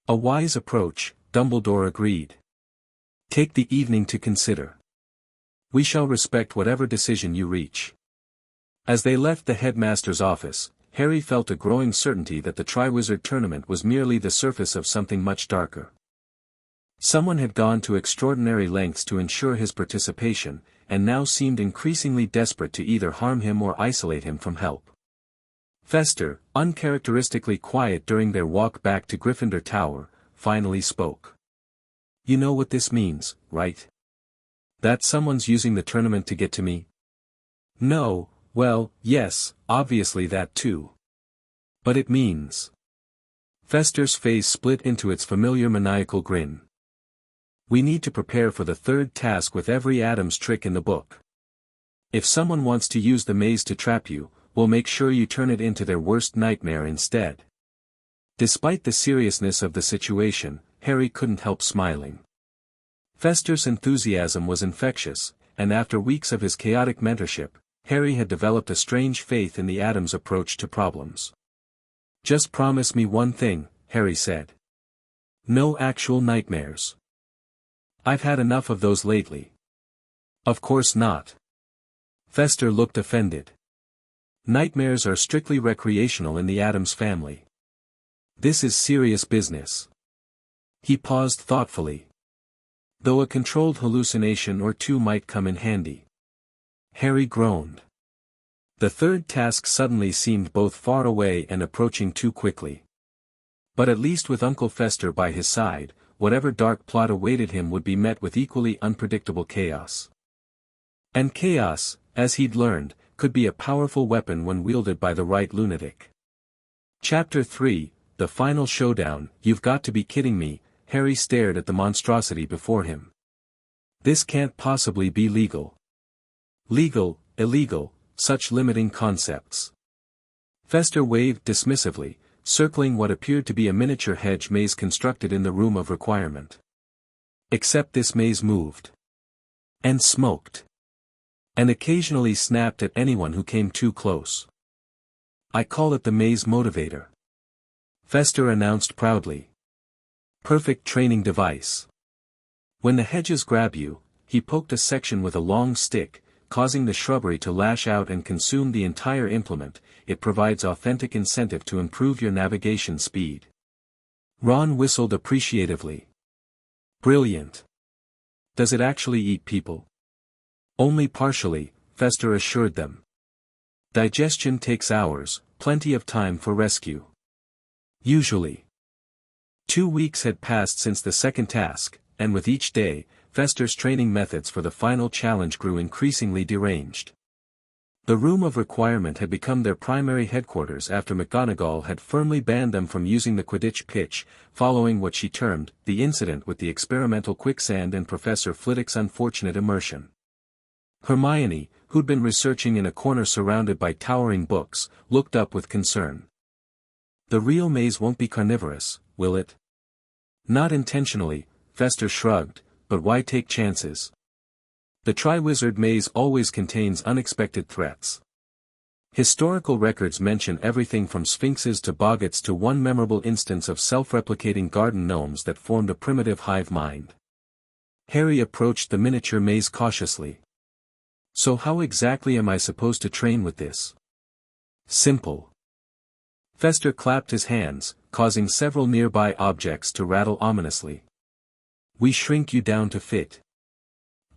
Speaker 1: A wise approach, Dumbledore agreed. Take the evening to consider. We shall respect whatever decision you reach. As they left the headmaster's office, Harry felt a growing certainty that the Triwizard tournament was merely the surface of something much darker. Someone had gone to extraordinary lengths to ensure his participation, and now seemed increasingly desperate to either harm him or isolate him from help. Fester, uncharacteristically quiet during their walk back to Gryffindor Tower, finally spoke. You know what this means, right? That someone's using the tournament to get to me? No, well, yes, obviously that too. But it means... Fester's face split into its familiar maniacal grin. We need to prepare for the third task with every Adam's trick in the book. If someone wants to use the maze to trap you, we'll make sure you turn it into their worst nightmare instead. Despite the seriousness of the situation, Harry couldn't help smiling. Fester's enthusiasm was infectious, and after weeks of his chaotic mentorship, Harry had developed a strange faith in the Adams approach to problems. Just promise me one thing, Harry said. No actual nightmares. I've had enough of those lately. Of course not. Fester looked offended. Nightmares are strictly recreational in the Adams family. This is serious business. He paused thoughtfully. Though a controlled hallucination or two might come in handy. Harry groaned. The third task suddenly seemed both far away and approaching too quickly. But at least with Uncle Fester by his side, whatever dark plot awaited him would be met with equally unpredictable chaos. And chaos, as he'd learned, could be a powerful weapon when wielded by the right lunatic. Chapter 3, The Final Showdown. You've got to be kidding me, Harry stared at the monstrosity before him. This can't possibly be legal. Legal, illegal, such limiting concepts. Fester waved dismissively, circling what appeared to be a miniature hedge maze constructed in the room of requirement. Except this maze moved. And smoked. And occasionally snapped at anyone who came too close. I call it the maze motivator. Fester announced proudly. Perfect training device. When the hedges grab you, he poked a section with a long stick, causing the shrubbery to lash out and consume the entire implement. It provides authentic incentive to improve your navigation speed. Ron whistled appreciatively. Brilliant. Does it actually eat people? Only partially, Fester assured them. Digestion takes hours, plenty of time for rescue. Usually. 2 weeks had passed since the second task, and with each day, Fester's training methods for the final challenge grew increasingly deranged. The room of requirement had become their primary headquarters after McGonagall had firmly banned them from using the Quidditch pitch, following what she termed the incident with the experimental quicksand and Professor Flitwick's unfortunate immersion. Hermione, who'd been researching in a corner surrounded by towering books, looked up with concern. The real maze won't be carnivorous, will it? Not intentionally, Fester shrugged, but why take chances? The Triwizard maze always contains unexpected threats. Historical records mention everything from sphinxes to boggarts to one memorable instance of self-replicating garden gnomes that formed a primitive hive mind. Harry approached the miniature maze cautiously. So how exactly am I supposed to train with this? Simple. Fester clapped his hands, causing several nearby objects to rattle ominously. We shrink you down to fit.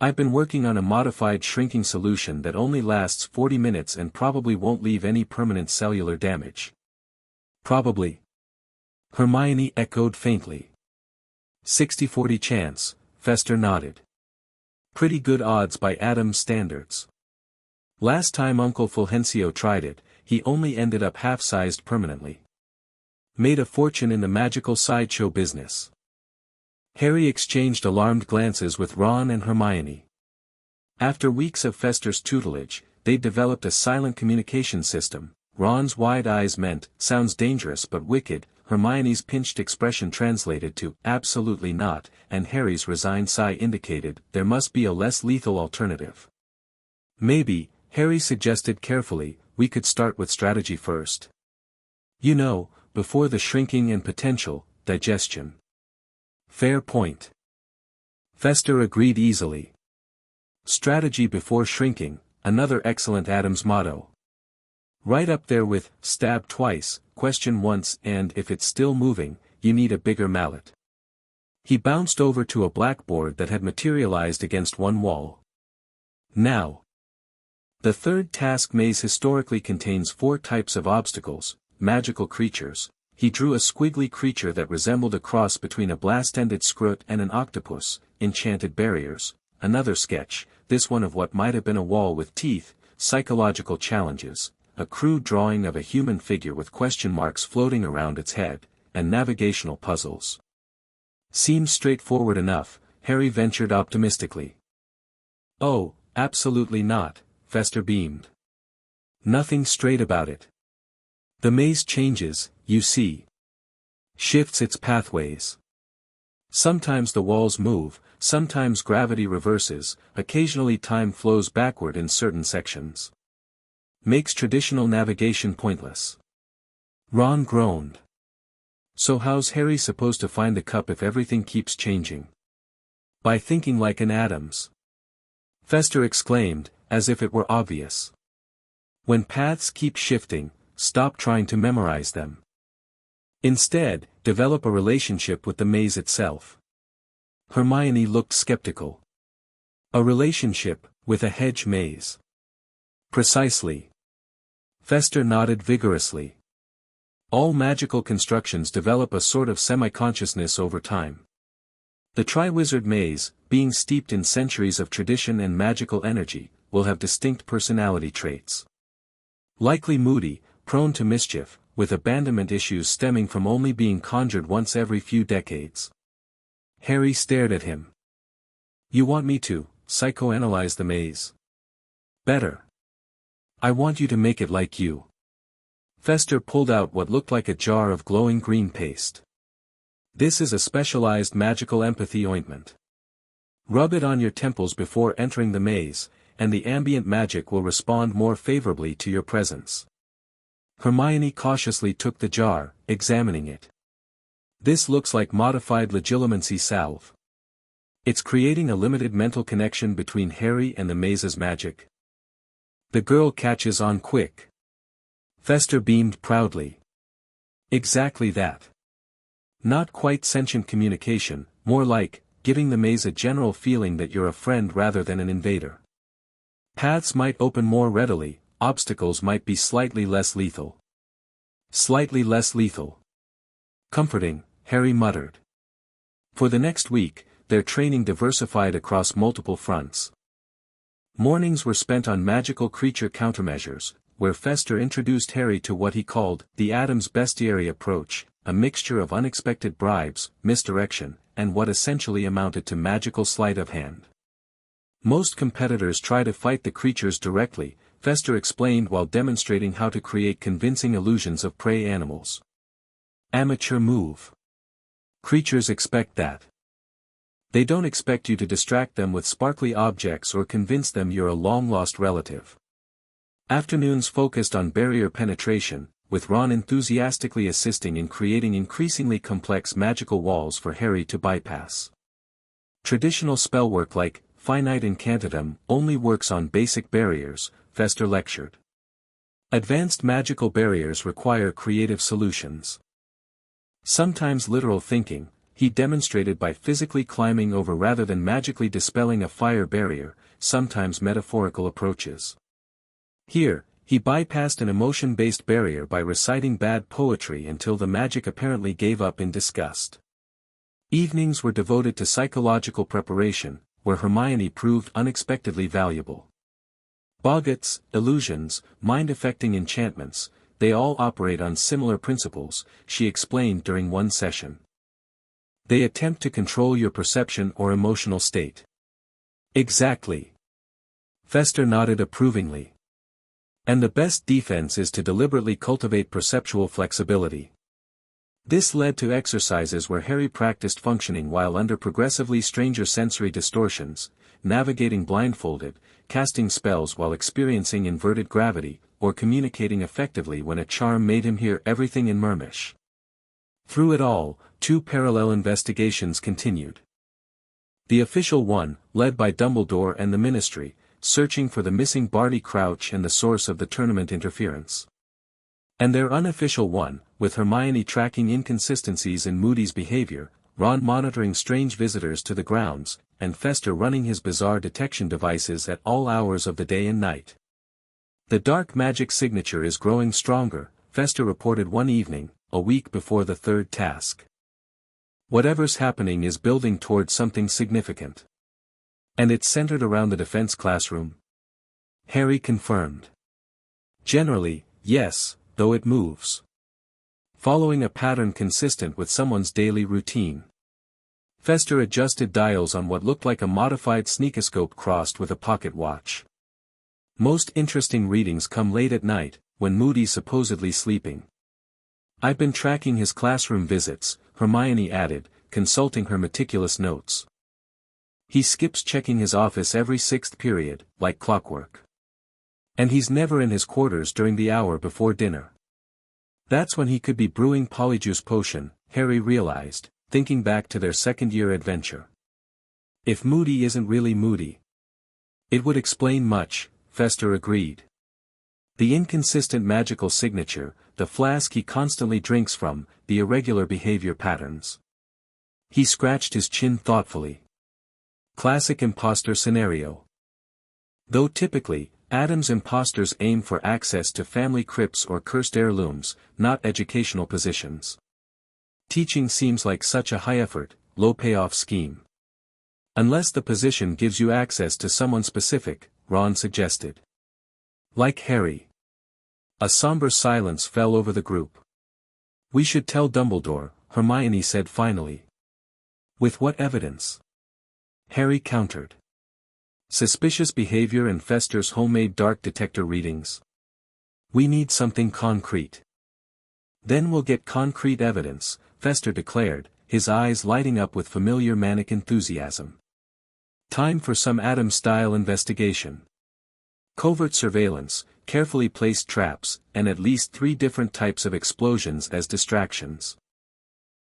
Speaker 1: I've been working on a modified shrinking solution that only lasts 40 minutes and probably won't leave any permanent cellular damage. Probably. Hermione echoed faintly. 60-40 chance, Fester nodded. Pretty good odds by Adam's standards. Last time Uncle Fulgencio tried it, he only ended up half-sized permanently. Made a fortune in the magical sideshow business. Harry exchanged alarmed glances with Ron and Hermione. After weeks of Fester's tutelage, they'd developed a silent communication system. Ron's wide eyes meant, sounds dangerous but wicked, Hermione's pinched expression translated to, absolutely not, and Harry's resigned sigh indicated, there must be a less lethal alternative. Maybe, Harry suggested carefully, we could start with strategy first. You know, before the shrinking and potential, digestion. Fair point. Fester agreed easily. Strategy before shrinking, another excellent Adams motto. Right up there with, stab twice, question once, and if it's still moving, you need a bigger mallet. He bounced over to a blackboard that had materialized against one wall. Now. The third task maze historically contains 4 types of obstacles, magical creatures. He drew a squiggly creature that resembled a cross between a blast-ended scrut and an octopus, enchanted barriers, another sketch, this one of what might have been a wall with teeth, psychological challenges, a crude drawing of a human figure with question marks floating around its head, and navigational puzzles. Seems straightforward enough, Harry ventured optimistically. Oh, absolutely not, Fester beamed. Nothing straight about it. The maze changes, you see. Shifts its pathways. Sometimes the walls move, sometimes gravity reverses, occasionally time flows backward in certain sections. Makes traditional navigation pointless. Ron groaned. So how's Harry supposed to find the cup if everything keeps changing? By thinking like an Adams. Fester exclaimed, as if it were obvious. When paths keep shifting, stop trying to memorize them. Instead, develop a relationship with the maze itself. Hermione looked skeptical. A relationship, with a hedge maze. Precisely. Fester nodded vigorously. All magical constructions develop a sort of semi-consciousness over time. The Triwizard maze, being steeped in centuries of tradition and magical energy, will have distinct personality traits. Likely moody, prone to mischief, with abandonment issues stemming from only being conjured once every few decades. Harry stared at him. You want me to psychoanalyze the maze? Better. I want you to make it like you. Fester pulled out what looked like a jar of glowing green paste. This is a specialized magical empathy ointment. Rub it on your temples before entering the maze, and the ambient magic will respond more favorably to your presence. Hermione cautiously took the jar, examining it. This looks like modified legilimency salve. It's creating a limited mental connection between Harry and the maze's magic. The girl catches on quick. Fester beamed proudly. Exactly that. Not quite sentient communication, more like, giving the maze a general feeling that you're a friend rather than an invader. Paths might open more readily, obstacles might be slightly less lethal. Slightly less lethal. Comforting, Harry muttered. For the next week, their training diversified across multiple fronts. Mornings were spent on magical creature countermeasures, where Fester introduced Harry to what he called the Adams bestiary approach, a mixture of unexpected bribes, misdirection, and what essentially amounted to magical sleight of hand. Most competitors try to fight the creatures directly, Fester explained while demonstrating how to create convincing illusions of prey animals. Amateur move. Creatures expect that. They don't expect you to distract them with sparkly objects or convince them you're a long-lost relative. Afternoons focused on barrier penetration, with Ron enthusiastically assisting in creating increasingly complex magical walls for Harry to bypass. Traditional spellwork like finite incantatem only works on basic barriers, Fester lectured. Advanced magical barriers require creative solutions. Sometimes literal thinking, he demonstrated by physically climbing over rather than magically dispelling a fire barrier, sometimes metaphorical approaches. Here, he bypassed an emotion-based barrier by reciting bad poetry until the magic apparently gave up in disgust. Evenings were devoted to psychological preparation, where Hermione proved unexpectedly valuable. Boggarts, illusions, mind-affecting enchantments, they all operate on similar principles, she explained during one session. They attempt to control your perception or emotional state. Exactly. Fester nodded approvingly. And the best defense is to deliberately cultivate perceptual flexibility. This led to exercises where Harry practiced functioning while under progressively stranger sensory distortions, navigating blindfolded, casting spells while experiencing inverted gravity, or communicating effectively when a charm made him hear everything in Murmish. Through it all, two parallel investigations continued. The official one, led by Dumbledore and the Ministry, searching for the missing Barty Crouch and the source of the tournament interference. And their unofficial one, with Hermione tracking inconsistencies in Moody's behavior, Ron monitoring strange visitors to the grounds, and Fester running his bizarre detection devices at all hours of the day and night. The dark magic signature is growing stronger, Fester reported one evening, a week before the third task. Whatever's happening is building towards something significant. And it's centered around the defense classroom? Harry confirmed. Generally, yes, though it moves. Following a pattern consistent with someone's daily routine. Fester adjusted dials on what looked like a modified sneakoscope crossed with a pocket watch. Most interesting readings come late at night, when Moody's supposedly sleeping. I've been tracking his classroom visits, Hermione added, consulting her meticulous notes. He skips checking his office every sixth period, like clockwork. And he's never in his quarters during the hour before dinner. That's when he could be brewing Polyjuice Potion, Harry realized, thinking back to their second-year adventure. If Moody isn't really Moody. It would explain much, Fester agreed. The inconsistent magical signature, the flask he constantly drinks from, the irregular behavior patterns. He scratched his chin thoughtfully. Classic imposter scenario. Though typically, Adam's imposters aim for access to family crypts or cursed heirlooms, not educational positions. Teaching seems like such a high-effort, low-payoff scheme. Unless the position gives you access to someone specific, Ron suggested. Like Harry. A somber silence fell over the group. We should tell Dumbledore, Hermione said finally. With what evidence? Harry countered. Suspicious behavior and Fester's homemade dark detector readings. We need something concrete. Then we'll get concrete evidence, Fester declared, his eyes lighting up with familiar manic enthusiasm. Time for some Adam-style investigation. Covert surveillance, carefully placed traps, and at least 3 different types of explosions as distractions.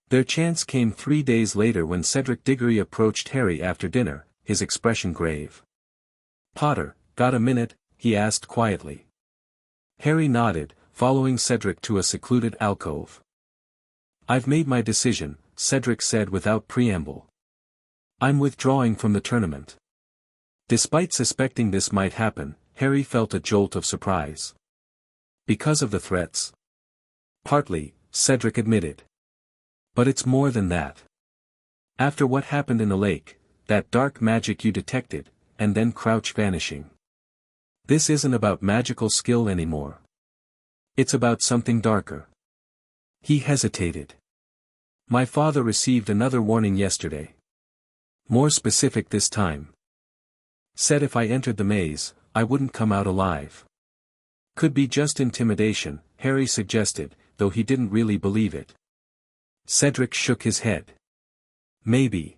Speaker 1: Their chance came 3 days later when Cedric Diggory approached Harry after dinner, his expression grave. Potter, got a minute? He asked quietly. Harry nodded, following Cedric to a secluded alcove. I've made my decision, Cedric said without preamble. I'm withdrawing from the tournament. Despite suspecting this might happen, Harry felt a jolt of surprise. Because of the threats? Partly, Cedric admitted. But it's more than that. After what happened in the lake, that dark magic you detected, and then Crouch vanishing. This isn't about magical skill anymore. It's about something darker. He hesitated. My father received another warning yesterday. More specific this time. Said if I entered the maze, I wouldn't come out alive. Could be just intimidation, Harry suggested, though he didn't really believe it. Cedric shook his head. Maybe.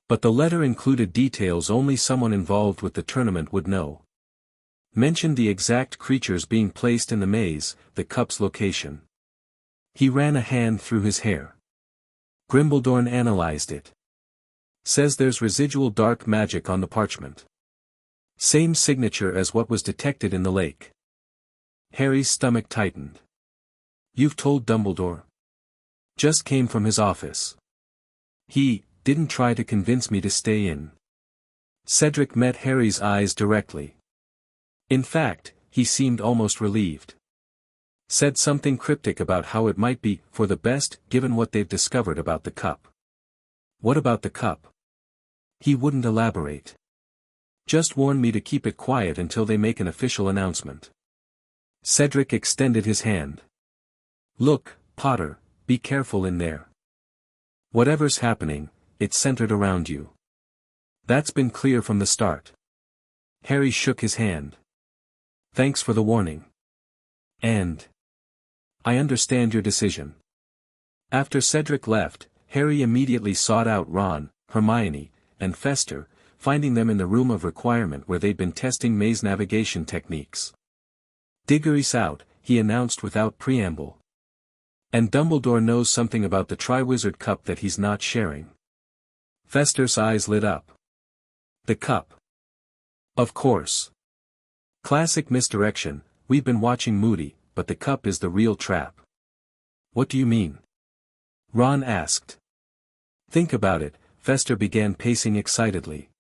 Speaker 1: But the letter included details only someone involved with the tournament would know. Mentioned the exact creatures being placed in the maze, the cup's location. He ran a hand through his hair. Grimbledorn analyzed it. Says there's residual dark magic on the parchment. Same signature as what was detected in the lake. Harry's stomach tightened. You've told Dumbledore? Just came from his office. He didn't try to convince me to stay in. Cedric met Harry's eyes directly. In fact, he seemed almost relieved. Said something cryptic about how it might be for the best given what they've discovered about the cup. What about the cup? He wouldn't elaborate. Just warned me to keep it quiet until they make an official announcement. Cedric extended his hand. Look, Potter, be careful in there. Whatever's happening, it's centered around you. That's been clear from the start. Harry shook his hand. Thanks for the warning. And I understand your decision. After Cedric left, Harry immediately sought out Ron, Hermione, and Fester, finding them in the room of requirement where they'd been testing maze navigation techniques. Diggory's out, he announced without preamble. And Dumbledore knows something about the Triwizard Cup that he's not sharing. Fester's eyes lit up. The cup. Of course. Classic misdirection, we've been watching Moody, but the cup is the real trap. What do you mean? Ron asked. Think about it, Fester began pacing excitedly.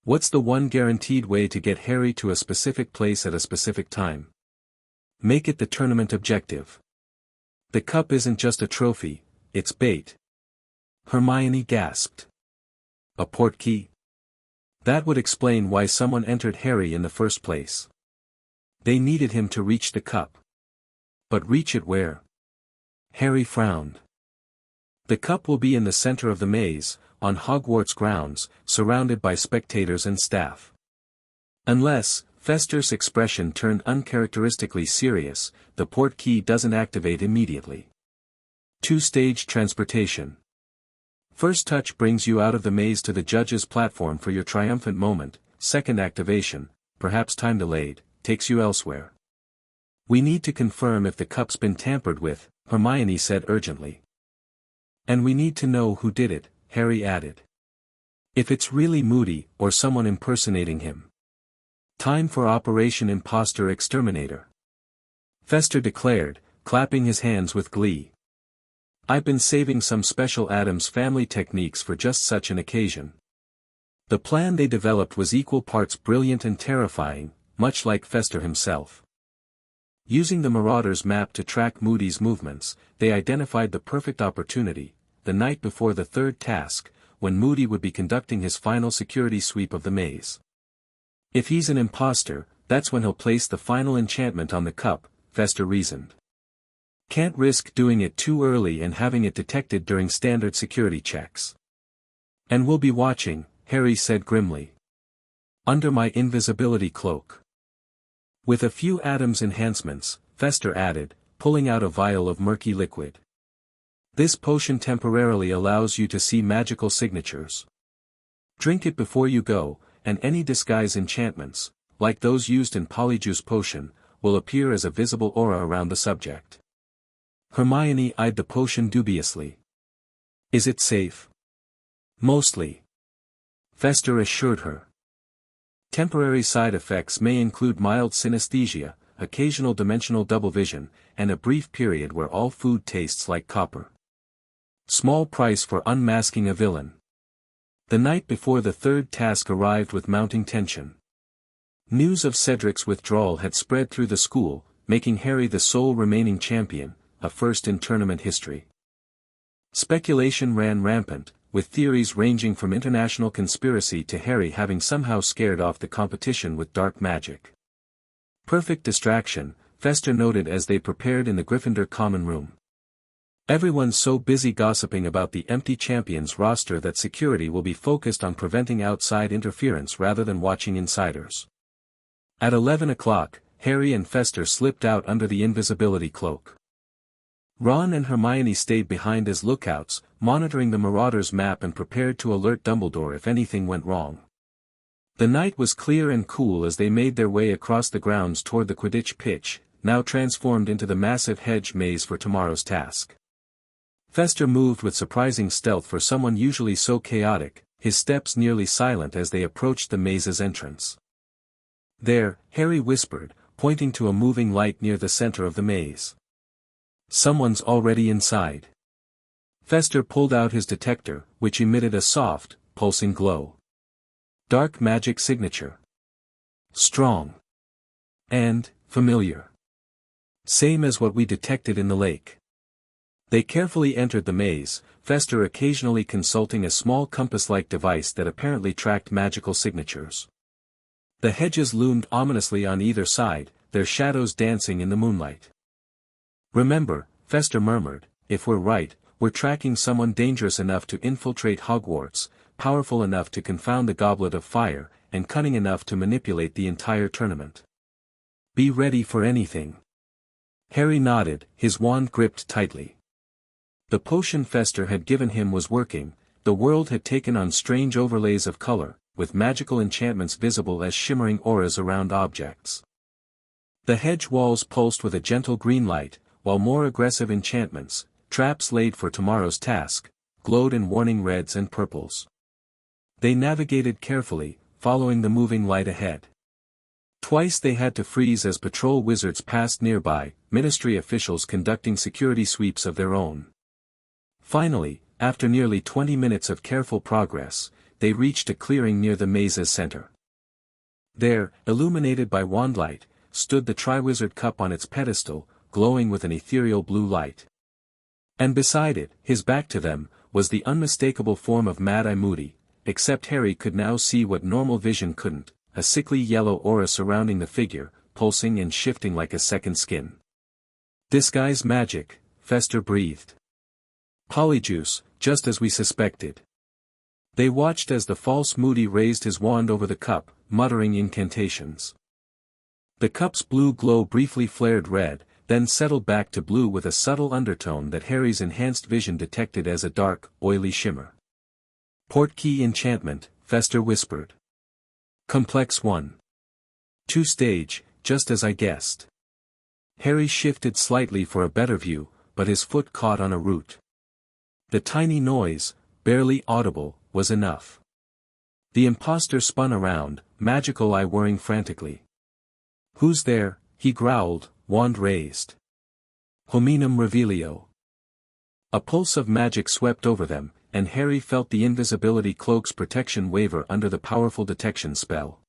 Speaker 1: What's the one guaranteed way to get Harry to a specific place at a specific time? Make it the tournament objective. The cup isn't just a trophy, it's bait. Hermione gasped. A portkey? That would explain why someone entered Harry in the first place. They needed him to reach the cup. But reach it where? Harry frowned. The cup will be in the center of the maze, on Hogwarts grounds, surrounded by spectators and staff. Unless, Fester's expression turned uncharacteristically serious, the portkey doesn't activate immediately. Two-stage transportation. First touch brings you out of the maze to the judge's platform for your triumphant moment, second activation, perhaps time delayed, takes you elsewhere. We need to confirm if the cup's been tampered with, Hermione said urgently. And we need to know who did it, Harry added. If it's really Moody, or someone impersonating him. Time for Operation Imposter Exterminator. Fester declared, clapping his hands with glee. I've been saving some special Addams Family techniques for just such an occasion. The plan they developed was equal parts brilliant and terrifying, much like Fester himself. Using the Marauder's map to track Moody's movements, they identified the perfect opportunity, the night before the third task, when Moody would be conducting his final security sweep of the maze. If he's an imposter, that's when he'll place the final enchantment on the cup, Fester reasoned. Can't risk doing it too early and having it detected during standard security checks. And we'll be watching, Harry said grimly. Under my invisibility cloak. With a few Addams enhancements, Fester added, pulling out a vial of murky liquid. This potion temporarily allows you to see magical signatures. Drink it before you go, and any disguise enchantments, like those used in Polyjuice Potion, will appear as a visible aura around the subject. Hermione eyed the potion dubiously. Is it safe? Mostly. Fester assured her. Temporary side effects may include mild synesthesia, occasional dimensional double vision, and a brief period where all food tastes like copper. Small price for unmasking a villain. The night before the third task arrived with mounting tension. News of Cedric's withdrawal had spread through the school, making Harry the sole remaining champion, a first in tournament history. Speculation ran rampant, with theories ranging from international conspiracy to Harry having somehow scared off the competition with dark magic. Perfect distraction, Fester noted as they prepared in the Gryffindor common room. Everyone's so busy gossiping about the empty champions roster that security will be focused on preventing outside interference rather than watching insiders. At 11 o'clock, Harry and Fester slipped out under the invisibility cloak. Ron and Hermione stayed behind as lookouts, monitoring the Marauder's map and prepared to alert Dumbledore if anything went wrong. The night was clear and cool as they made their way across the grounds toward the Quidditch pitch, now transformed into the massive hedge maze for tomorrow's task. Fester moved with surprising stealth for someone usually so chaotic, his steps nearly silent as they approached the maze's entrance. There, Harry whispered, pointing to a moving light near the center of the maze. Someone's already inside. Fester pulled out his detector, which emitted a soft, pulsing glow. Dark magic signature. Strong. And, familiar. Same as what we detected in the lake. They carefully entered the maze, Fester occasionally consulting a small compass-like device that apparently tracked magical signatures. The hedges loomed ominously on either side, their shadows dancing in the moonlight. Remember, Fester murmured, if we're right, we're tracking someone dangerous enough to infiltrate Hogwarts, powerful enough to confound the Goblet of Fire, and cunning enough to manipulate the entire tournament. Be ready for anything. Harry nodded, his wand gripped tightly. The potion Fester had given him was working, the world had taken on strange overlays of color, with magical enchantments visible as shimmering auras around objects. The hedge walls pulsed with a gentle green light, while more aggressive enchantments, traps laid for tomorrow's task, glowed in warning reds and purples. They navigated carefully, following the moving light ahead. Twice they had to freeze as patrol wizards passed nearby, ministry officials conducting security sweeps of their own. Finally, after nearly 20 minutes of careful progress, they reached a clearing near the maze's center. There, illuminated by wandlight, stood the Triwizard cup on its pedestal, glowing with an ethereal blue light. And beside it, his back to them, was the unmistakable form of Mad-Eye Moody, except Harry could now see what normal vision couldn't, a sickly yellow aura surrounding the figure, pulsing and shifting like a second skin. Disguise magic, Fester breathed. Polyjuice, just as we suspected. They watched as the false Moody raised his wand over the cup, muttering incantations. The cup's blue glow briefly flared red, then settled back to blue with a subtle undertone that Harry's enhanced vision detected as a dark, oily shimmer. Portkey enchantment, Fester whispered. Complex 1. 2-stage, just as I guessed. Harry shifted slightly for a better view, but his foot caught on a root. The tiny noise, barely audible, was enough. The impostor spun around, magical eye whirring frantically. Who's there? He growled, wand raised. Hominum revelio. A pulse of magic swept over them, and Harry felt the invisibility cloak's protection waver under the powerful detection spell.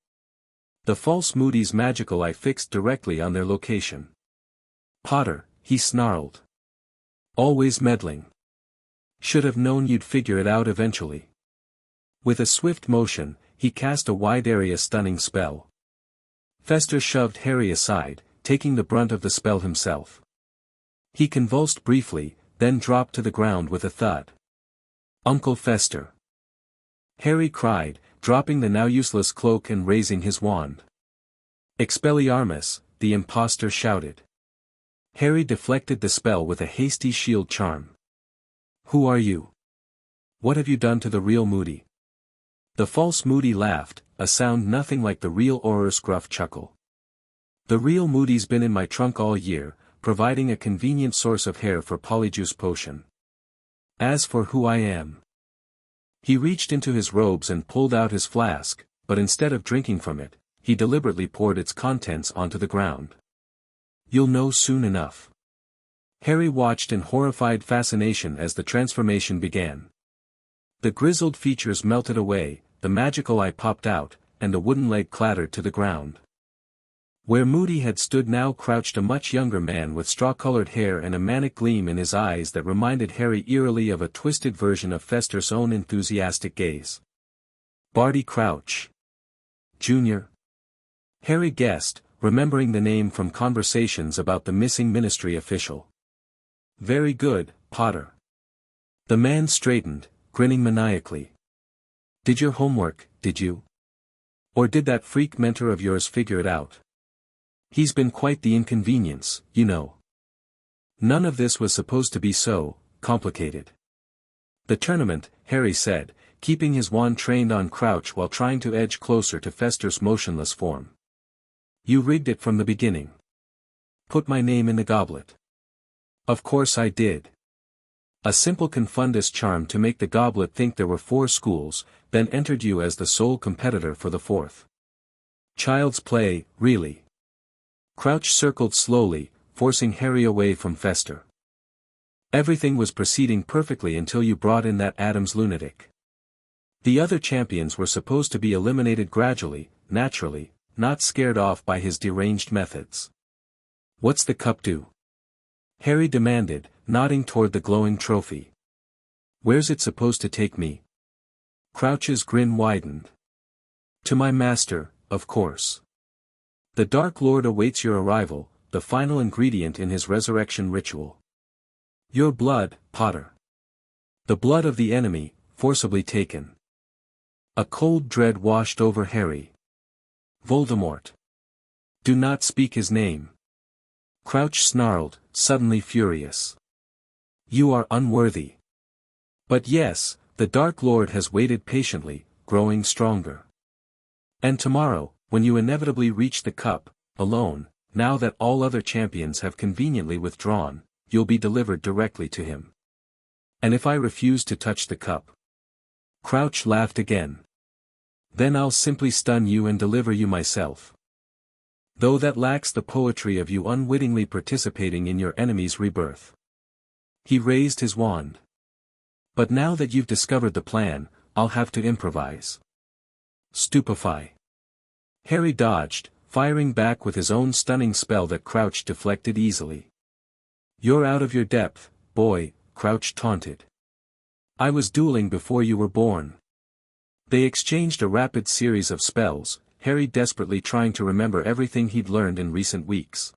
Speaker 1: The false Moody's magical eye fixed directly on their location. Potter, he snarled. Always meddling. Should have known you'd figure it out eventually. With a swift motion, he cast a wide area stunning spell. Fester shoved Harry aside, taking the brunt of the spell himself. He convulsed briefly, then dropped to the ground with a thud. Uncle Fester! Harry cried, dropping the now useless cloak and raising his wand. Expelliarmus, the impostor shouted. Harry deflected the spell with a hasty shield charm. Who are you? What have you done to the real Moody? The false Moody laughed, a sound nothing like the real Auror's gruff chuckle. The real Moody's been in my trunk all year, providing a convenient source of hair for Polyjuice potion. As for who I am. He reached into his robes and pulled out his flask, but instead of drinking from it, he deliberately poured its contents onto the ground. You'll know soon enough. Harry watched in horrified fascination as the transformation began. The grizzled features melted away, the magical eye popped out, and a wooden leg clattered to the ground. Where Moody had stood now crouched a much younger man with straw-colored hair and a manic gleam in his eyes that reminded Harry eerily of a twisted version of Fester's own enthusiastic gaze. Barty Crouch. Jr. Harry guessed, remembering the name from conversations about the missing ministry official. Very good, Potter. The man straightened, grinning maniacally. Did your homework, did you? Or did that freak mentor of yours figure it out? He's been quite the inconvenience, you know. None of this was supposed to be so complicated. The tournament, Harry said, keeping his wand trained on Crouch while trying to edge closer to Fester's motionless form. You rigged it from the beginning. Put my name in the goblet. Of course I did. A simple confundus charm to make the goblet think there were 4 schools, then entered you as the sole competitor for the 4th. Child's play, really. Crouch circled slowly, forcing Harry away from Fester. Everything was proceeding perfectly until you brought in that Adams lunatic. The other champions were supposed to be eliminated gradually, naturally, not scared off by his deranged methods. What's the cup do? Harry demanded, nodding toward the glowing trophy. Where's it supposed to take me? Crouch's grin widened. To my master, of course. The Dark Lord awaits your arrival, the final ingredient in his resurrection ritual. Your blood, Potter. The blood of the enemy, forcibly taken. A cold dread washed over Harry. Voldemort. Do not speak his name. Crouch snarled, suddenly furious. You are unworthy. But yes, the Dark Lord has waited patiently, growing stronger. And tomorrow, when you inevitably reach the cup, alone, now that all other champions have conveniently withdrawn, you'll be delivered directly to him. And if I refuse to touch the cup? Crouch laughed again. Then I'll simply stun you and deliver you myself. Though that lacks the poetry of you unwittingly participating in your enemy's rebirth. He raised his wand. But now that you've discovered the plan, I'll have to improvise. Stupefy. Harry dodged, firing back with his own stunning spell that Crouch deflected easily. You're out of your depth, boy, Crouch taunted. I was dueling before you were born. They exchanged a rapid series of spells, Harry desperately trying to remember everything he'd learned in recent weeks.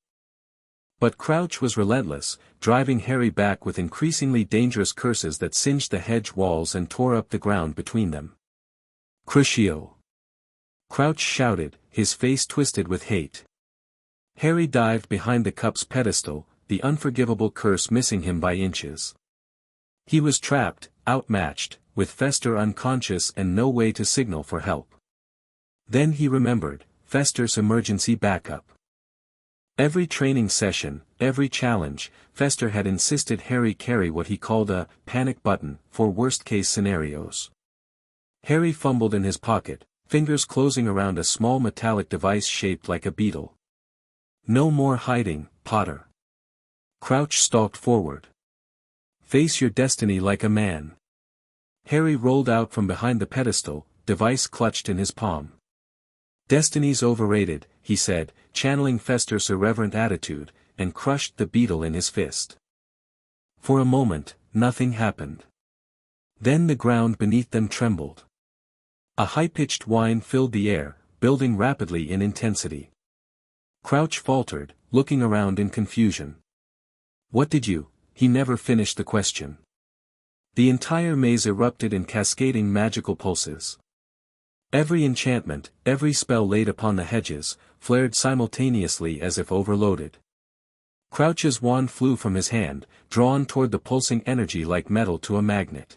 Speaker 1: But Crouch was relentless, driving Harry back with increasingly dangerous curses that singed the hedge walls and tore up the ground between them. Crucio! Crouch shouted, his face twisted with hate. Harry dived behind the cup's pedestal, the unforgivable curse missing him by inches. He was trapped, outmatched, with Fester unconscious and no way to signal for help. Then he remembered, Fester's emergency backup. Every training session, every challenge, Fester had insisted Harry carry what he called a panic button for worst-case scenarios. Harry fumbled in his pocket, fingers closing around a small metallic device shaped like a beetle. No more hiding, Potter. Crouch stalked forward. Face your destiny like a man. Harry rolled out from behind the pedestal, device clutched in his palm. Destiny's overrated, he said, channeling Fester's irreverent attitude, and crushed the beetle in his fist. For a moment, nothing happened. Then the ground beneath them trembled. A high-pitched whine filled the air, building rapidly in intensity. Crouch faltered, looking around in confusion. What did you? He never finished the question. The entire maze erupted in cascading magical pulses. Every enchantment, every spell laid upon the hedges, flared simultaneously as if overloaded. Crouch's wand flew from his hand, drawn toward the pulsing energy like metal to a magnet.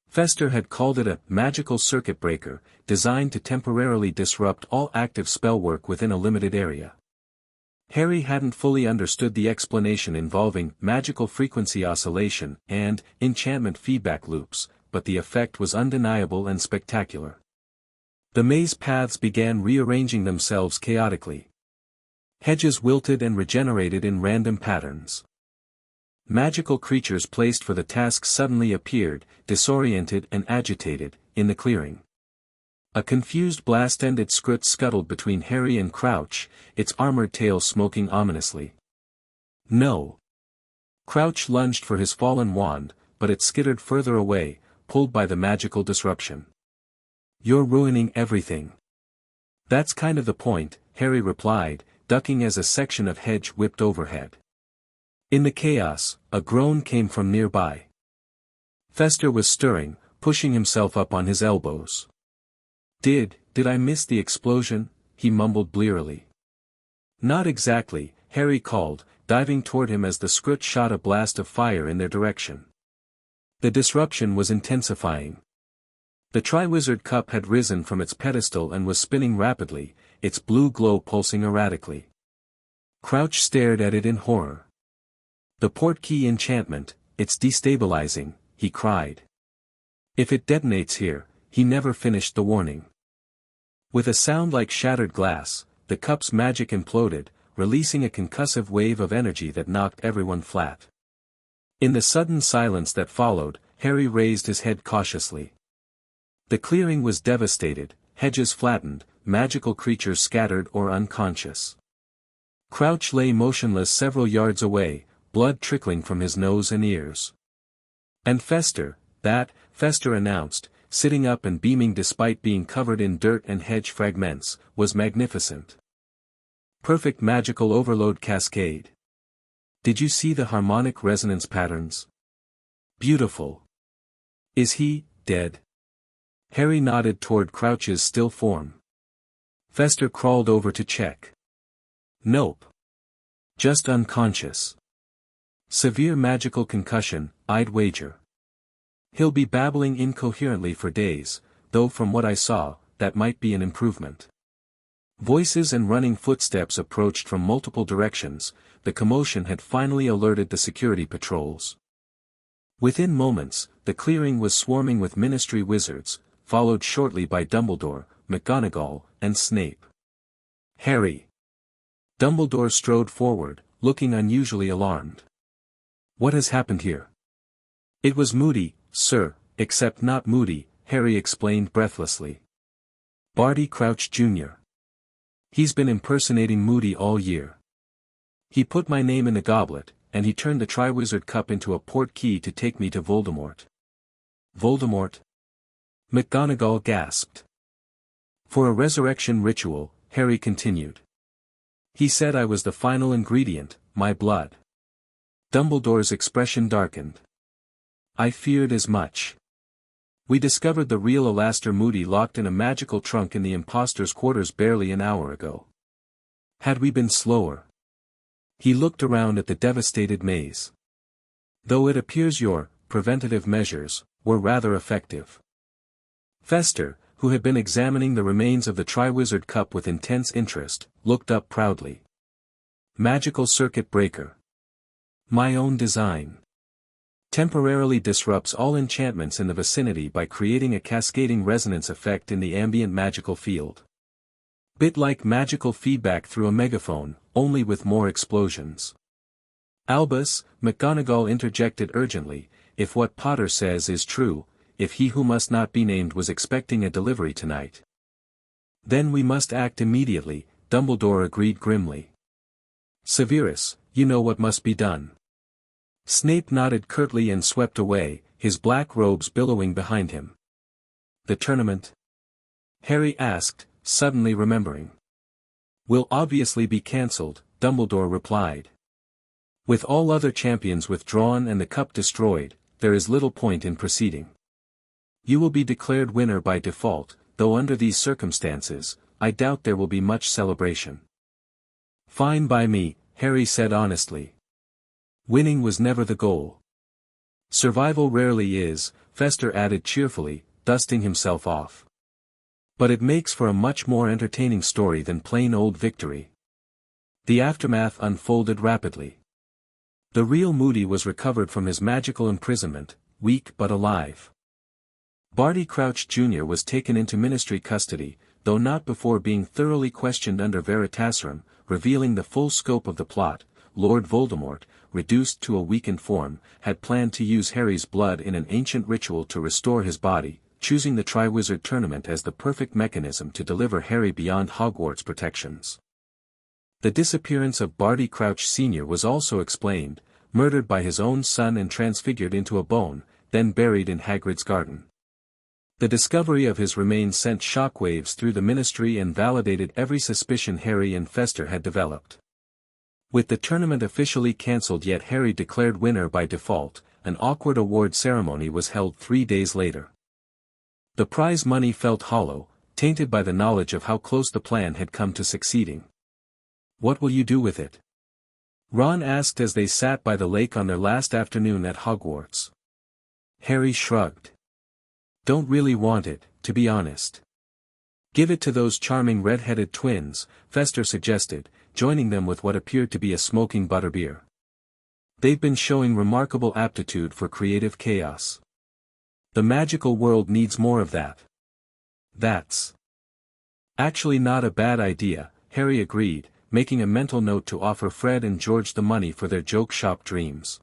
Speaker 1: Fester had called it a magical circuit breaker, designed to temporarily disrupt all active spellwork within a limited area. Harry hadn't fully understood the explanation involving magical frequency oscillation and enchantment feedback loops, but the effect was undeniable and spectacular. The maze paths began rearranging themselves chaotically. Hedges wilted and regenerated in random patterns. Magical creatures placed for the task suddenly appeared, disoriented and agitated, in the clearing. A confused blast-ended Scrut scuttled between Harry and Crouch, its armored tail smoking ominously. No! Crouch lunged for his fallen wand, but it skittered further away, pulled by the magical disruption. You're ruining everything. That's kind of the point, Harry replied, ducking as a section of hedge whipped overhead. In the chaos, a groan came from nearby. Fester was stirring, pushing himself up on his elbows. Did I miss the explosion? He mumbled blearily. Not exactly, Harry called, diving toward him as the Scrut shot a blast of fire in their direction. The disruption was intensifying. The Triwizard cup had risen from its pedestal and was spinning rapidly, its blue glow pulsing erratically. Crouch stared at it in horror. The portkey enchantment, it's destabilizing, he cried. If it detonates here, he never finished the warning. With a sound like shattered glass, the cup's magic imploded, releasing a concussive wave of energy that knocked everyone flat. In the sudden silence that followed, Harry raised his head cautiously. The clearing was devastated, hedges flattened, magical creatures scattered or unconscious. Crouch lay motionless several yards away, blood trickling from his nose and ears. And Fester announced, sitting up and beaming despite being covered in dirt and hedge fragments, was magnificent. Perfect magical overload cascade. Did you see the harmonic resonance patterns? Beautiful. Is he dead? Harry nodded toward Crouch's still form. Fester crawled over to check. Nope. Just unconscious. Severe magical concussion, I'd wager. He'll be babbling incoherently for days, though from what I saw, that might be an improvement. Voices and running footsteps approached from multiple directions. The commotion had finally alerted the security patrols. Within moments, the clearing was swarming with Ministry wizards, followed shortly by Dumbledore, McGonagall, and Snape. Harry. Dumbledore strode forward, looking unusually alarmed. What has happened here? It was Moody, sir, except not Moody, Harry explained breathlessly. Barty Crouch Jr. He's been impersonating Moody all year. He put my name in a goblet, and he turned the Triwizard Cup into a port key to take me to Voldemort. Voldemort? McGonagall gasped. For a resurrection ritual, Harry continued. He said I was the final ingredient, my blood. Dumbledore's expression darkened. I feared as much. We discovered the real Alastor Moody locked in a magical trunk in the imposter's quarters barely an hour ago. Had we been slower? He looked around at the devastated maze. Though it appears your preventative measures were rather effective. Fester, who had been examining the remains of the Triwizard Cup with intense interest, looked up proudly. Magical circuit breaker. My own design. Temporarily disrupts all enchantments in the vicinity by creating a cascading resonance effect in the ambient magical field. Bit like magical feedback through a megaphone, only with more explosions. Albus, McGonagall interjected urgently, if what Potter says is true, if he who must not be named was expecting a delivery tonight. Then we must act immediately, Dumbledore agreed grimly. Severus, you know what must be done. Snape nodded curtly and swept away, his black robes billowing behind him. The tournament? Harry asked, suddenly remembering. Will obviously be cancelled, Dumbledore replied. With all other champions withdrawn and the cup destroyed, there is little point in proceeding. You will be declared winner by default, though under these circumstances, I doubt there will be much celebration. Fine by me, Harry said honestly. Winning was never the goal. Survival rarely is, Fester added cheerfully, dusting himself off. But it makes for a much more entertaining story than plain old victory. The aftermath unfolded rapidly. The real Moody was recovered from his magical imprisonment, weak but alive. Barty Crouch Jr. was taken into Ministry custody, though not before being thoroughly questioned under Veritaserum, revealing the full scope of the plot. Lord Voldemort, reduced to a weakened form, had planned to use Harry's blood in an ancient ritual to restore his body, choosing the Triwizard Tournament as the perfect mechanism to deliver Harry beyond Hogwarts protections. The disappearance of Barty Crouch Sr. was also explained, murdered by his own son and transfigured into a bone, then buried in Hagrid's garden. The discovery of his remains sent shockwaves through the Ministry and validated every suspicion Harry and Fester had developed. With the tournament officially cancelled yet Harry declared winner by default, an awkward award ceremony was held 3 days later. The prize money felt hollow, tainted by the knowledge of how close the plan had come to succeeding. What will you do with it? Ron asked as they sat by the lake on their last afternoon at Hogwarts. Harry shrugged. Don't really want it, to be honest. Give it to those charming red-headed twins, Fester suggested, joining them with what appeared to be a smoking butterbeer. They've been showing remarkable aptitude for creative chaos. The magical world needs more of that. That's actually not a bad idea, Harry agreed, making a mental note to offer Fred and George the money for their joke shop dreams.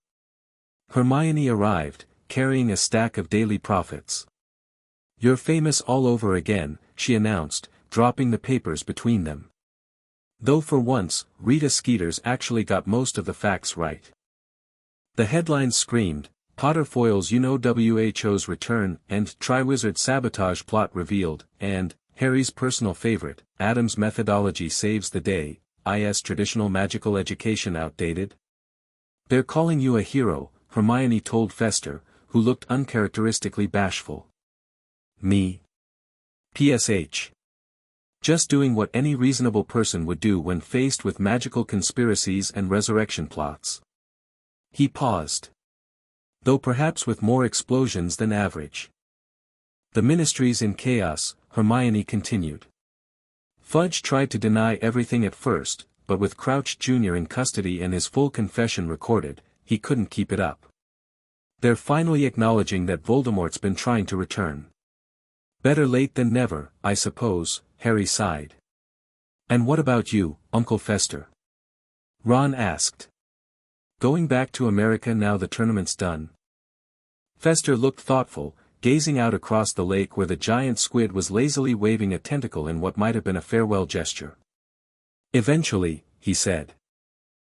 Speaker 1: Hermione arrived, carrying a stack of daily profits. You're famous all over again, she announced, dropping the papers between them. Though for once, Rita Skeeters actually got most of the facts right. The headlines screamed, Potter foils UNOWHO's return, and Triwizard sabotage plot revealed, and, Harry's personal favorite, Adam's methodology saves the day, is traditional magical education outdated? They're calling you a hero, Hermione told Fester, who looked uncharacteristically bashful. Me? PSH. Just doing what any reasonable person would do when faced with magical conspiracies and resurrection plots. He paused. Though perhaps with more explosions than average. The Ministry's in chaos, Hermione continued. Fudge tried to deny everything at first, but with Crouch Jr. in custody and his full confession recorded, he couldn't keep it up. They're finally acknowledging that Voldemort's been trying to return. Better late than never, I suppose, Harry sighed. And what about you, Uncle Fester? Ron asked. Going back to America now the tournament's done? Fester looked thoughtful, gazing out across the lake where the giant squid was lazily waving a tentacle in what might have been a farewell gesture. Eventually, he said.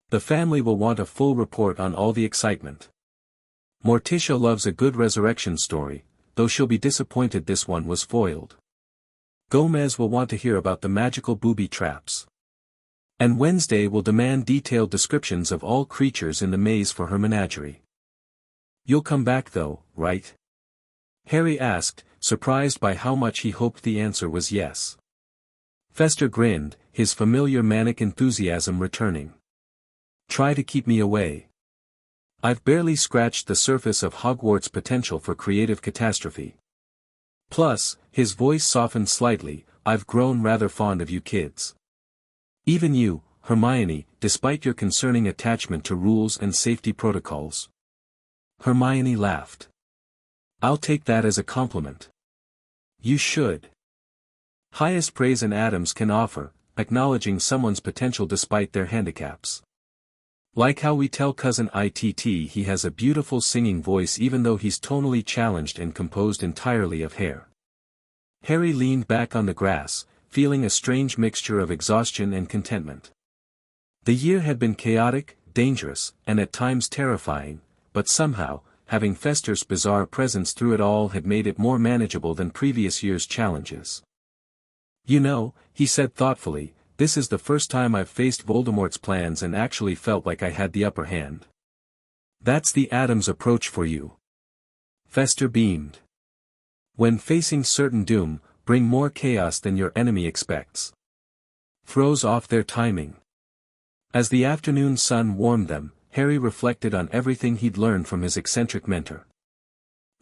Speaker 1: The family will want a full report on all the excitement. Morticia loves a good resurrection story, though she'll be disappointed this one was foiled. Gomez will want to hear about the magical booby traps. And Wednesday will demand detailed descriptions of all creatures in the maze for her menagerie. You'll come back though, right? Harry asked, surprised by how much he hoped the answer was yes. Fester grinned, his familiar manic enthusiasm returning. Try to keep me away. I've barely scratched the surface of Hogwarts' potential for creative catastrophe. Plus, his voice softened slightly, I've grown rather fond of you kids. Even you, Hermione, despite your concerning attachment to rules and safety protocols. Hermione laughed. I'll take that as a compliment. You should. Highest praise an Adams can offer, acknowledging someone's potential despite their handicaps. Like how we tell cousin ITT he has a beautiful singing voice even though he's tonally challenged and composed entirely of hair. Harry leaned back on the grass, feeling a strange mixture of exhaustion and contentment. The year had been chaotic, dangerous, and at times terrifying, but somehow, having Fester's bizarre presence through it all had made it more manageable than previous year's challenges. You know, he said thoughtfully, this is the first time I've faced Voldemort's plans and actually felt like I had the upper hand. That's the Adams approach for you. Fester beamed. When facing certain doom, bring more chaos than your enemy expects. Throws off their timing. As the afternoon sun warmed them, Harry reflected on everything he'd learned from his eccentric mentor.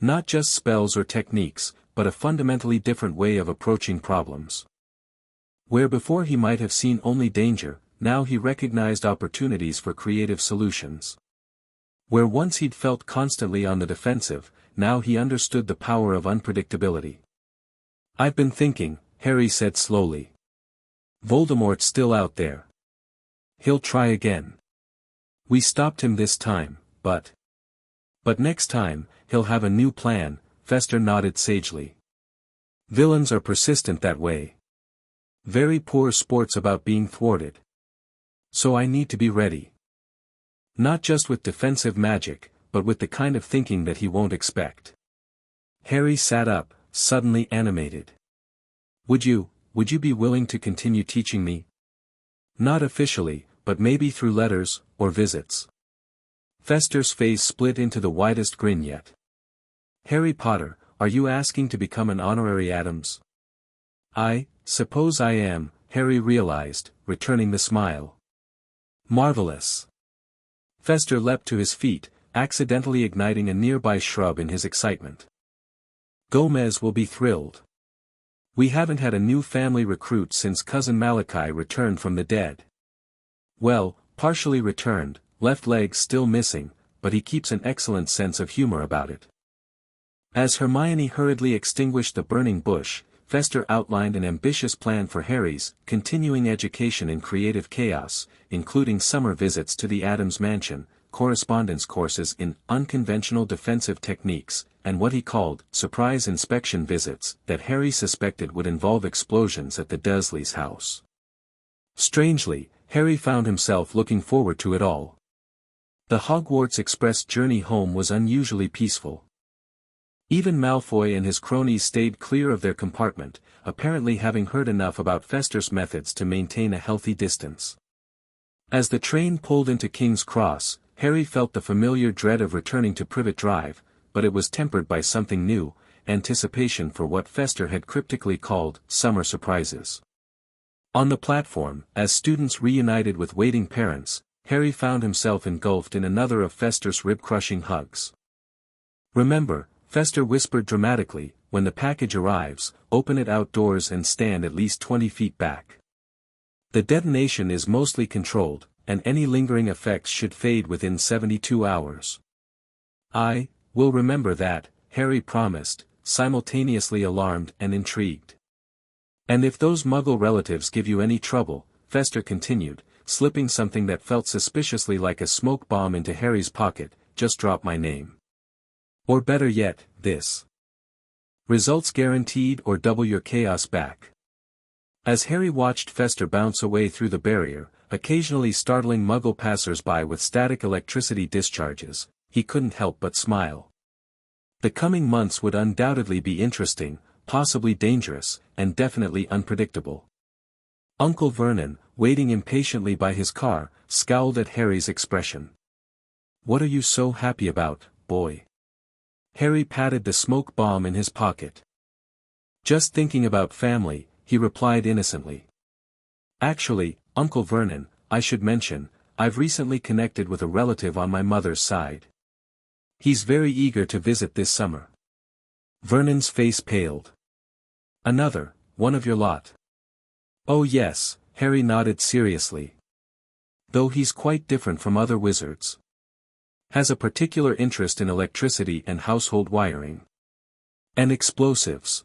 Speaker 1: Not just spells or techniques, but a fundamentally different way of approaching problems. Where before he might have seen only danger, now he recognized opportunities for creative solutions. Where once he'd felt constantly on the defensive, now he understood the power of unpredictability. I've been thinking, Harry said slowly. Voldemort's still out there. He'll try again. We stopped him this time, but next time, he'll have a new plan, Fester nodded sagely. Villains are persistent that way. Very poor sports about being thwarted. So I need to be ready. Not just with defensive magic, but with the kind of thinking that he won't expect. Harry sat up, suddenly animated. Would you be willing to continue teaching me? Not officially, but maybe through letters, or visits. Fester's face split into the widest grin yet. Harry Potter, are you asking to become an honorary Adams? I suppose I am, Harry realized, returning the smile. Marvelous. Fester leapt to his feet, accidentally igniting a nearby shrub in his excitement. Gomez will be thrilled. We haven't had a new family recruit since cousin Malachi returned from the dead. Well, partially returned, left leg still missing, but he keeps an excellent sense of humor about it. As Hermione hurriedly extinguished the burning bush, Fester outlined an ambitious plan for Harry's continuing education in creative chaos, including summer visits to the Adams mansion, correspondence courses in unconventional defensive techniques, and what he called surprise inspection visits that Harry suspected would involve explosions at the Dursleys' house. Strangely, Harry found himself looking forward to it all. The Hogwarts Express journey home was unusually peaceful. Even Malfoy and his cronies stayed clear of their compartment, apparently having heard enough about Fester's methods to maintain a healthy distance. As the train pulled into King's Cross, Harry felt the familiar dread of returning to Privet Drive, but it was tempered by something new, anticipation for what Fester had cryptically called summer surprises. On the platform, as students reunited with waiting parents, Harry found himself engulfed in another of Fester's rib-crushing hugs. Remember, Fester whispered dramatically, when the package arrives, open it outdoors and stand at least 20 feet back. The detonation is mostly controlled, and any lingering effects should fade within 72 hours. I will remember that, Harry promised, simultaneously alarmed and intrigued. And if those Muggle relatives give you any trouble, Fester continued, slipping something that felt suspiciously like a smoke bomb into Harry's pocket, just drop my name. Or better yet, this. Results guaranteed or double your chaos back. As Harry watched Fester bounce away through the barrier, occasionally startling Muggle passers-by with static electricity discharges, he couldn't help but smile. The coming months would undoubtedly be interesting, possibly dangerous, and definitely unpredictable. Uncle Vernon, waiting impatiently by his car, scowled at Harry's expression. "What are you so happy about, boy?" Harry patted the smoke bomb in his pocket. "Just thinking about family," he replied innocently. "Actually, Uncle Vernon, I should mention, I've recently connected with a relative on my mother's side. He's very eager to visit this summer." Vernon's face paled. "Another, one of your lot?" "Oh yes," Harry nodded seriously. "Though he's quite different from other wizards. Has a particular interest in electricity and household wiring. And explosives.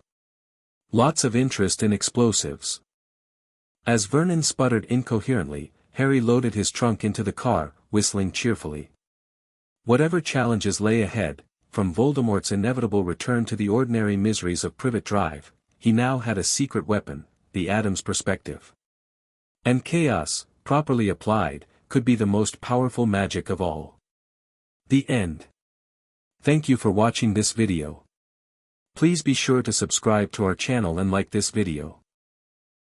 Speaker 1: Lots of interest in explosives." As Vernon sputtered incoherently, Harry loaded his trunk into the car, whistling cheerfully. Whatever challenges lay ahead, from Voldemort's inevitable return to the ordinary miseries of Privet Drive, he now had a secret weapon, the Adam's perspective. And chaos, properly applied, could be the most powerful magic of all. The end. Thank you for watching this video. Please be sure to subscribe to our channel and like this video.